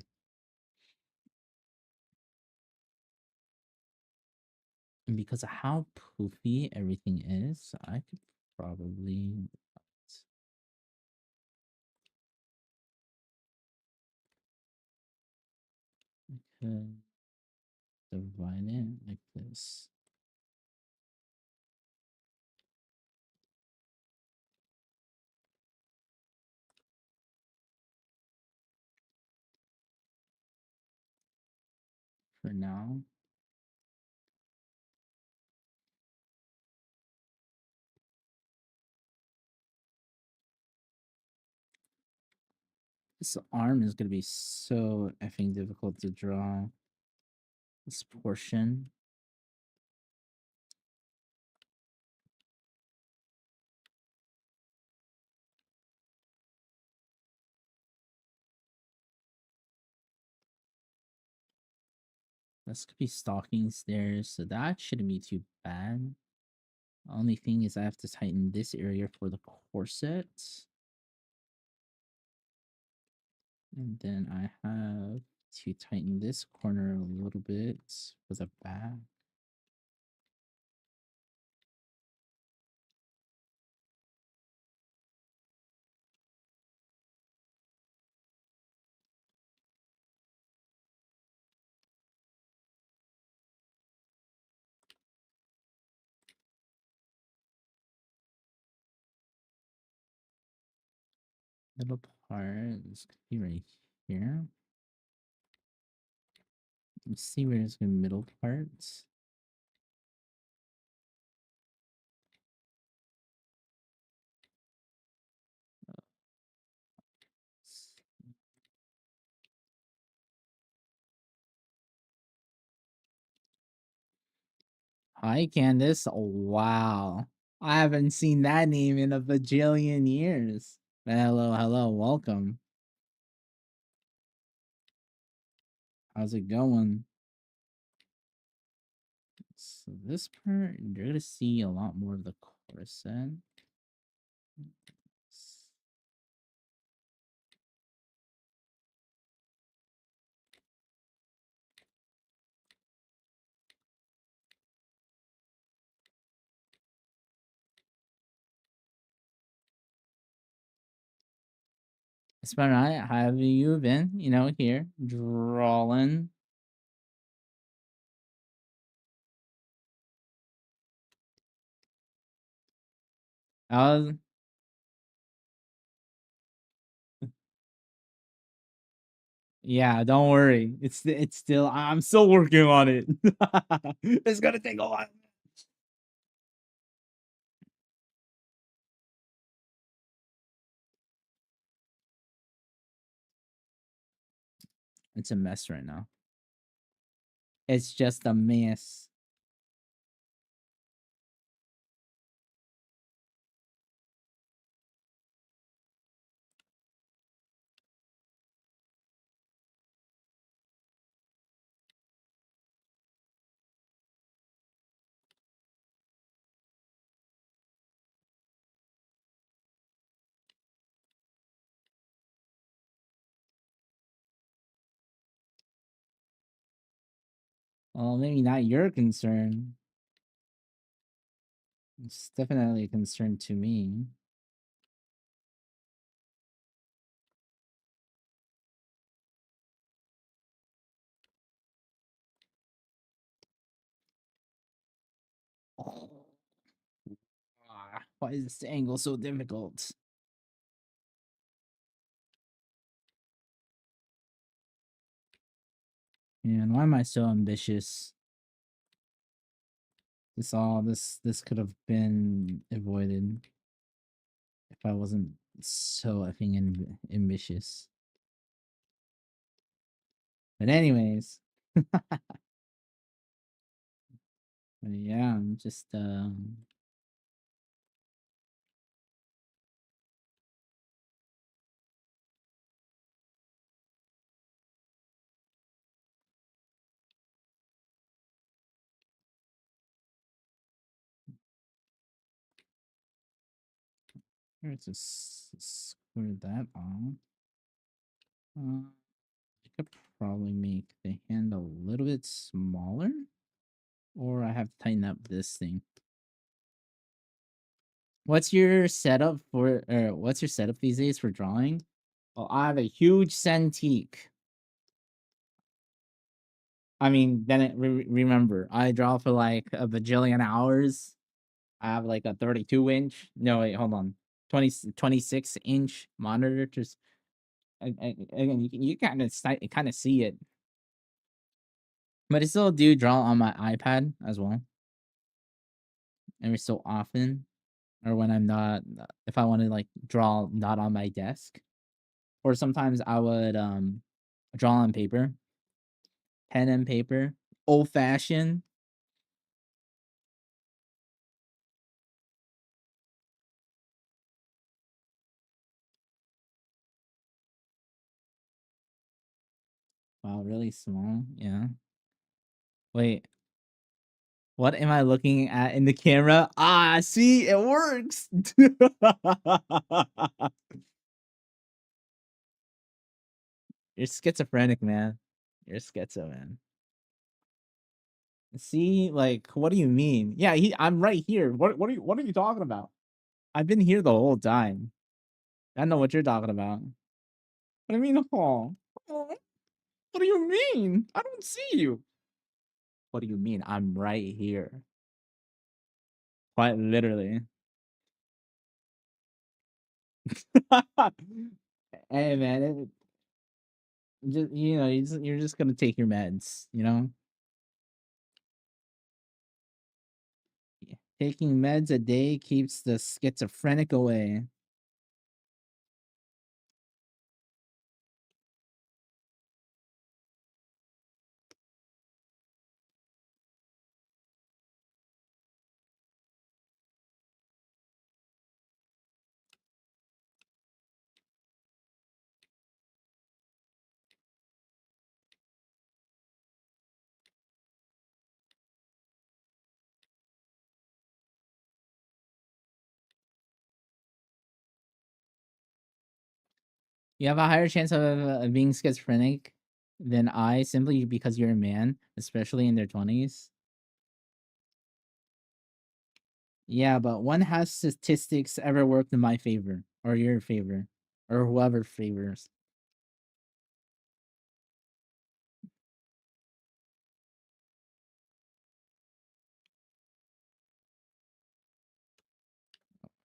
And because of how poofy everything is, I could probably could divide it like this. For now. This arm is gonna be so effing difficult to draw. This portion. This could be stalking stairs, so that shouldn't be too bad. Only thing is I have to tighten this area for the corset. And then I have to tighten this corner a little bit for the back. Little part is gonna be right here. Let's see where it's the middle parts. Hi, Candace. Oh, wow. I haven't seen that name in a bajillion years. Hello, welcome. How's it going? So this part, you're gonna see a lot more of the corset. Spend right, have you been, here, drawing? Yeah, don't worry. It's still I'm still working on it. It's gonna take a while. It's a mess right now. It's just a mess. Well, maybe not your concern. It's definitely a concern to me. Why is this angle so difficult? Man, why am I so ambitious? This could have been avoided if I wasn't so effing ambitious. But anyways, yeah, I'm just here's just screw that on. I could probably make the hand a little bit smaller, or I have to tighten up this thing. What's your setup for? What's your setup these days for drawing? Well, I have a huge Cintiq. I mean, then remember, I draw for like a bajillion hours. I have like a 32-inch. No, wait, hold on. 26-inch monitor. Just again, you kind of see it, but I still do draw on my iPad as well, every so often, or when I'm not. If I want to like draw not on my desk, or sometimes I would draw on paper, pen and paper, old fashioned. Wow, really small. Yeah. Wait, what am I looking at in the camera? Ah, see, it works. You're schizophrenic, man. You're schizo, man. See, like, what do you mean? Yeah, I'm right here. What are you talking about? I've been here the whole time. I know what you're talking about. What do you mean, oh? Oh, what do you mean? I don't see you. What do you mean? I'm right here. Quite literally. Hey, man, just you're just gonna take your meds, Taking meds a day keeps the schizophrenic away. You have a higher chance of being schizophrenic than I, simply because you're a man, especially in their 20s. Yeah, but when has statistics ever worked in my favor or your favor? or whoever favors.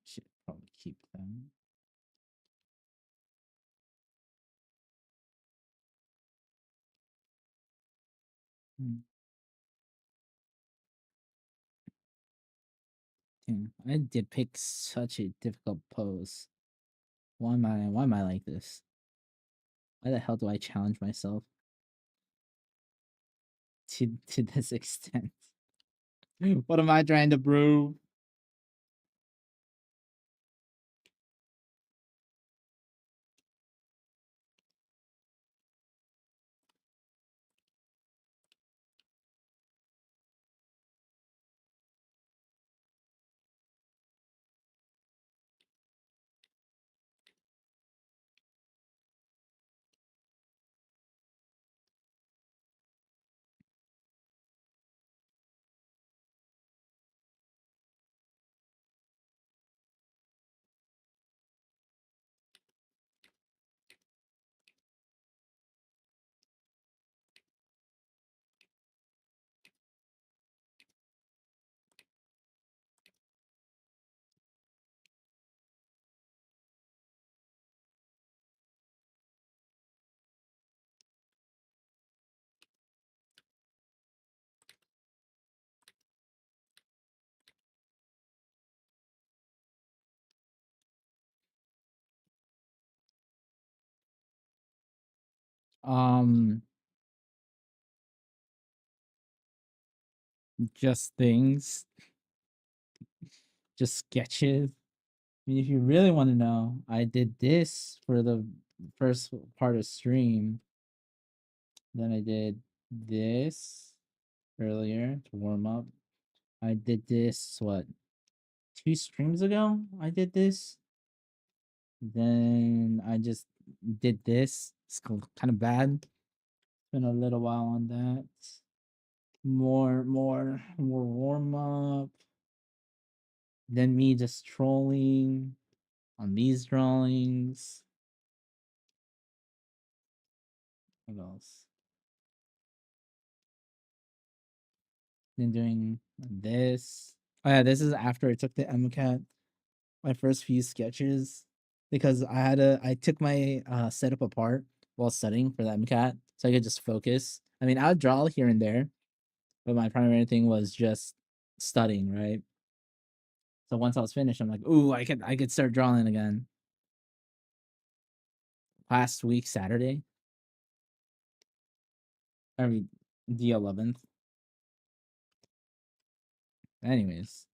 Should probably keep them. I did pick such a difficult pose. Why am I like this? Why the hell do I challenge myself to this extent? What am I trying to prove? Um, just things, just sketches. I mean, if you really want to know, I did this for the first part of stream. Then I did this earlier to warm up. I did this, what, 2 streams ago? I did this. Then I just did this. It's kind of bad. Been a little while on that. More warm up. Then me just trolling on these drawings. What else? Then doing this. Oh yeah, this is after I took the MCAT. My first few sketches, because I took my setup apart while studying for the MCAT, so I could just focus. I mean, I would draw here and there, but my primary thing was just studying, right? So once I was finished, I'm like, ooh, I could start drawing again. Last week, Saturday. I mean, the 11th. Anyways.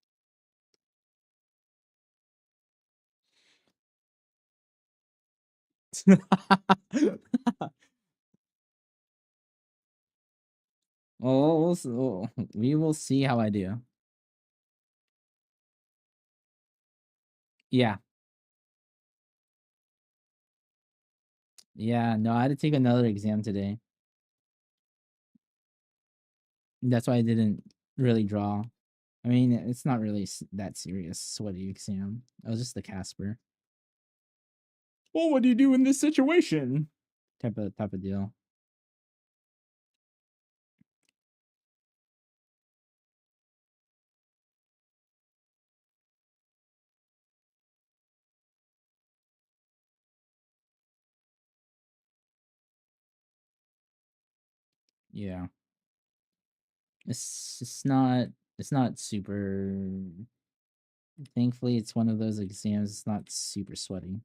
We will see how I do. Yeah. Yeah, no, I had to take another exam today. That's why I didn't really draw. I mean, it's not really that serious sweaty exam. It was just the Casper. Well, what do you do in this situation? Type of deal. Yeah. It's not super, thankfully it's one of those exams, it's not super sweaty.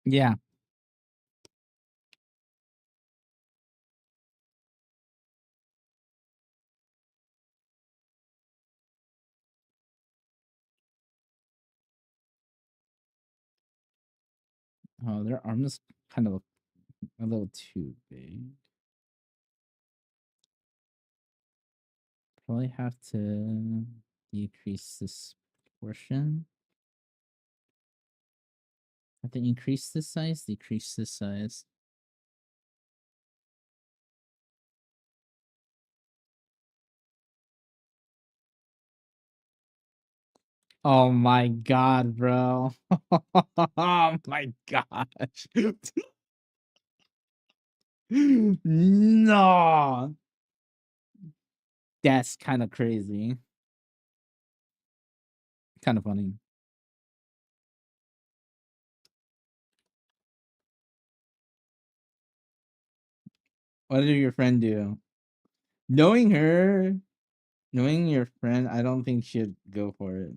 Yeah. Oh, their arm is kind of a little too big. Probably have to decrease this portion. Have to increase this size, decrease this size. Oh my god, bro. Oh my gosh. No. That's kind of crazy. Kind of funny. What did your friend do? Knowing her, knowing your friend, I don't think she'd go for it.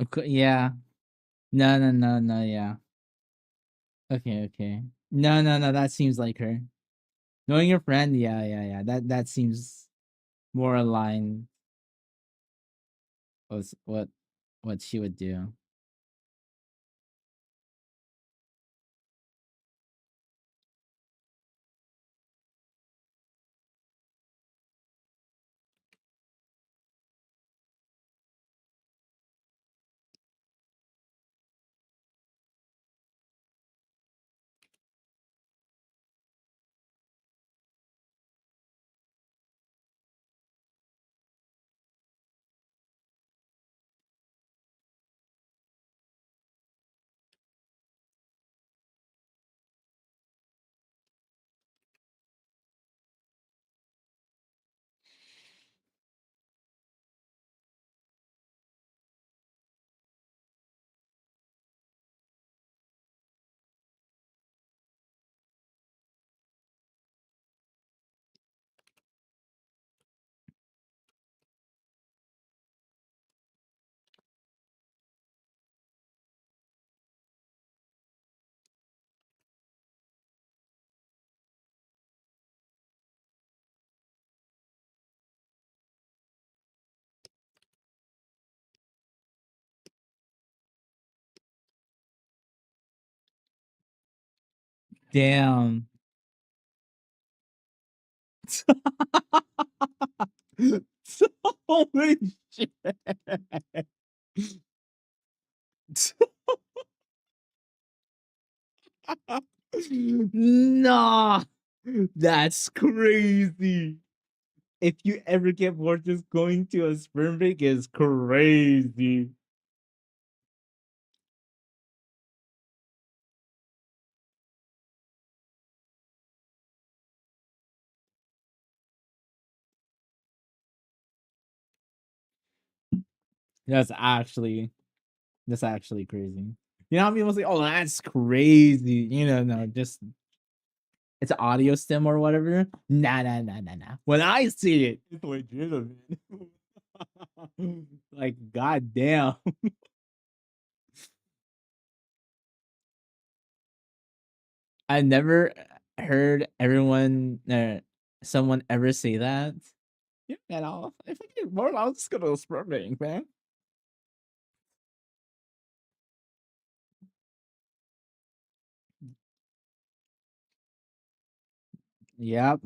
Okay, yeah. No, no, no, no, yeah. Okay, okay. No, no, no, that seems like her. Knowing your friend, yeah, yeah, yeah. That seems more aligned with what she would do. Damn. Holy shit. Nah. That's crazy. If you ever get bored, just going to a sperm bank is crazy. That's actually crazy. You know how people say, "Oh, that's crazy." You know, no, just it's audio stem or whatever. Nah, nah, nah, nah, nah. When I see it, it's legitimate. Like, goddamn. I never heard everyone someone ever say that. Yeah, man, if I get bored, I'll just go to the sport betting, man. Yep.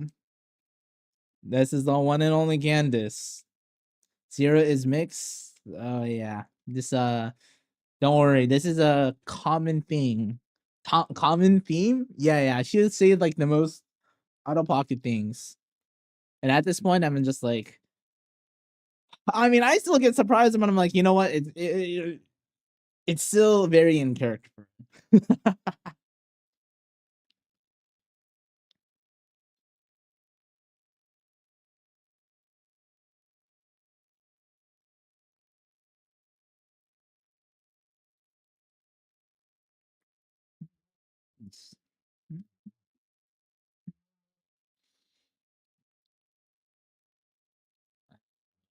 This is the one and only Candice. Zero is mixed. Oh yeah. This don't worry. This is a common thing. Common theme? Yeah, yeah. She would say like the most out of pocket things. And at this point, I'm just like, I mean, I still get surprised, but I'm like, you know what? It's still very in character.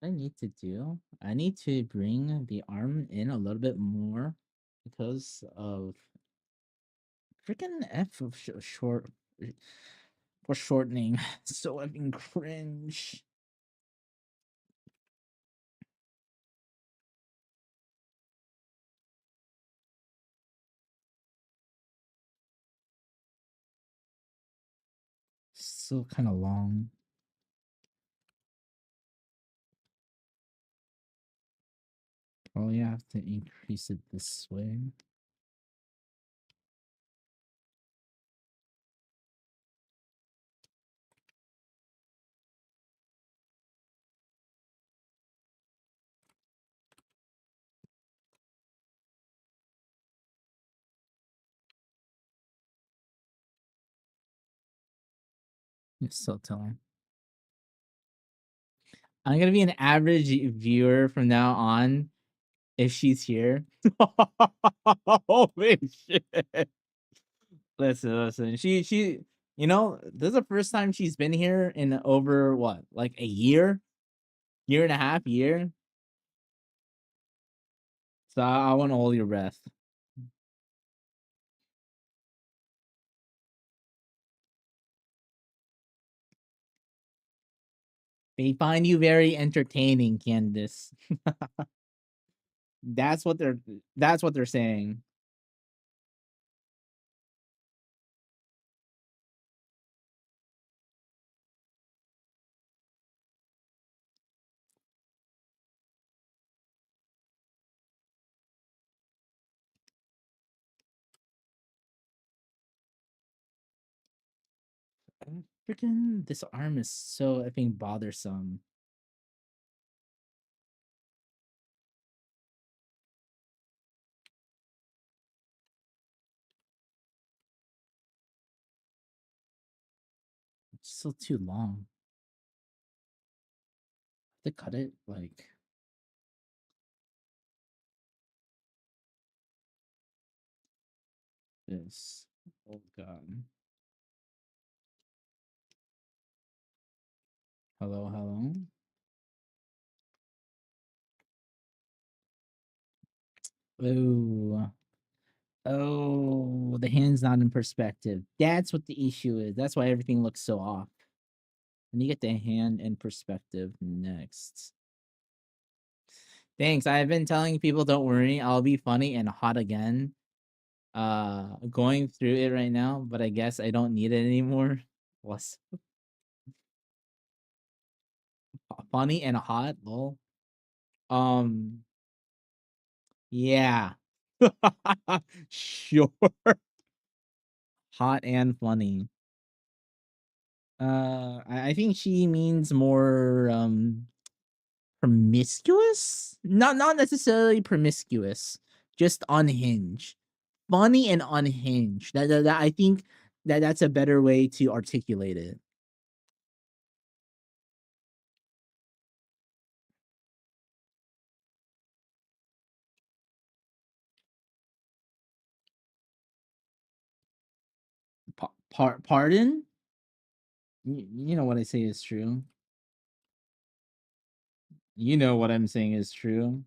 I need to do. I need to bring the arm in a little bit more because of freaking F of short for shortening. So effing cringe. Still kind of long. Probably have to increase it this way. You're still telling. I'm gonna be an average viewer from now on if she's here. Holy shit. Listen. She you know, this is the first time she's been here in over what, like a year? Year and a half year? So I wanna hold your breath. They find you very entertaining, Candice. That's what they're saying. Freaking this arm is so effing bothersome. It's still too long. To cut it like this. Oh god. Hello. Oh. Oh, the hand's not in perspective. That's what the issue is. That's why everything looks so off. And you get the hand in perspective next. Thanks. I've been telling people, don't worry, I'll be funny and hot again. Going through it right now, but I guess I don't need it anymore. What's funny and hot? Lol. Um, yeah. Sure. Hot and funny. I think she means more promiscuous? Not necessarily promiscuous, just unhinged. Funny and unhinged. That I think that's a better way to articulate it. Pardon? You know what I say is true. You know what I'm saying is true.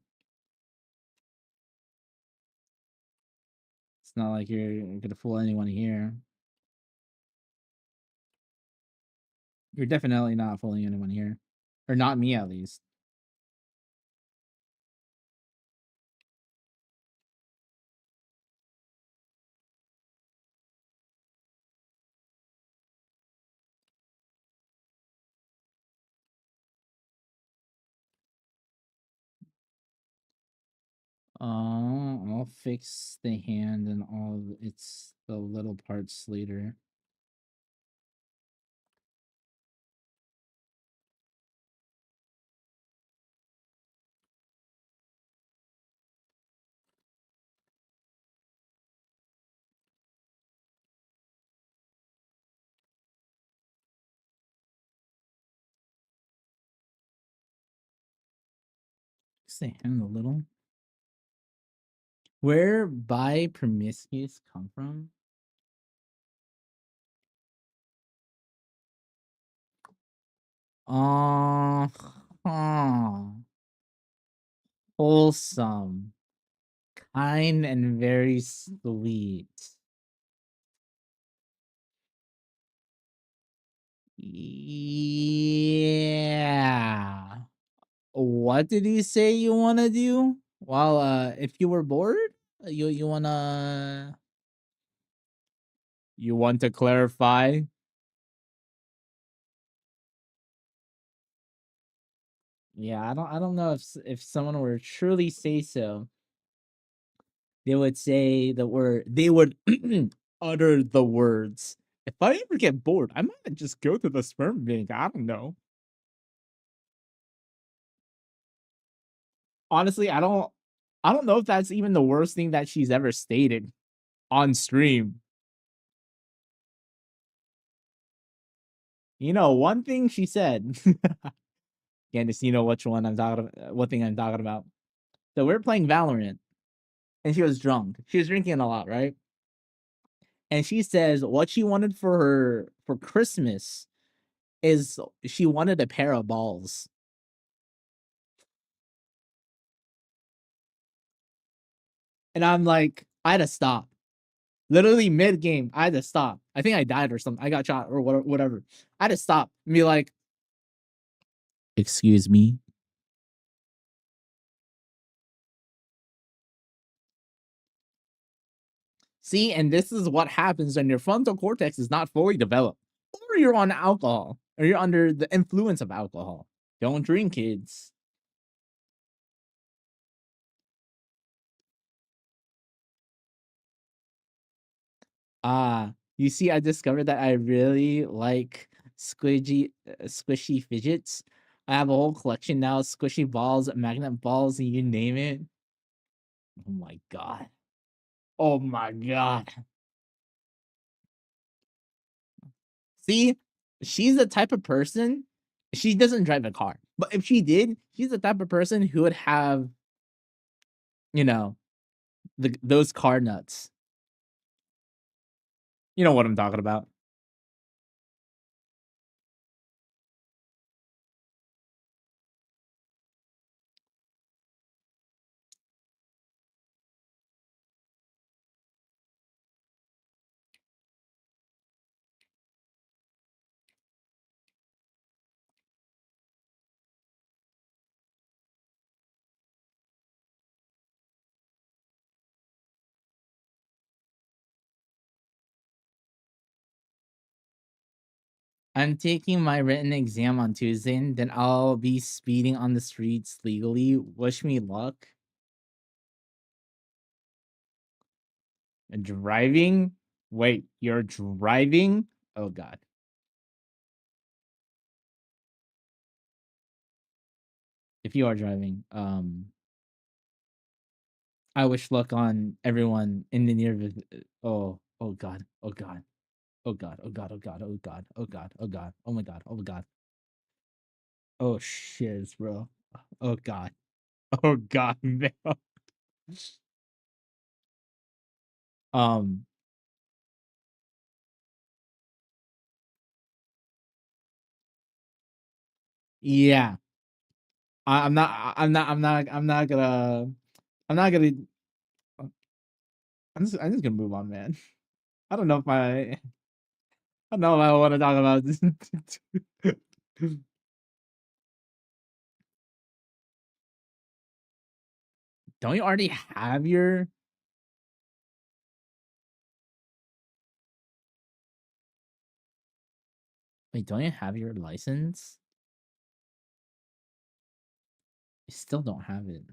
It's not like you're gonna fool anyone here. You're definitely not fooling anyone here. Or not me, at least. I'll fix the hand and all its the little parts later. Fix the hand a little. Where by promiscuous come from? Wholesome, kind, and very sweet. Yeah. What did you say you want to do? Well, if you were bored, you want to clarify? Yeah, I don't know if someone were truly say so, they would say the word. They would utter the words. If I ever get bored, I might just go to the sperm bank. I don't know. Honestly, I don't know if that's even the worst thing that she's ever stated on stream. You know, one thing she said. Candace, you know which one I'm talking about, what thing I'm talking about. So we're playing Valorant, and she was drunk. She was drinking a lot, right? And she says what she wanted for Christmas is she wanted a pair of balls. And I'm like, I had to stop. Literally mid game, I had to stop. I think I died or something. I got shot or whatever. I had to stop and be like, excuse me. See, and this is what happens when your frontal cortex is not fully developed, or you're on alcohol, or you're under the influence of alcohol. Don't drink, kids. You see, I discovered that I really like squishy fidgets. I have a whole collection now, squishy balls, magnet balls, and you name it. Oh my god. Oh my god. See, she's the type of person, she doesn't drive a car. But if she did, she's the type of person who would have, you know, those car nuts. You know what I'm talking about. I'm taking my written exam on Tuesday, and then I'll be speeding on the streets legally. Wish me luck. Driving? Wait, you're driving? Oh god. If you are driving, I wish luck on everyone in the near. Oh god. Oh god. Oh god. Oh god. Oh god. Oh god. Oh god. Oh god. Oh my god. Oh my god. Oh shit, bro. Oh god. Oh god, man. Um. Yeah. I'm not. I'm not. I'm not. I'm not gonna. I'm not gonna. I'm just gonna move on, man. I don't know if my No, I want to talk about this. Don't you already have your? Wait, don't you have your license? You still don't have it.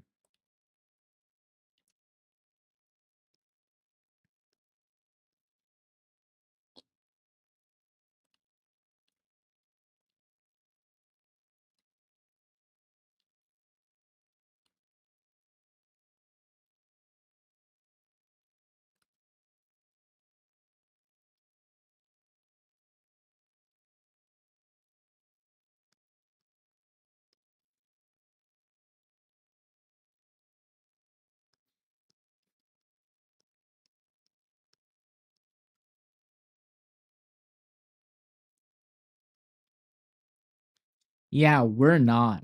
Yeah, we're not.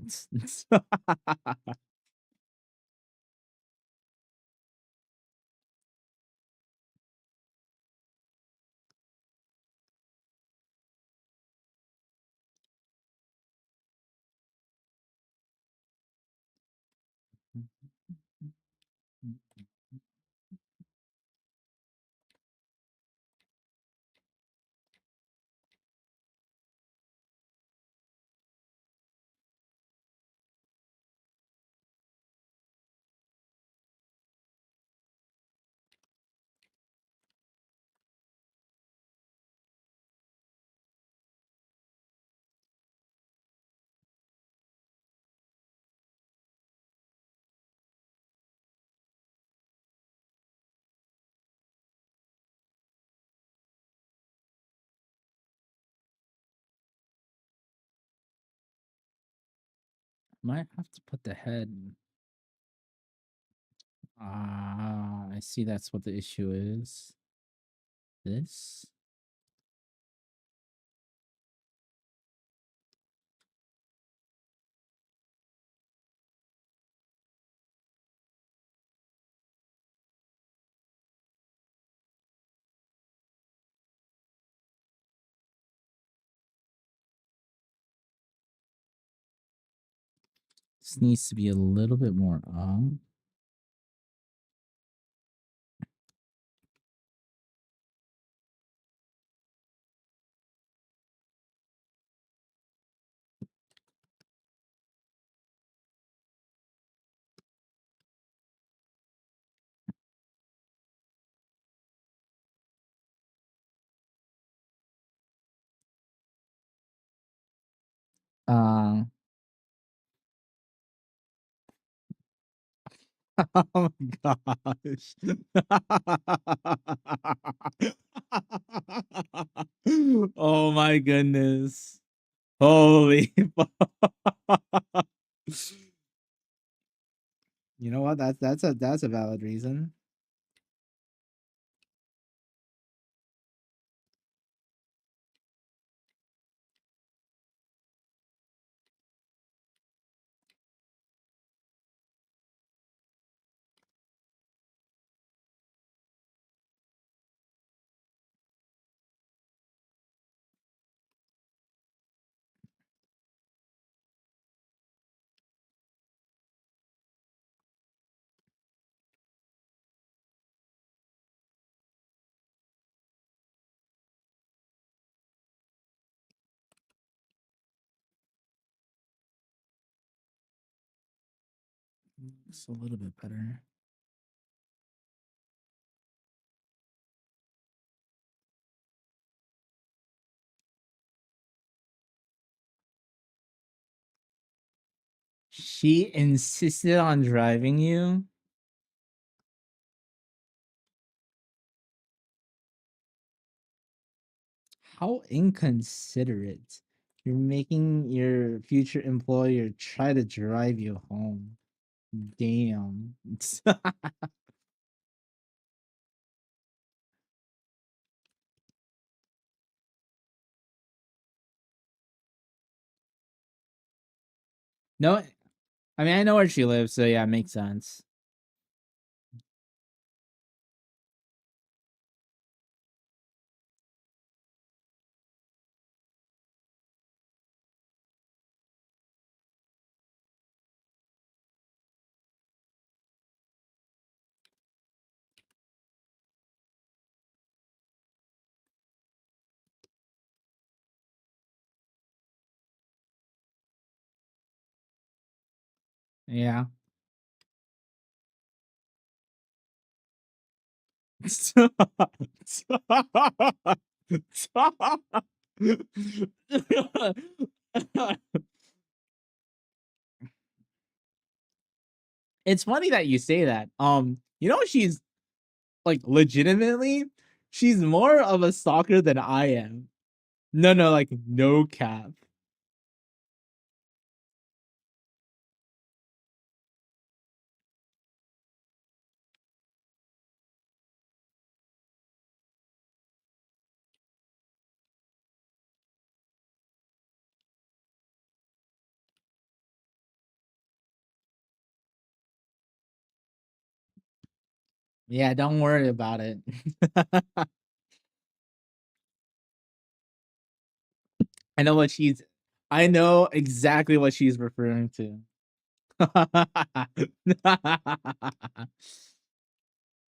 Might have to put the head. Ah, I see. That's what the issue is. This. This needs to be a little bit more up. Uh, oh my gosh. Oh my goodness. Holy fuck. You know what? That's a valid reason. It's a little bit better. She insisted on driving you? How inconsiderate. You're making your future employer try to drive you home. Damn. No, I mean, I know where she lives, so yeah, it makes sense. Yeah. It's funny that you say that. You know, she's like legitimately, she's more of a stalker than I am. No, no, like no cap. Yeah, don't worry about it. I know what she's I know exactly what she's referring to.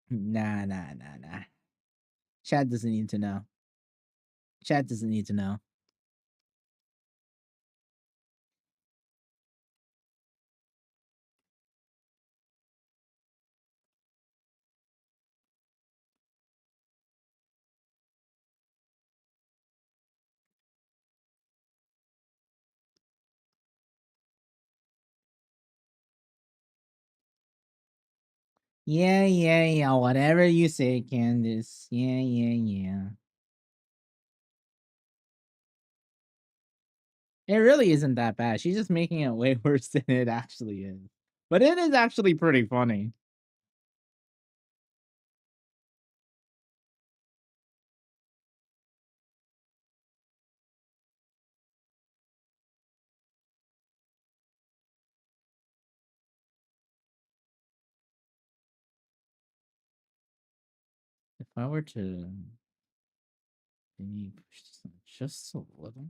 Nah, nah, nah, nah. Chad doesn't need to know. Chad doesn't need to know. Yeah, yeah, yeah. Whatever you say, Candice. Yeah, yeah, yeah. It really isn't that bad. She's just making it way worse than it actually is. But it is actually pretty funny. If I were to maybe push this on just a little.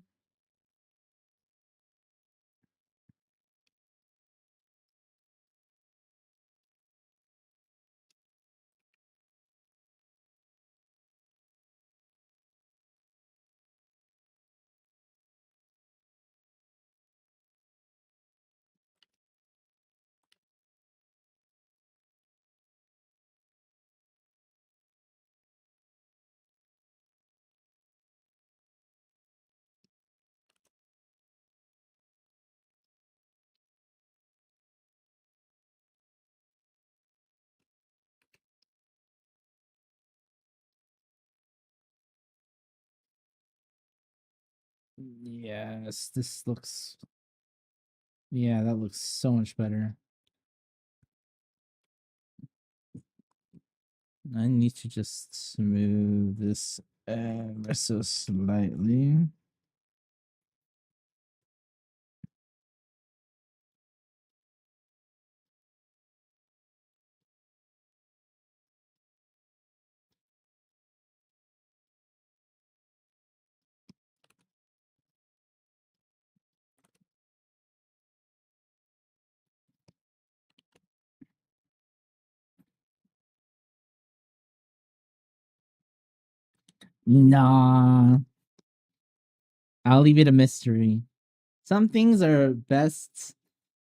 Yes, this looks. Yeah, that looks so much better. I need to just smooth this ever so slightly. Nah, I'll leave it a mystery. Some things are best.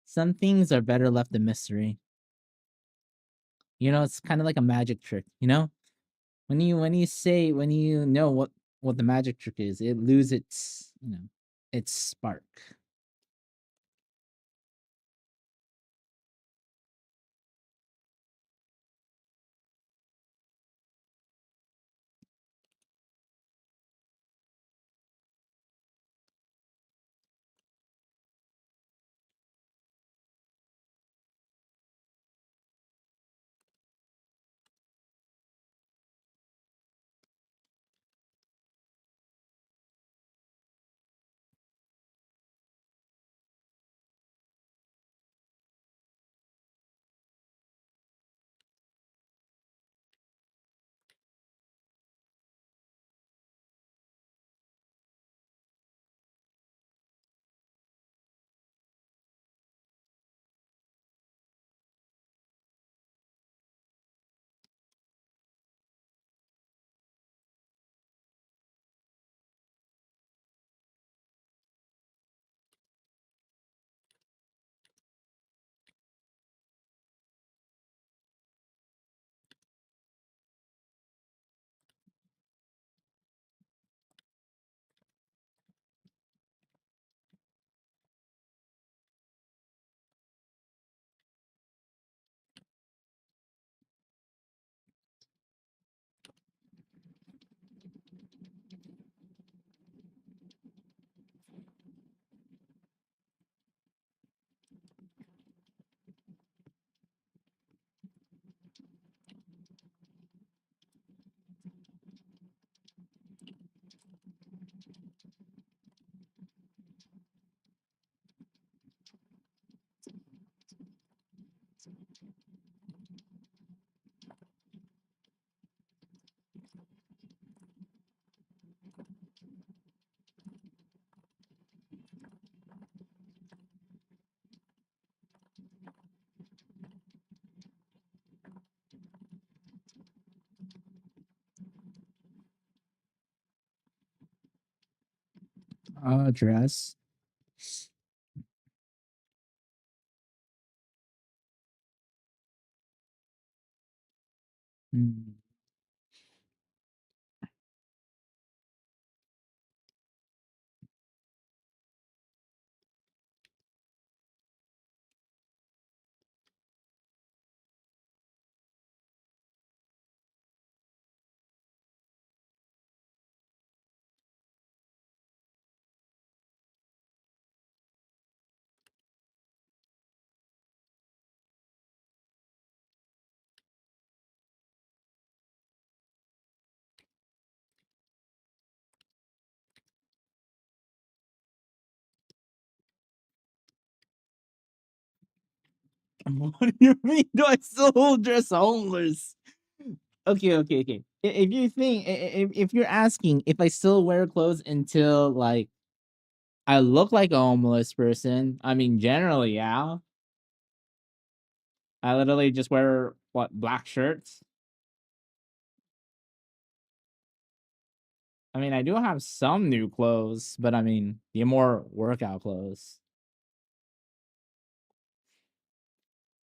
Some things are better left a mystery. You know, it's kind of like a magic trick. You know, when you know what the magic trick is, it loses its its spark. Dress. Hmm. What do you mean? Do I still dress homeless? Okay. If you think, if you're asking if I still wear clothes until like I look like a homeless person, I mean, generally, yeah. I literally just wear what, black shirts. I mean, I do have some new clothes, but I mean, the more workout clothes.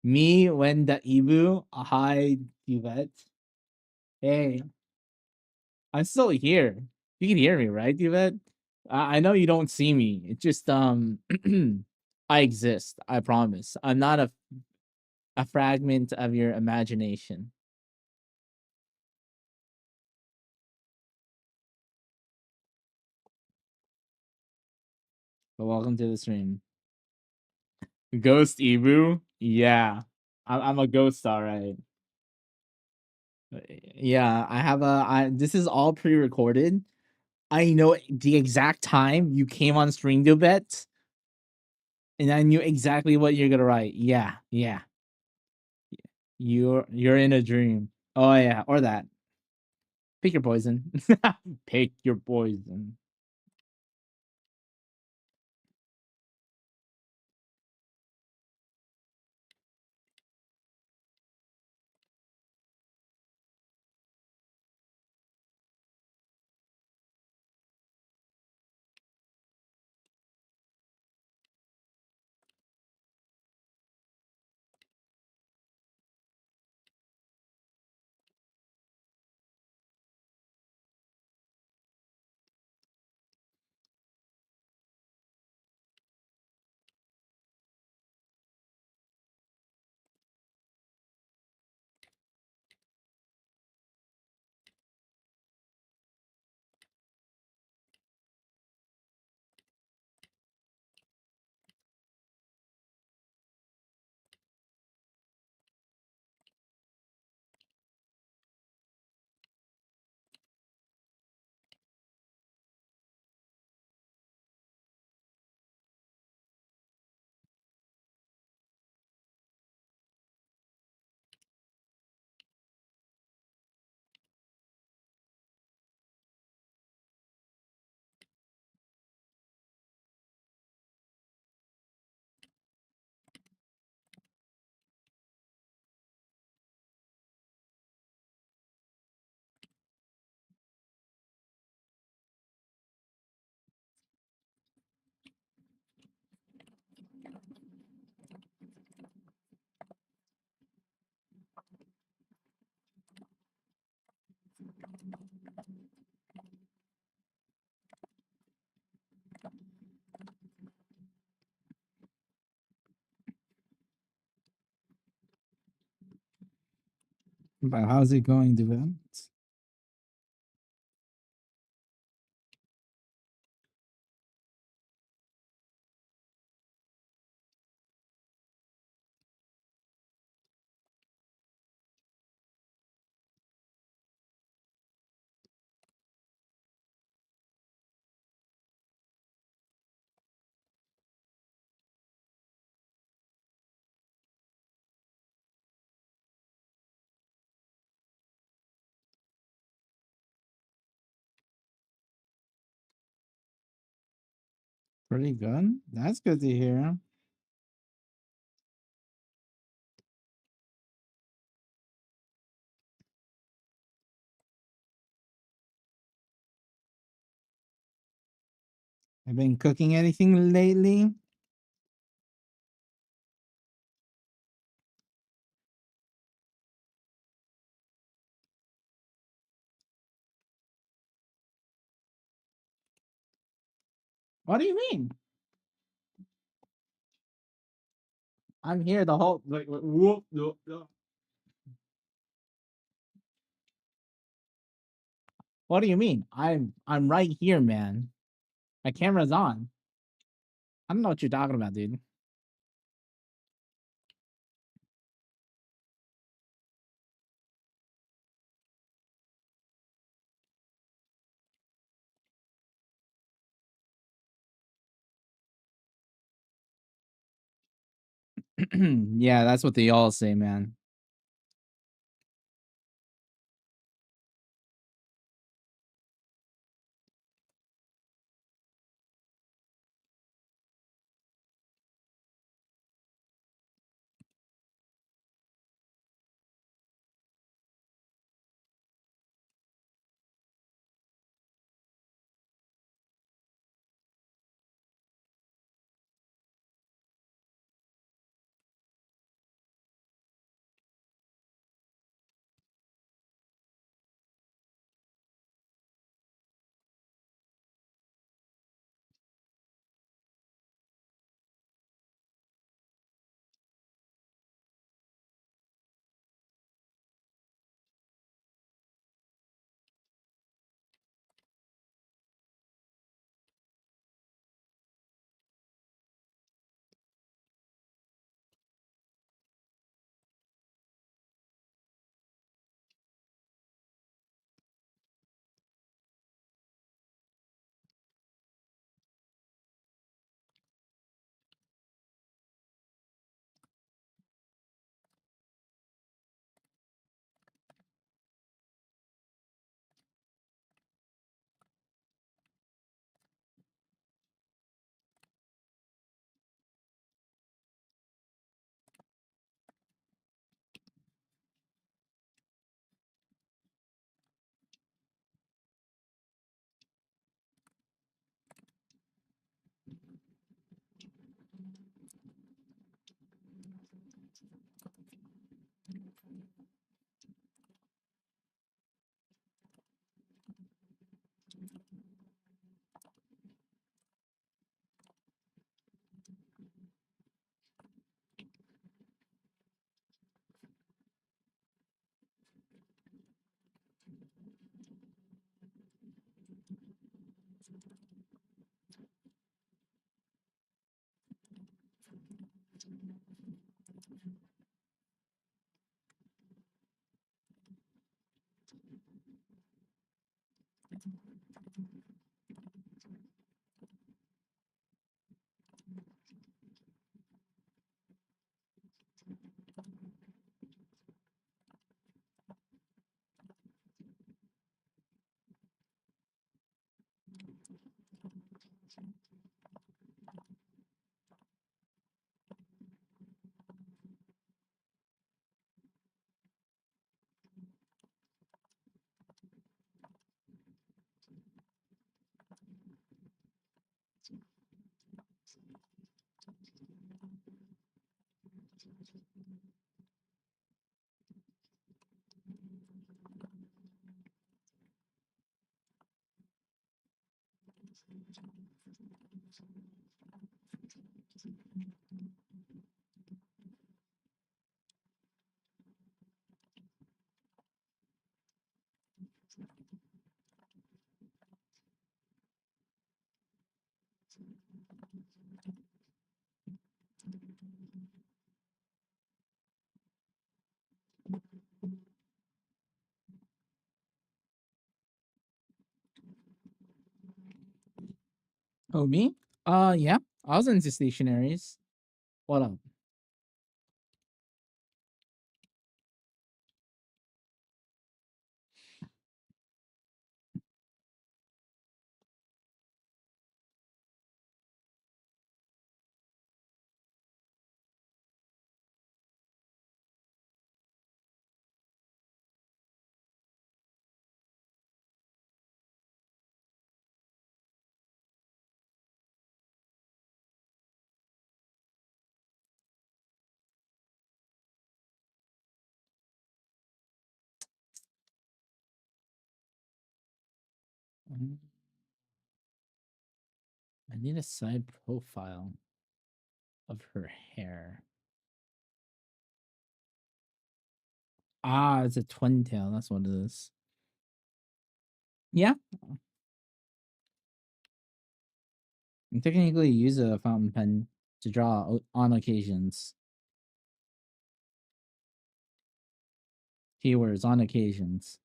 Me when the Ibu, hi, Yvette. Hey, I'm still here. You can hear me, right, Yvette? I know you don't see me. It's just I exist. I promise. I'm not a fragment of your imagination. But welcome to the stream. Ghost Ibu? Yeah. I'm a ghost, all right. Yeah, I have this is all pre-recorded. I know the exact time you came on stream to bet, and I knew exactly what you're gonna write. Yeah. You're in a dream. Oh yeah, or that. Pick your poison. Pick your poison. But how's it going, Devin? Pretty good. That's good to hear. I've been cooking anything lately? What do you mean? I'm here the whole like whoop, whoop, whoop. What do you mean? I'm right here, man. My camera's on. I don't know what you're talking about, dude. Yeah, that's what they all say, man. Oh, me? Yeah. I was into stationaries. What up? I need a side profile of her hair. Ah, it's a twin tail. That's what it is. Yeah. I technically use a fountain pen to draw on occasions. Keywords on occasions.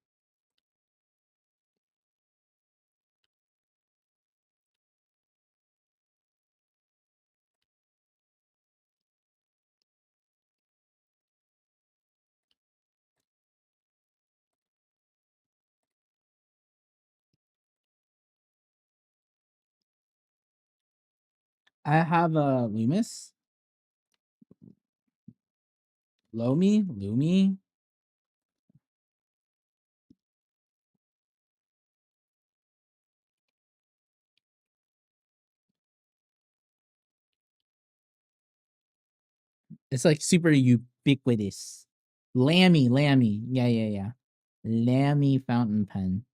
I have a Loomis. Lumi. It's like super ubiquitous. Lammy. Yeah. Lammy fountain pen.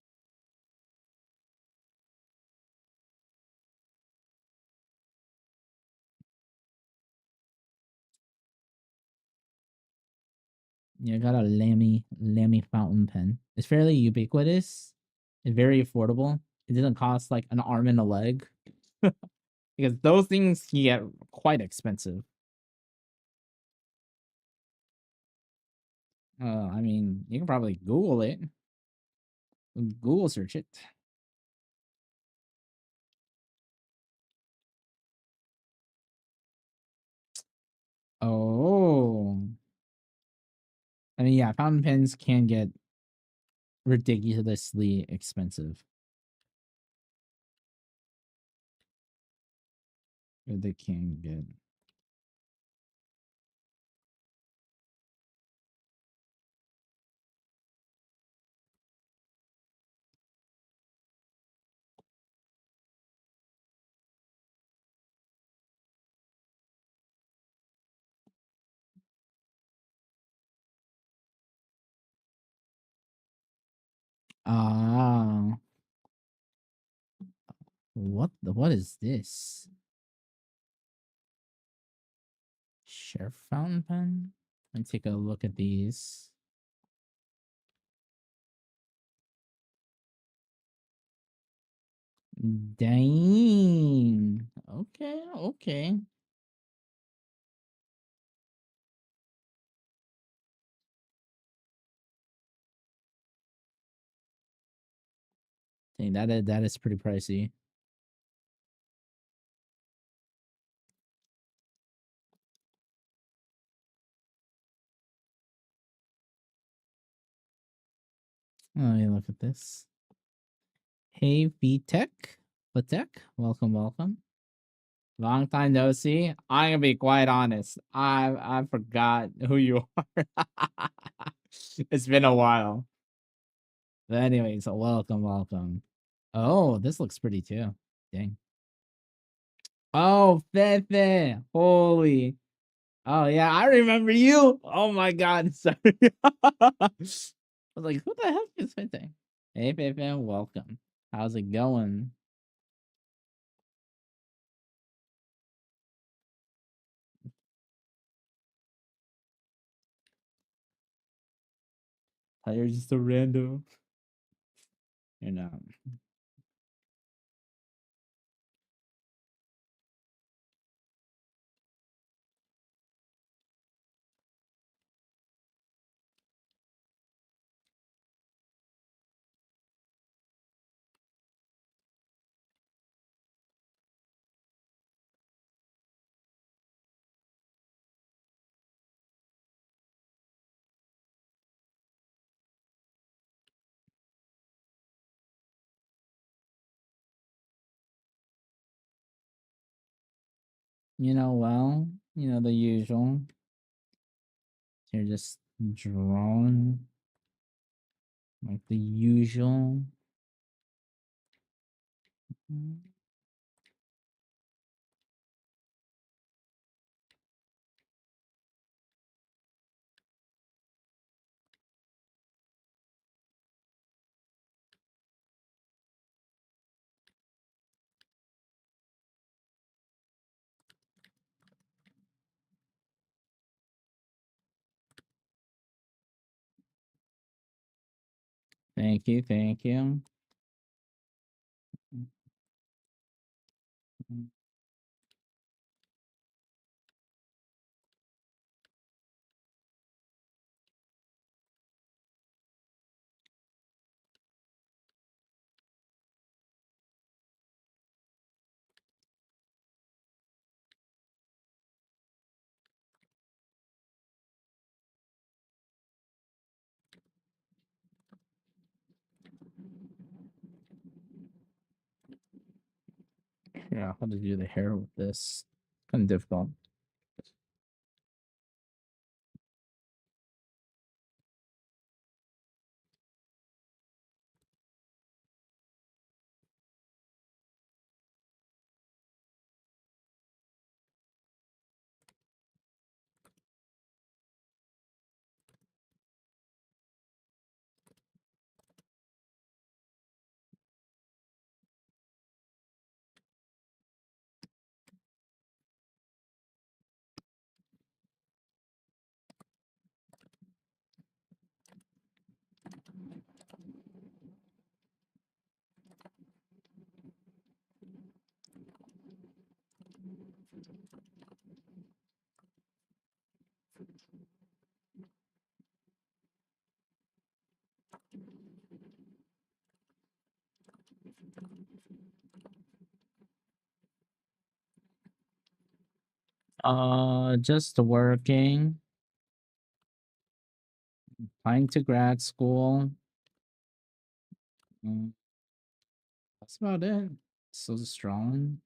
Yeah, I got a Lammy fountain pen. It's fairly ubiquitous. It's very affordable. It doesn't cost like an arm and a leg. Because those things can get quite expensive. I mean, you can probably Google it. Google search it. Oh. I mean, yeah, fountain pens can get ridiculously expensive. Or they can get. Ah. What is this? Sheriff fountain pen? Let's take a look at these. Dang. Okay. Dang, that is pretty pricey. Let me look at this. Hey, VTech. Vatek, welcome. Long time no see. I'm gonna be quite honest. I forgot who you are. It's been a while. But anyways, welcome. Oh, this looks pretty too. Dang. Oh, Fefe. Holy. Oh yeah, I remember you. Oh my god, sorry. I was like, who the heck is Fefe? Hey Fefe, welcome. How's it going? You're just a random. You're not. The usual. You're just drawing like the usual. Thank you, thank you. Yeah, how to do the hair with this? Kind of difficult. Just working, applying to grad school. That's about it. So strong.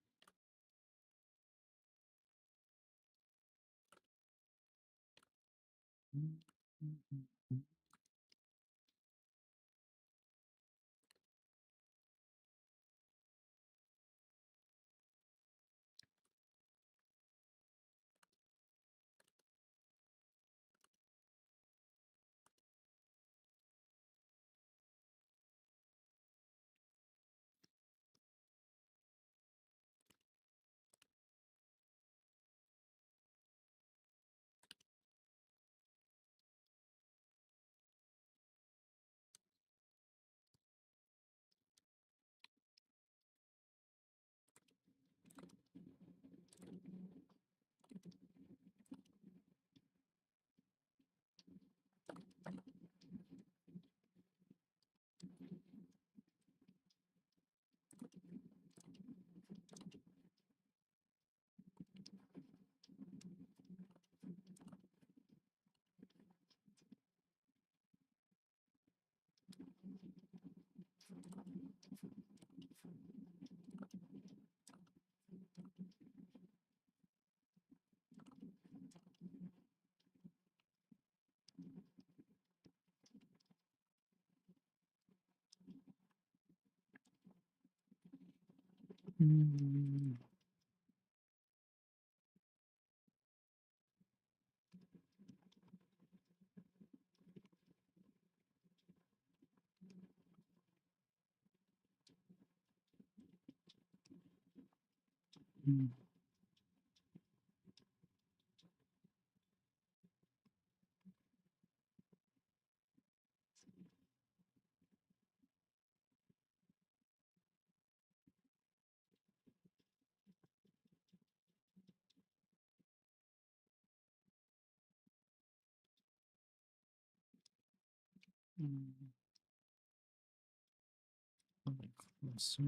Closer.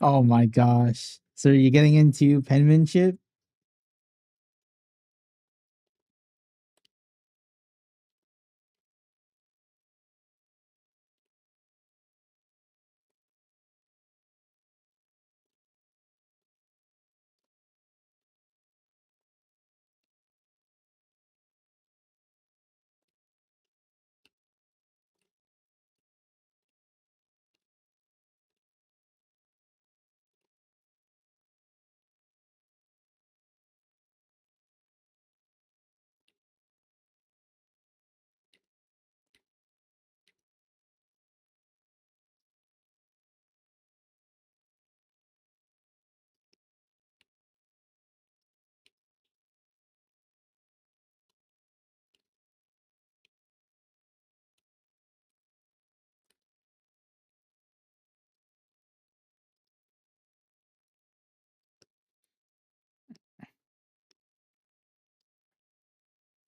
Oh my gosh. So you're getting into penmanship?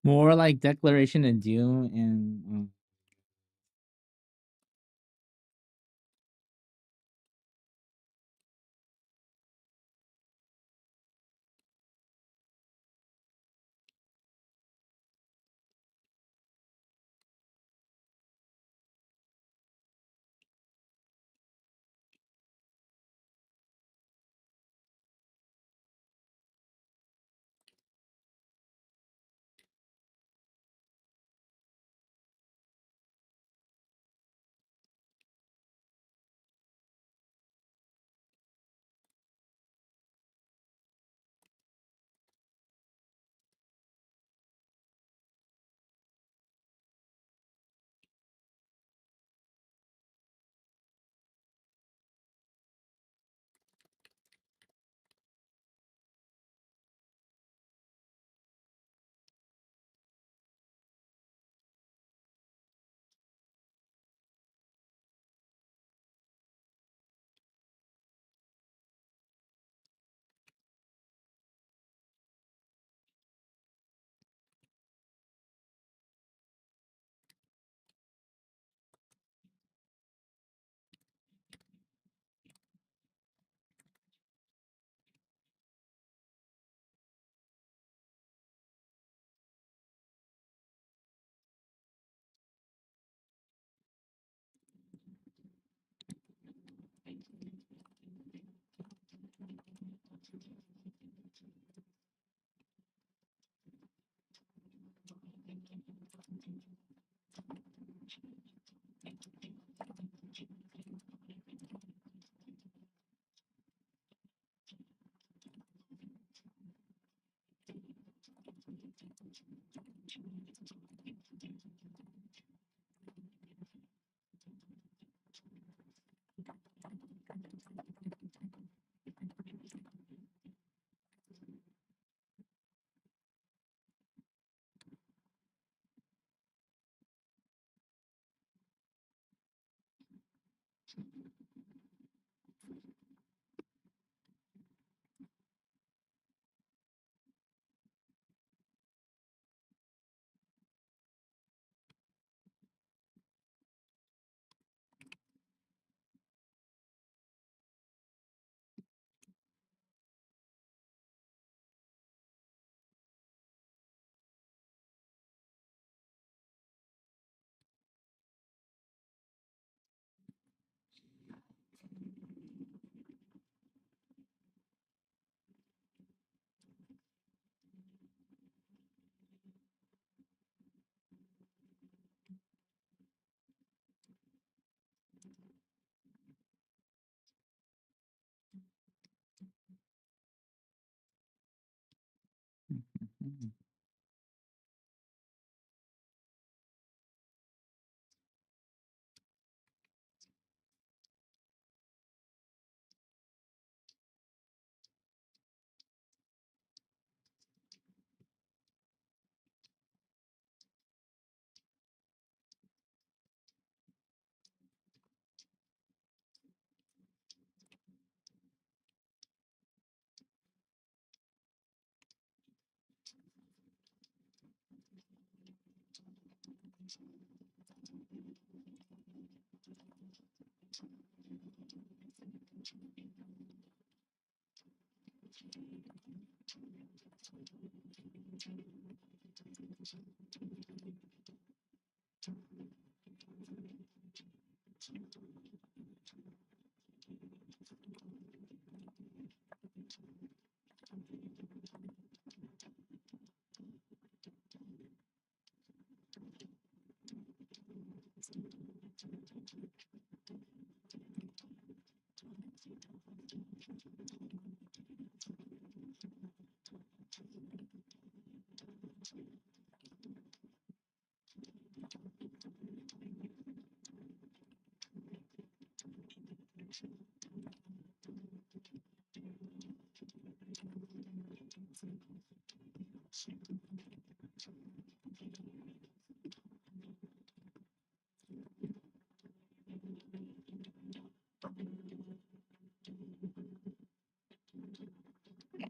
More like Declaration of Doom and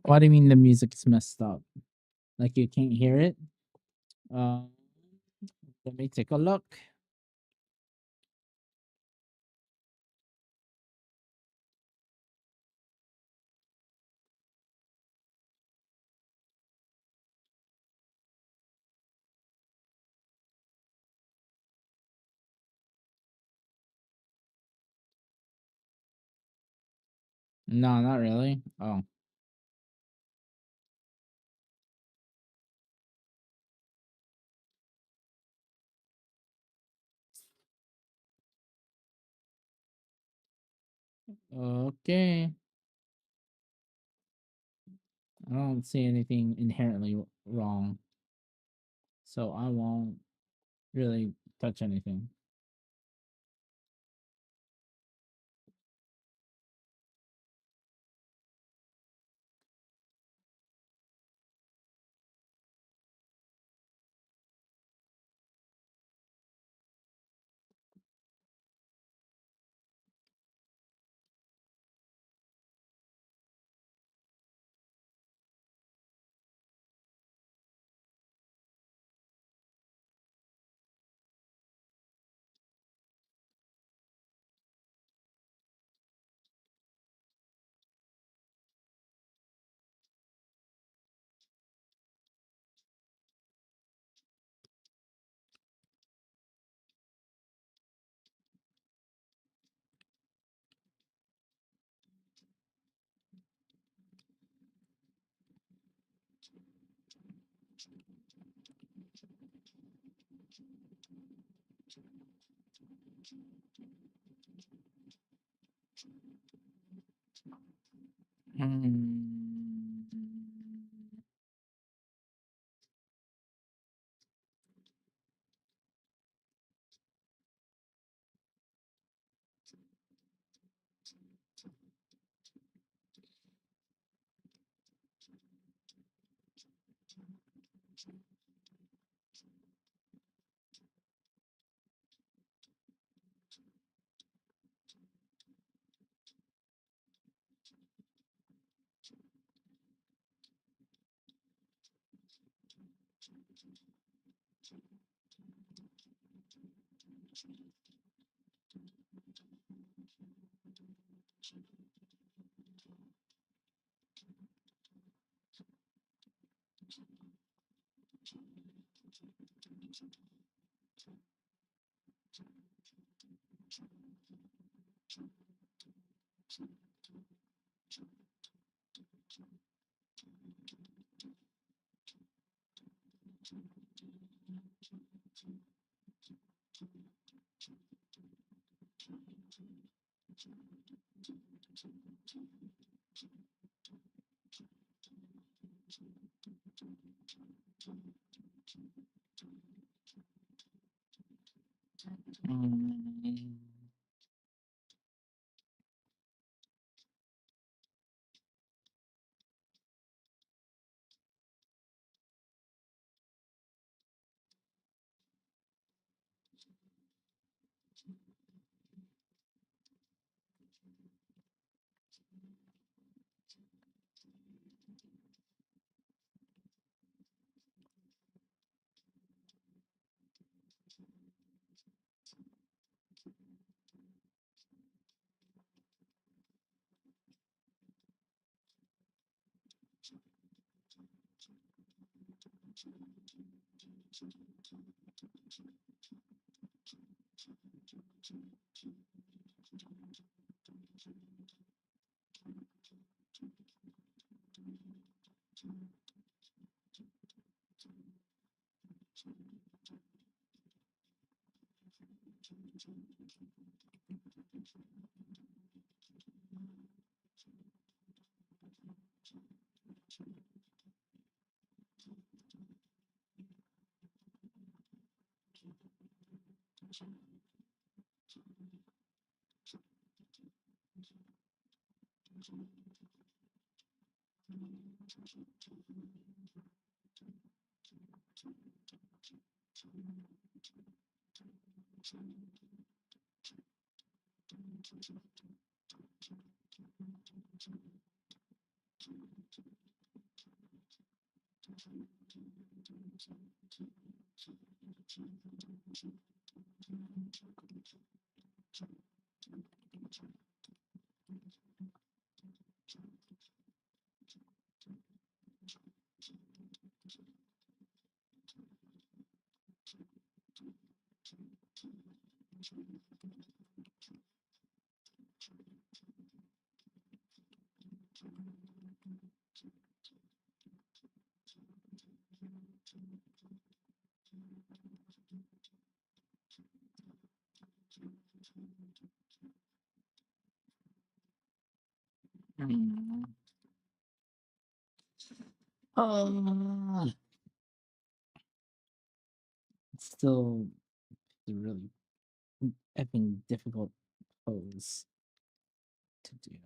What do you mean the music is messed up? Like you can't hear it? Uh, Let me take a look. No, not really. Oh. Okay. I don't see anything inherently wrong. So I won't really touch anything. Hmm. It's still a really effing difficult pose to do.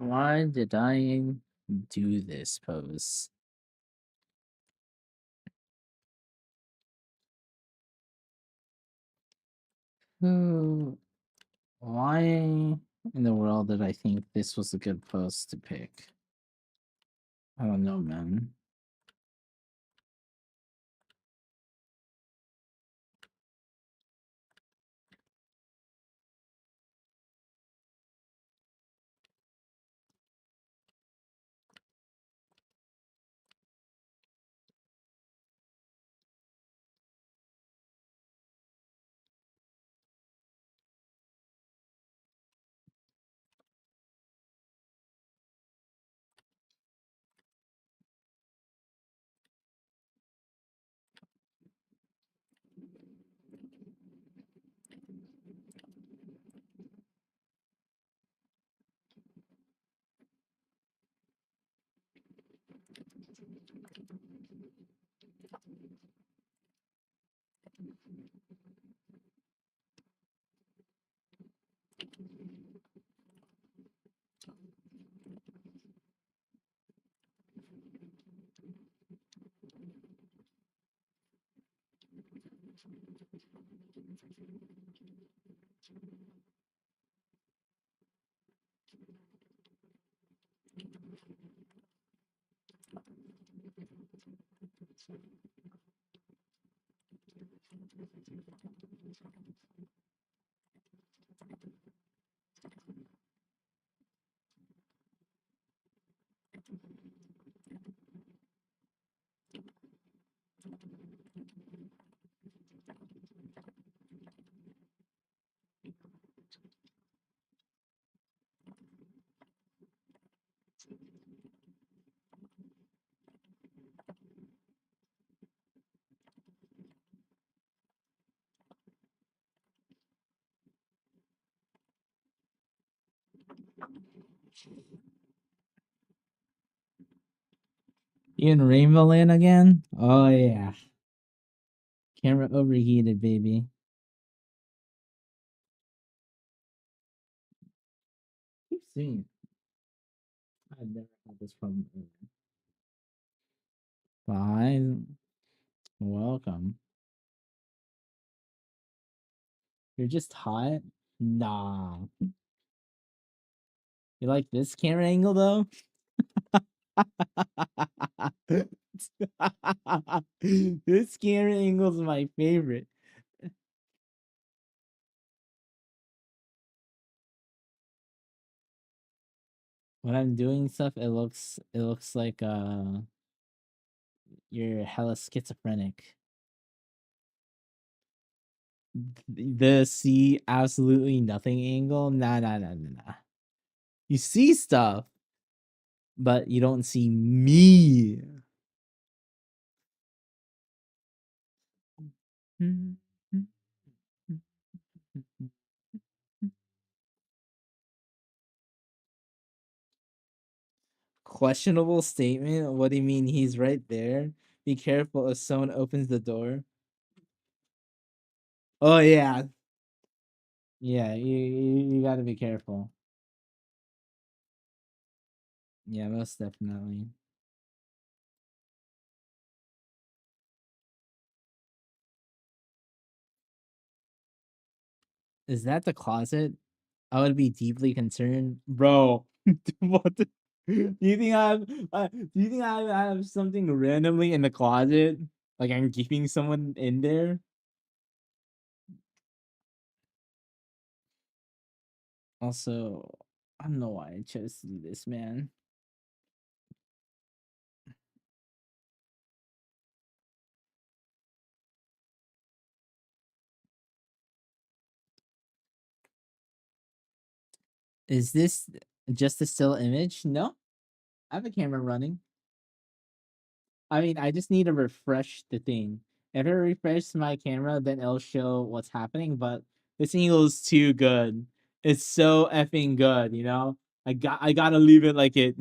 Why did I do this pose? Why in the world did I think this was a good pose to pick? I don't know, man. You in Rainbow Land again? Oh yeah. Camera overheated, baby. Keep seeing it. I've never had this problem earlier. Fine. Welcome. You're just hot? Nah. You like this camera angle though? This camera angle is my favorite. When I'm doing stuff, it looks like you're hella schizophrenic. The see absolutely nothing angle? Nah. You see stuff, but you don't see me. Questionable statement? What do you mean he's right there? Be careful if someone opens the door. Oh yeah. Yeah, you gotta be careful. Yeah, most definitely. Is that the closet? I would be deeply concerned, bro. What? Do you think I have? Do you think I have something randomly in the closet? Like I'm keeping someone in there? Also, I don't know why I chose to do this, man. Is this just a still image? No, I have a camera running. I mean, I just need to refresh the thing. If it refreshes my camera, then it'll show what's happening. But this angle is too good. It's so effing good, you know. I gotta leave it like it.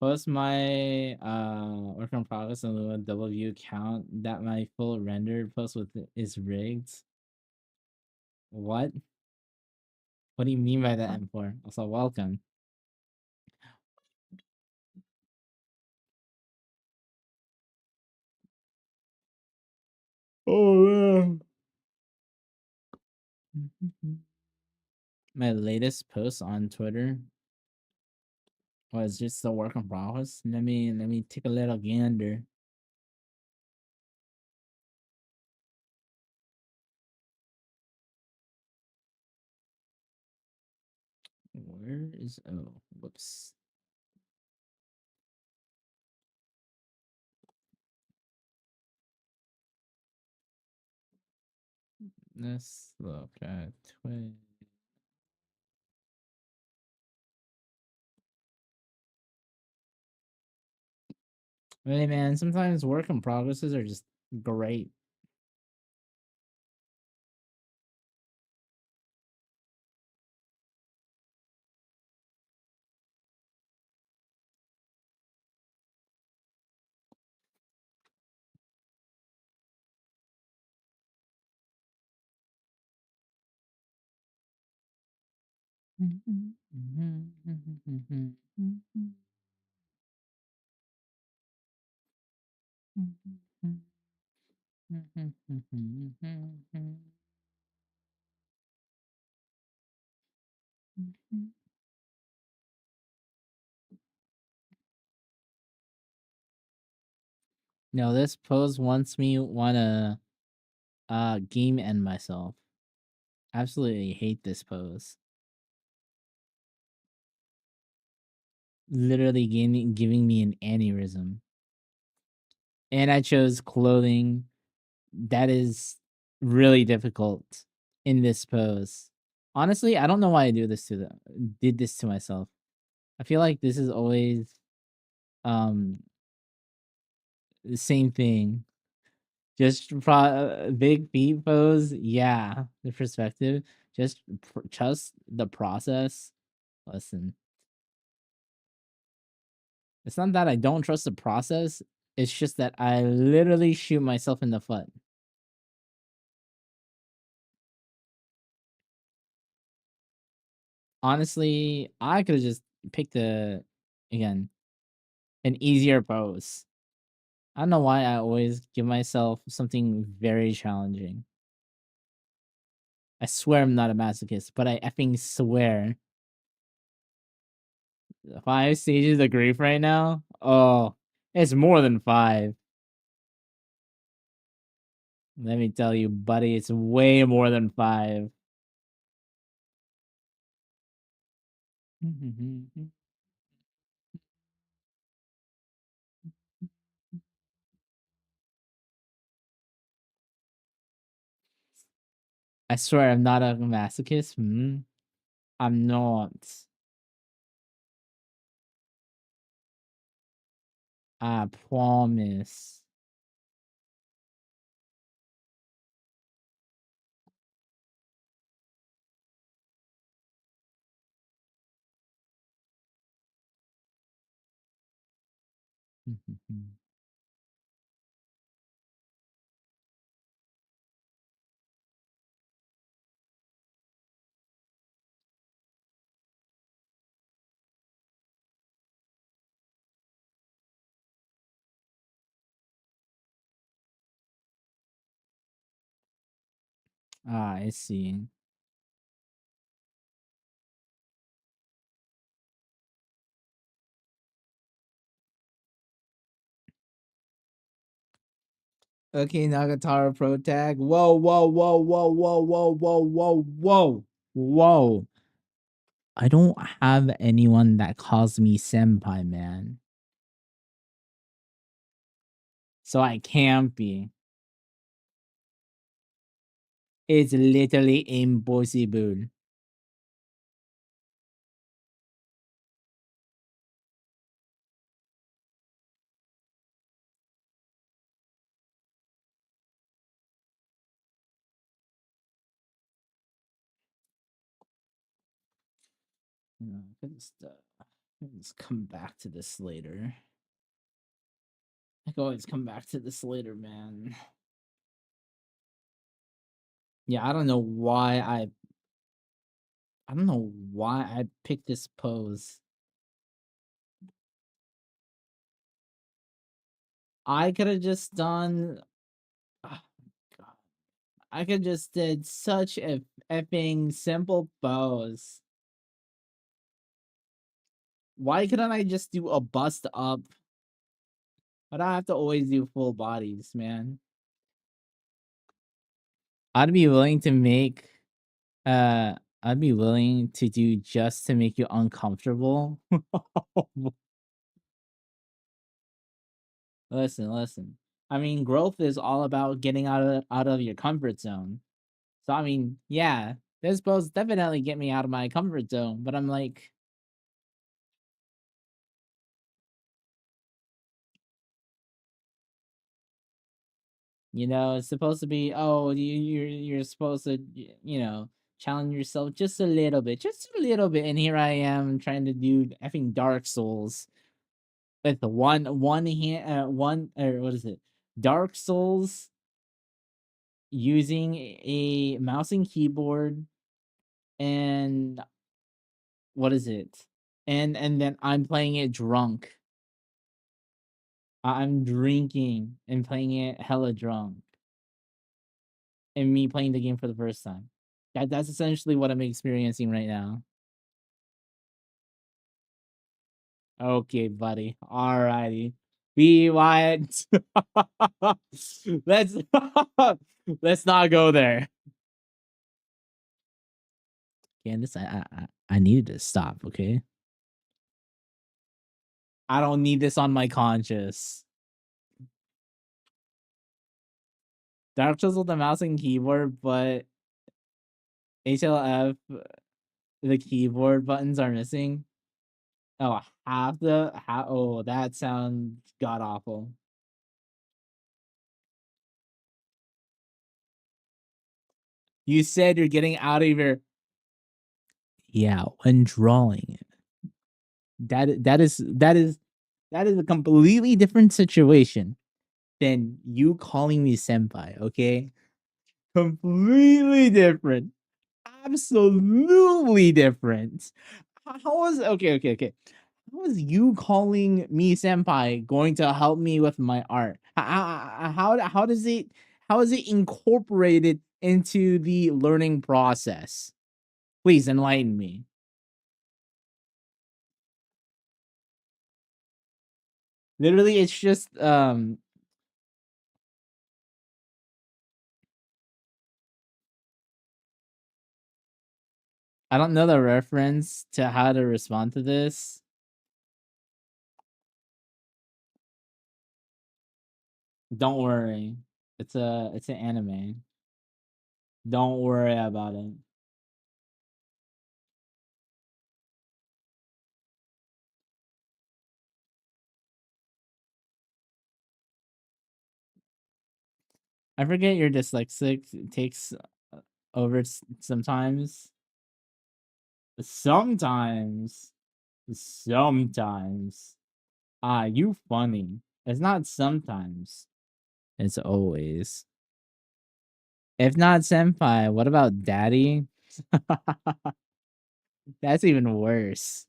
Post my work in progress and a double view count that my full rendered post with is rigged. What? What do you mean by that, M4? Also, welcome. Oh man. My latest post on Twitter was just a work in progress. Let me take a little gander. Where is whoops. Let's look at Twitter. Really, man, sometimes work in progresses are just great. No, this pose wants me wanna game end myself. Absolutely hate this pose. Literally giving me an aneurysm. And I chose clothing that is really difficult in this pose. Honestly, I don't know why I did this to myself. I feel like this is always um the same thing. Just big feet pose, yeah. The perspective, trust the process. Listen, it's not that I don't trust the process. It's just that I literally shoot myself in the foot. Honestly, I could have just picked again an easier pose. I don't know why I always give myself something very challenging. I swear I'm not a masochist, but I effing swear. 5 stages of grief right now? Oh, it's more than 5. Let me tell you, buddy, it's way more than 5. I swear I'm not a masochist. I'm not. I promise. I see. Okay, Nagatara Pro Tag. Whoa, whoa, whoa, whoa, whoa, whoa, whoa, whoa, whoa, whoa. I don't have anyone that calls me senpai, man. So I can't be. It's literally impossible. I can just come back to this later. I can always come back to this later, man. Yeah, I don't know why I don't know why I picked this pose. I could have just done. Oh, God. I could just did such a effing simple pose. Why couldn't I just do a bust up? But I have to always do full bodies, man. I'd be willing to make I'd be willing to do just to make you uncomfortable. Listen. I mean, growth is all about getting out of your comfort zone. So I mean, yeah, this pose definitely get me out of my comfort zone, but I'm like, it's supposed to be, oh, you're supposed to, challenge yourself just a little bit, and here I am trying to do effing Dark Souls with one hand, one or what is it, Dark Souls using a mouse and keyboard, and what is it, and then I'm playing it drunk. I'm drinking and playing it hella drunk, and me playing the game for the first time. That's essentially what I'm experiencing right now. Okay, buddy. Alrighty. Be quiet. let's let's not go there. Candace, I needed to stop, okay? I don't need this on my conscience. Dark Souls with the mouse and keyboard, but HLF, the keyboard buttons are missing. Oh, oh, that sounds god awful. You said you're getting out of your. Yeah, when drawing. That is a completely different situation than you calling me senpai, okay? Completely different. Absolutely different. How is okay. How is you calling me senpai going to help me with my art? How does it, how is it incorporated into the learning process? Please enlighten me. Literally, it's just I don't know the reference to how to respond to this. Don't worry. It's an anime. Don't worry about it. I forget you're dyslexic. It takes over sometimes. Sometimes. Sometimes. Ah, you funny. It's not sometimes. It's always. If not senpai, what about daddy? That's even worse.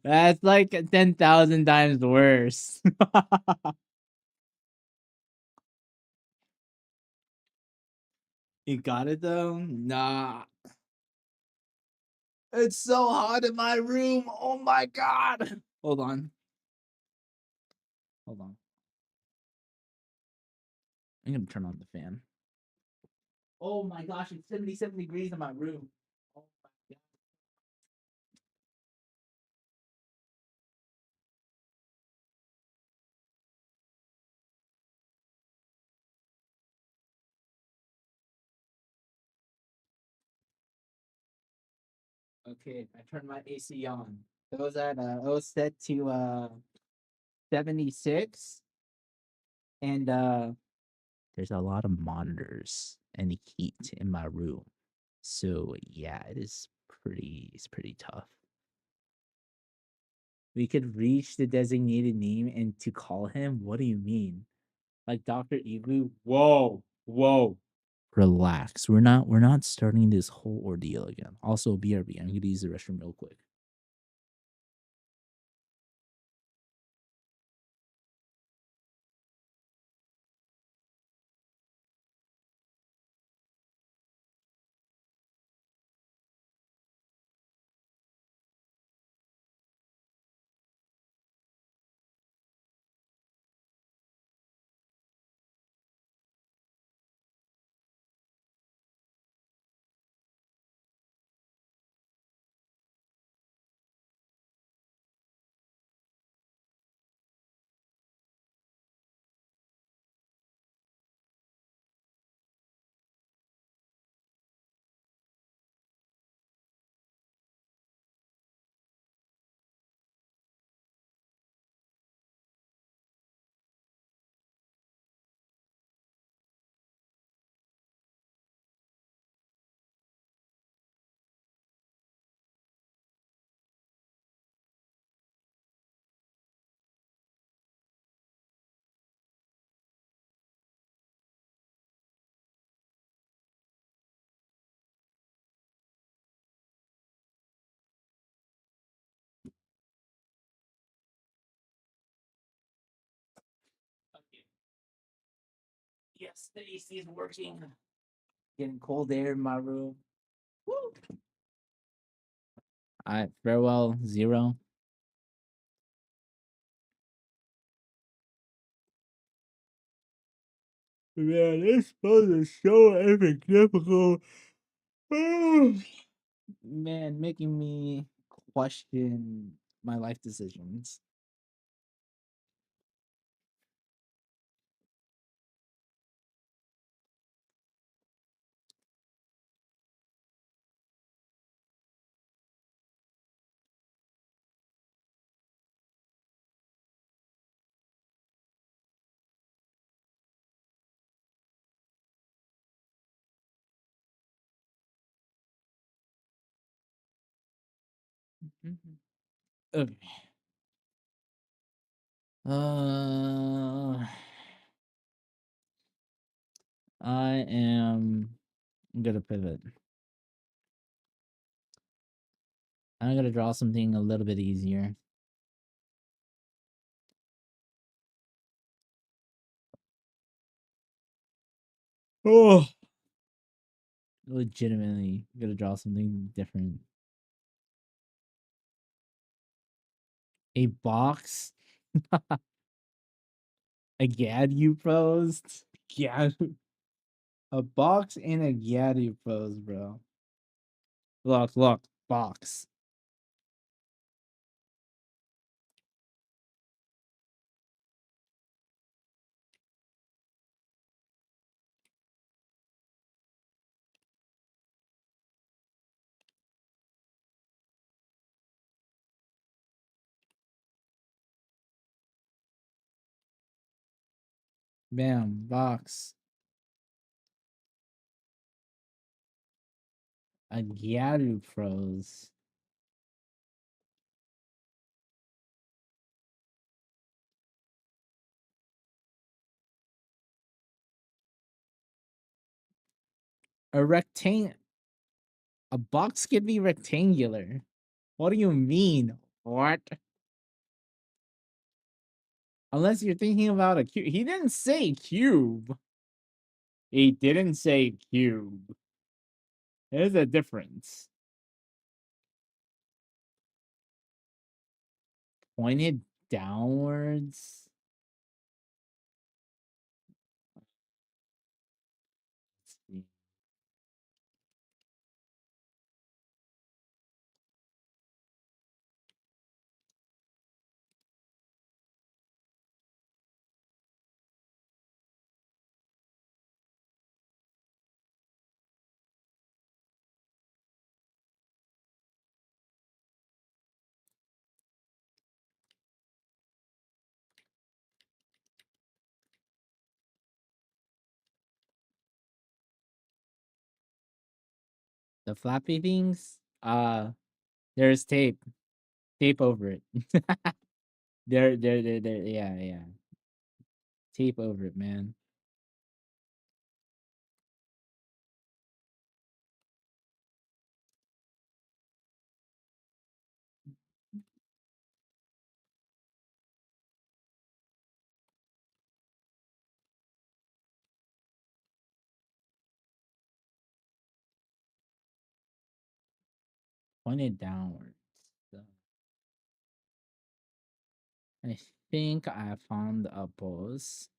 That's like 10,000 times worse. You got it though? Nah. It's so hot in my room. Oh my god. Hold on. Hold on. I'm gonna turn on the fan. Oh my gosh, it's 77 degrees in my room. Oh my god. Okay, I turned my AC on. It was set to 76, and there's a lot of monitors and heat in my room. So yeah, it's pretty tough. We could reach the designated name and to call him? What do you mean? Like Dr. Igloo? Whoa. relax. We're not starting this whole ordeal again. Also, BRB. I'm gonna use the restroom real quick. Yes, the AC is working. Getting cold air in my room. Woo! Alright, farewell, Zero. Man, this pose is so epic difficult. Man, making me question my life decisions. Okay. I am gonna pivot. I'm gonna draw something a little bit easier. Oh, legitimately gonna draw something different. A box. A Gadu post. Gadu. A box and a Gadu post, bro. Look, box. Bam, box. A Gadu pros. A rectangle. A box can be rectangular. What do you mean? What? Unless you're thinking about a cube. He didn't say cube. He didn't say cube. There's a difference. Pointed downwards. Let's see. The flappy things. There's tape. Tape over it. there. Yeah. Tape over it, man. pointed downwards. So I think I found a pose.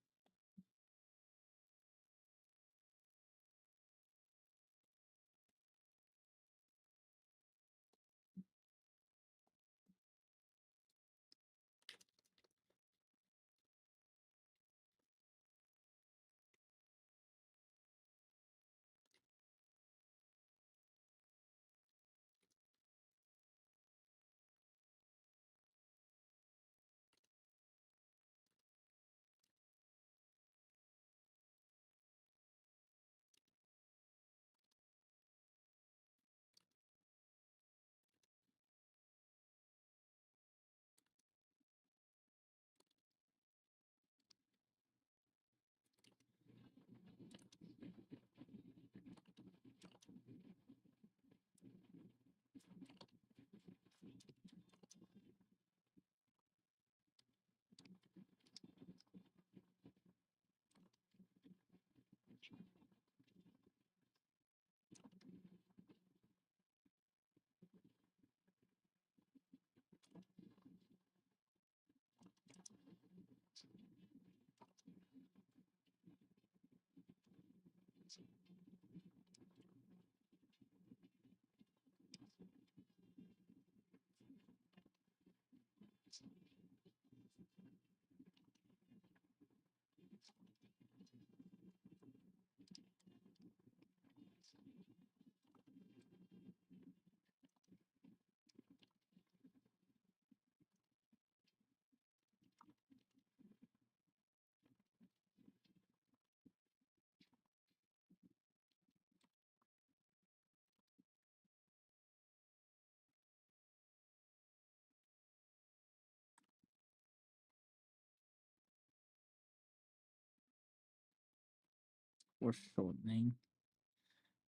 Foreshortening.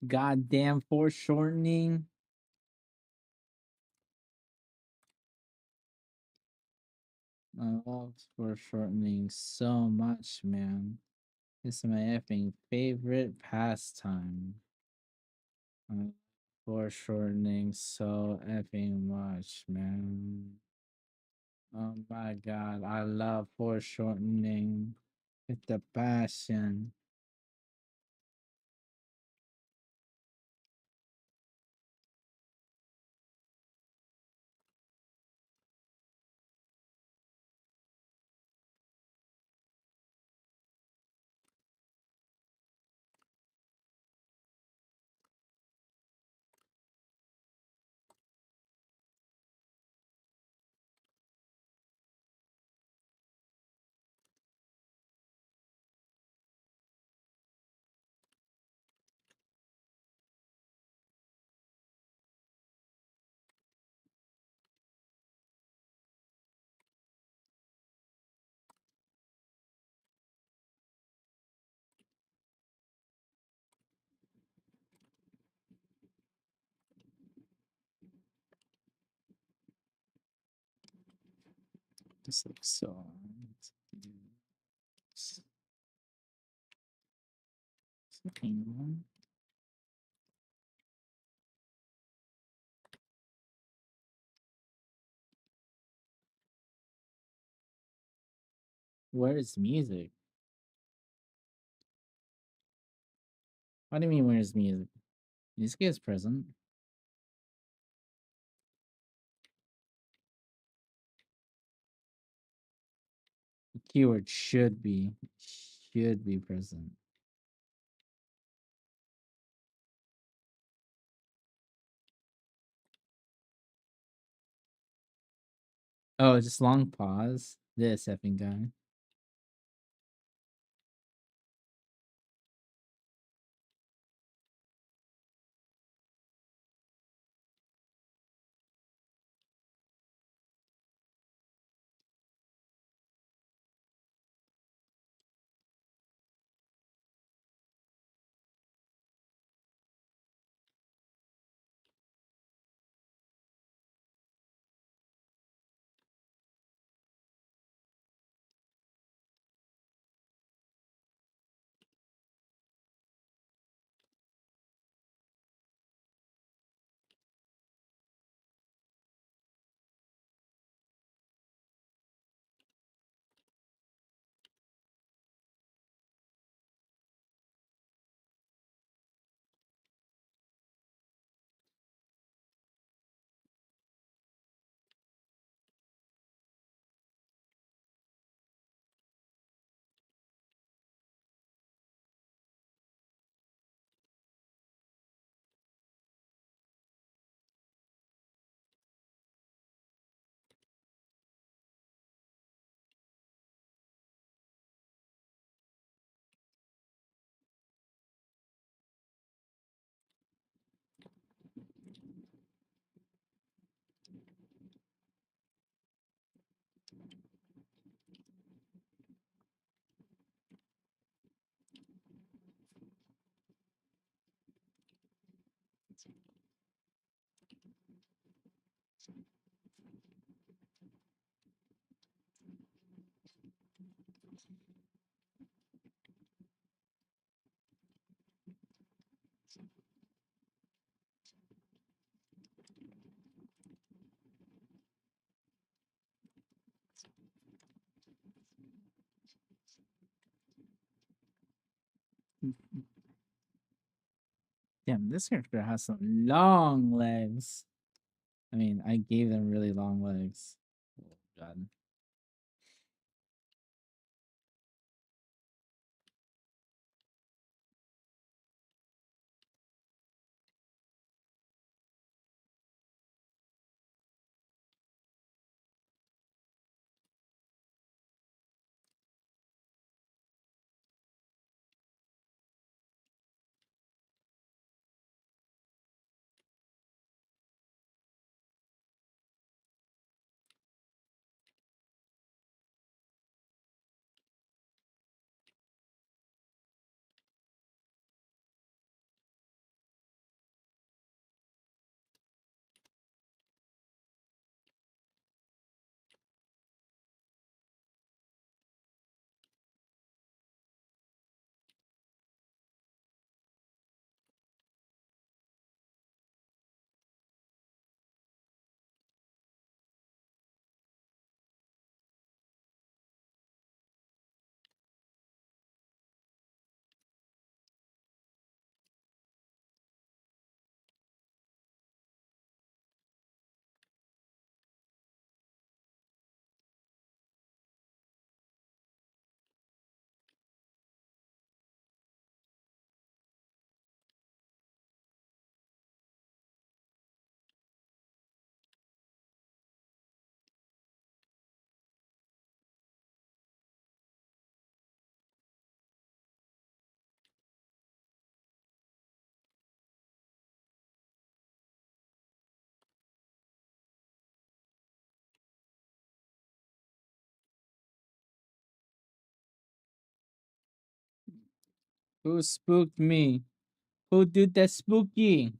Goddamn foreshortening. I love foreshortening so much, man. It's my effing favorite pastime. I love foreshortening so effing much, man. Oh my god, I love foreshortening with the passion. Just like so. Second one. Where's music? What do you mean, where's music? Music is present. The keyword should be present. Oh, just long pause. This effing guy. Damn, this character has some long legs. I mean, I gave them really long legs. Oh, God. Who spooked me? Who did the spooky?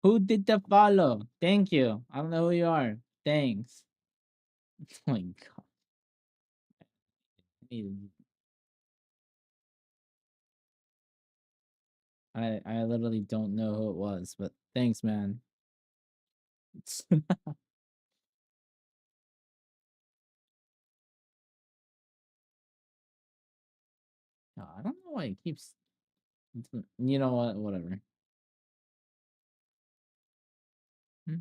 Who did the follow? Thank you. I don't know who you are. Thanks. Oh my God. I literally don't know who it was, but thanks, man. No, I don't know why it keeps. You know what? Whatever. Hmm.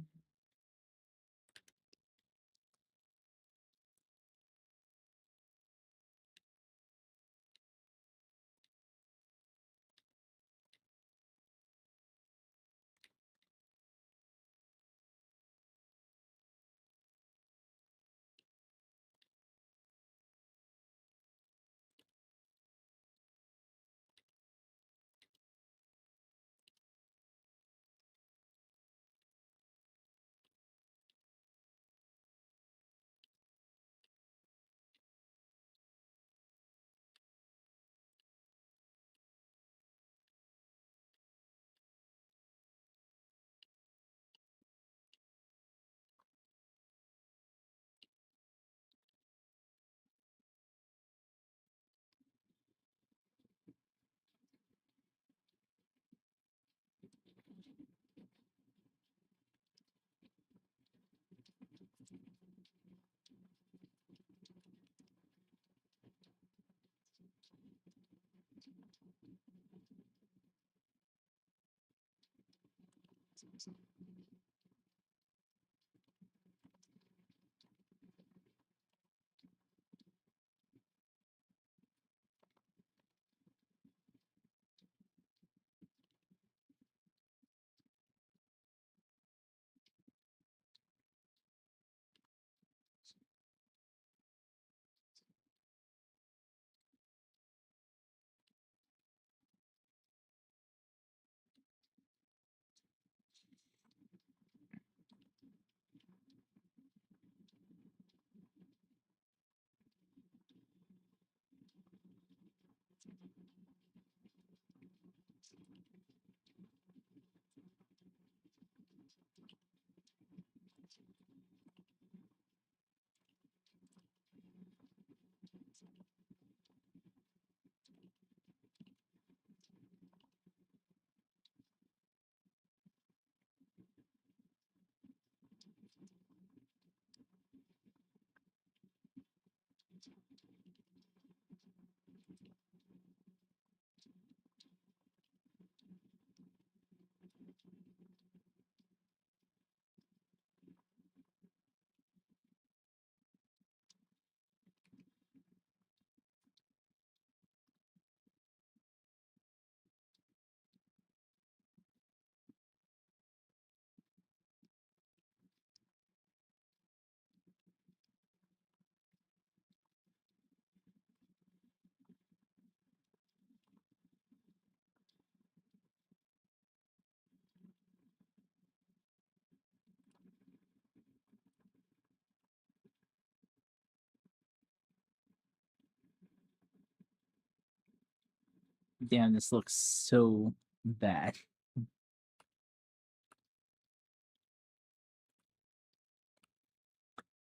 Damn, this looks so bad.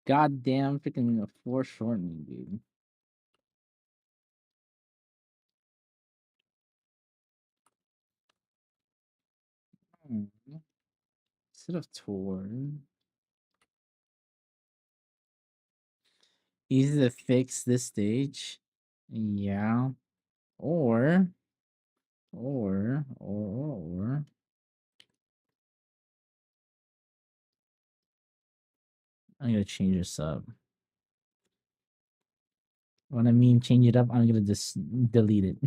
God damn, freaking foreshortening, dude. Instead of torn. Easy to fix this stage. Yeah. Or I'm gonna change this up. When I mean change it up, I'm gonna just delete it.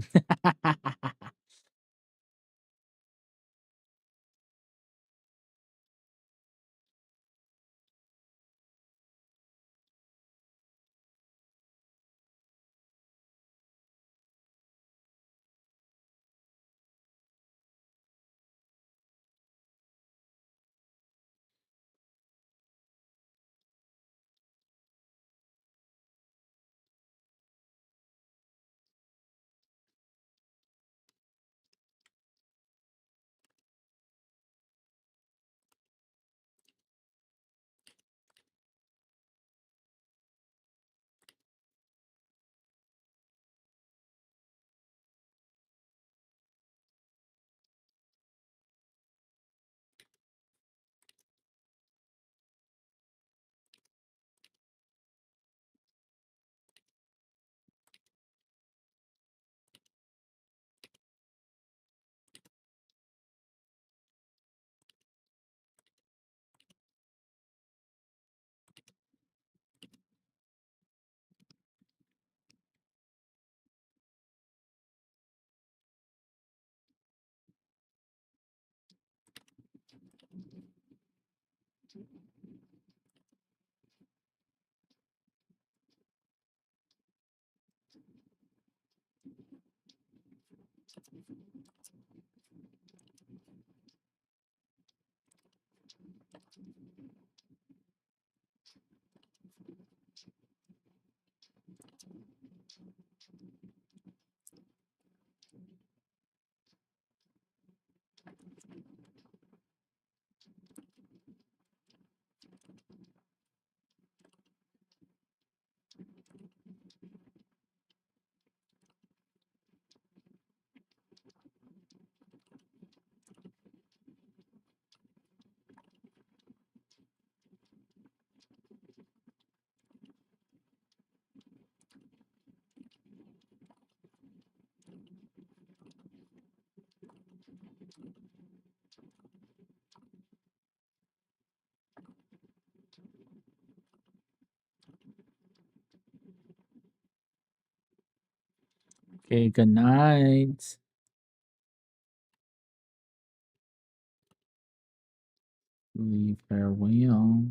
Okay, good night. Leave farewell.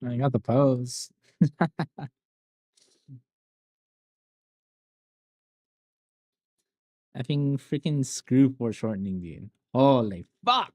I got the pose. I think freaking screw foreshortening, dude. Holy fuck!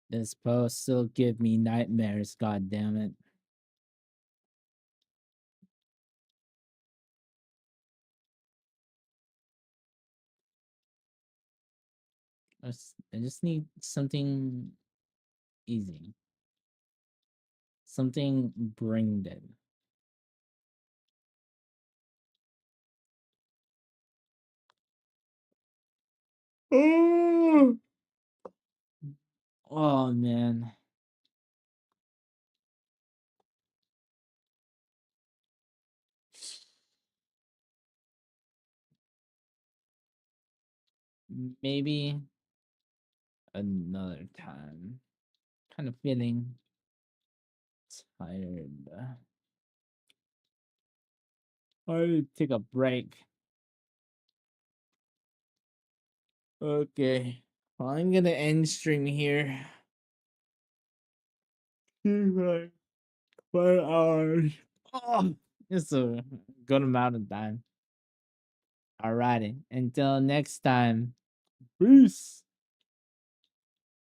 This post still give me nightmares, god damn it. I just need something easy. Something brain dead. Oh man. Maybe another time. Kind of feeling tired. I take a break. Okay. I'm gonna end stream here. Like 5 hours. Oh, it's a good amount of time. Alrighty. Until next time. Peace.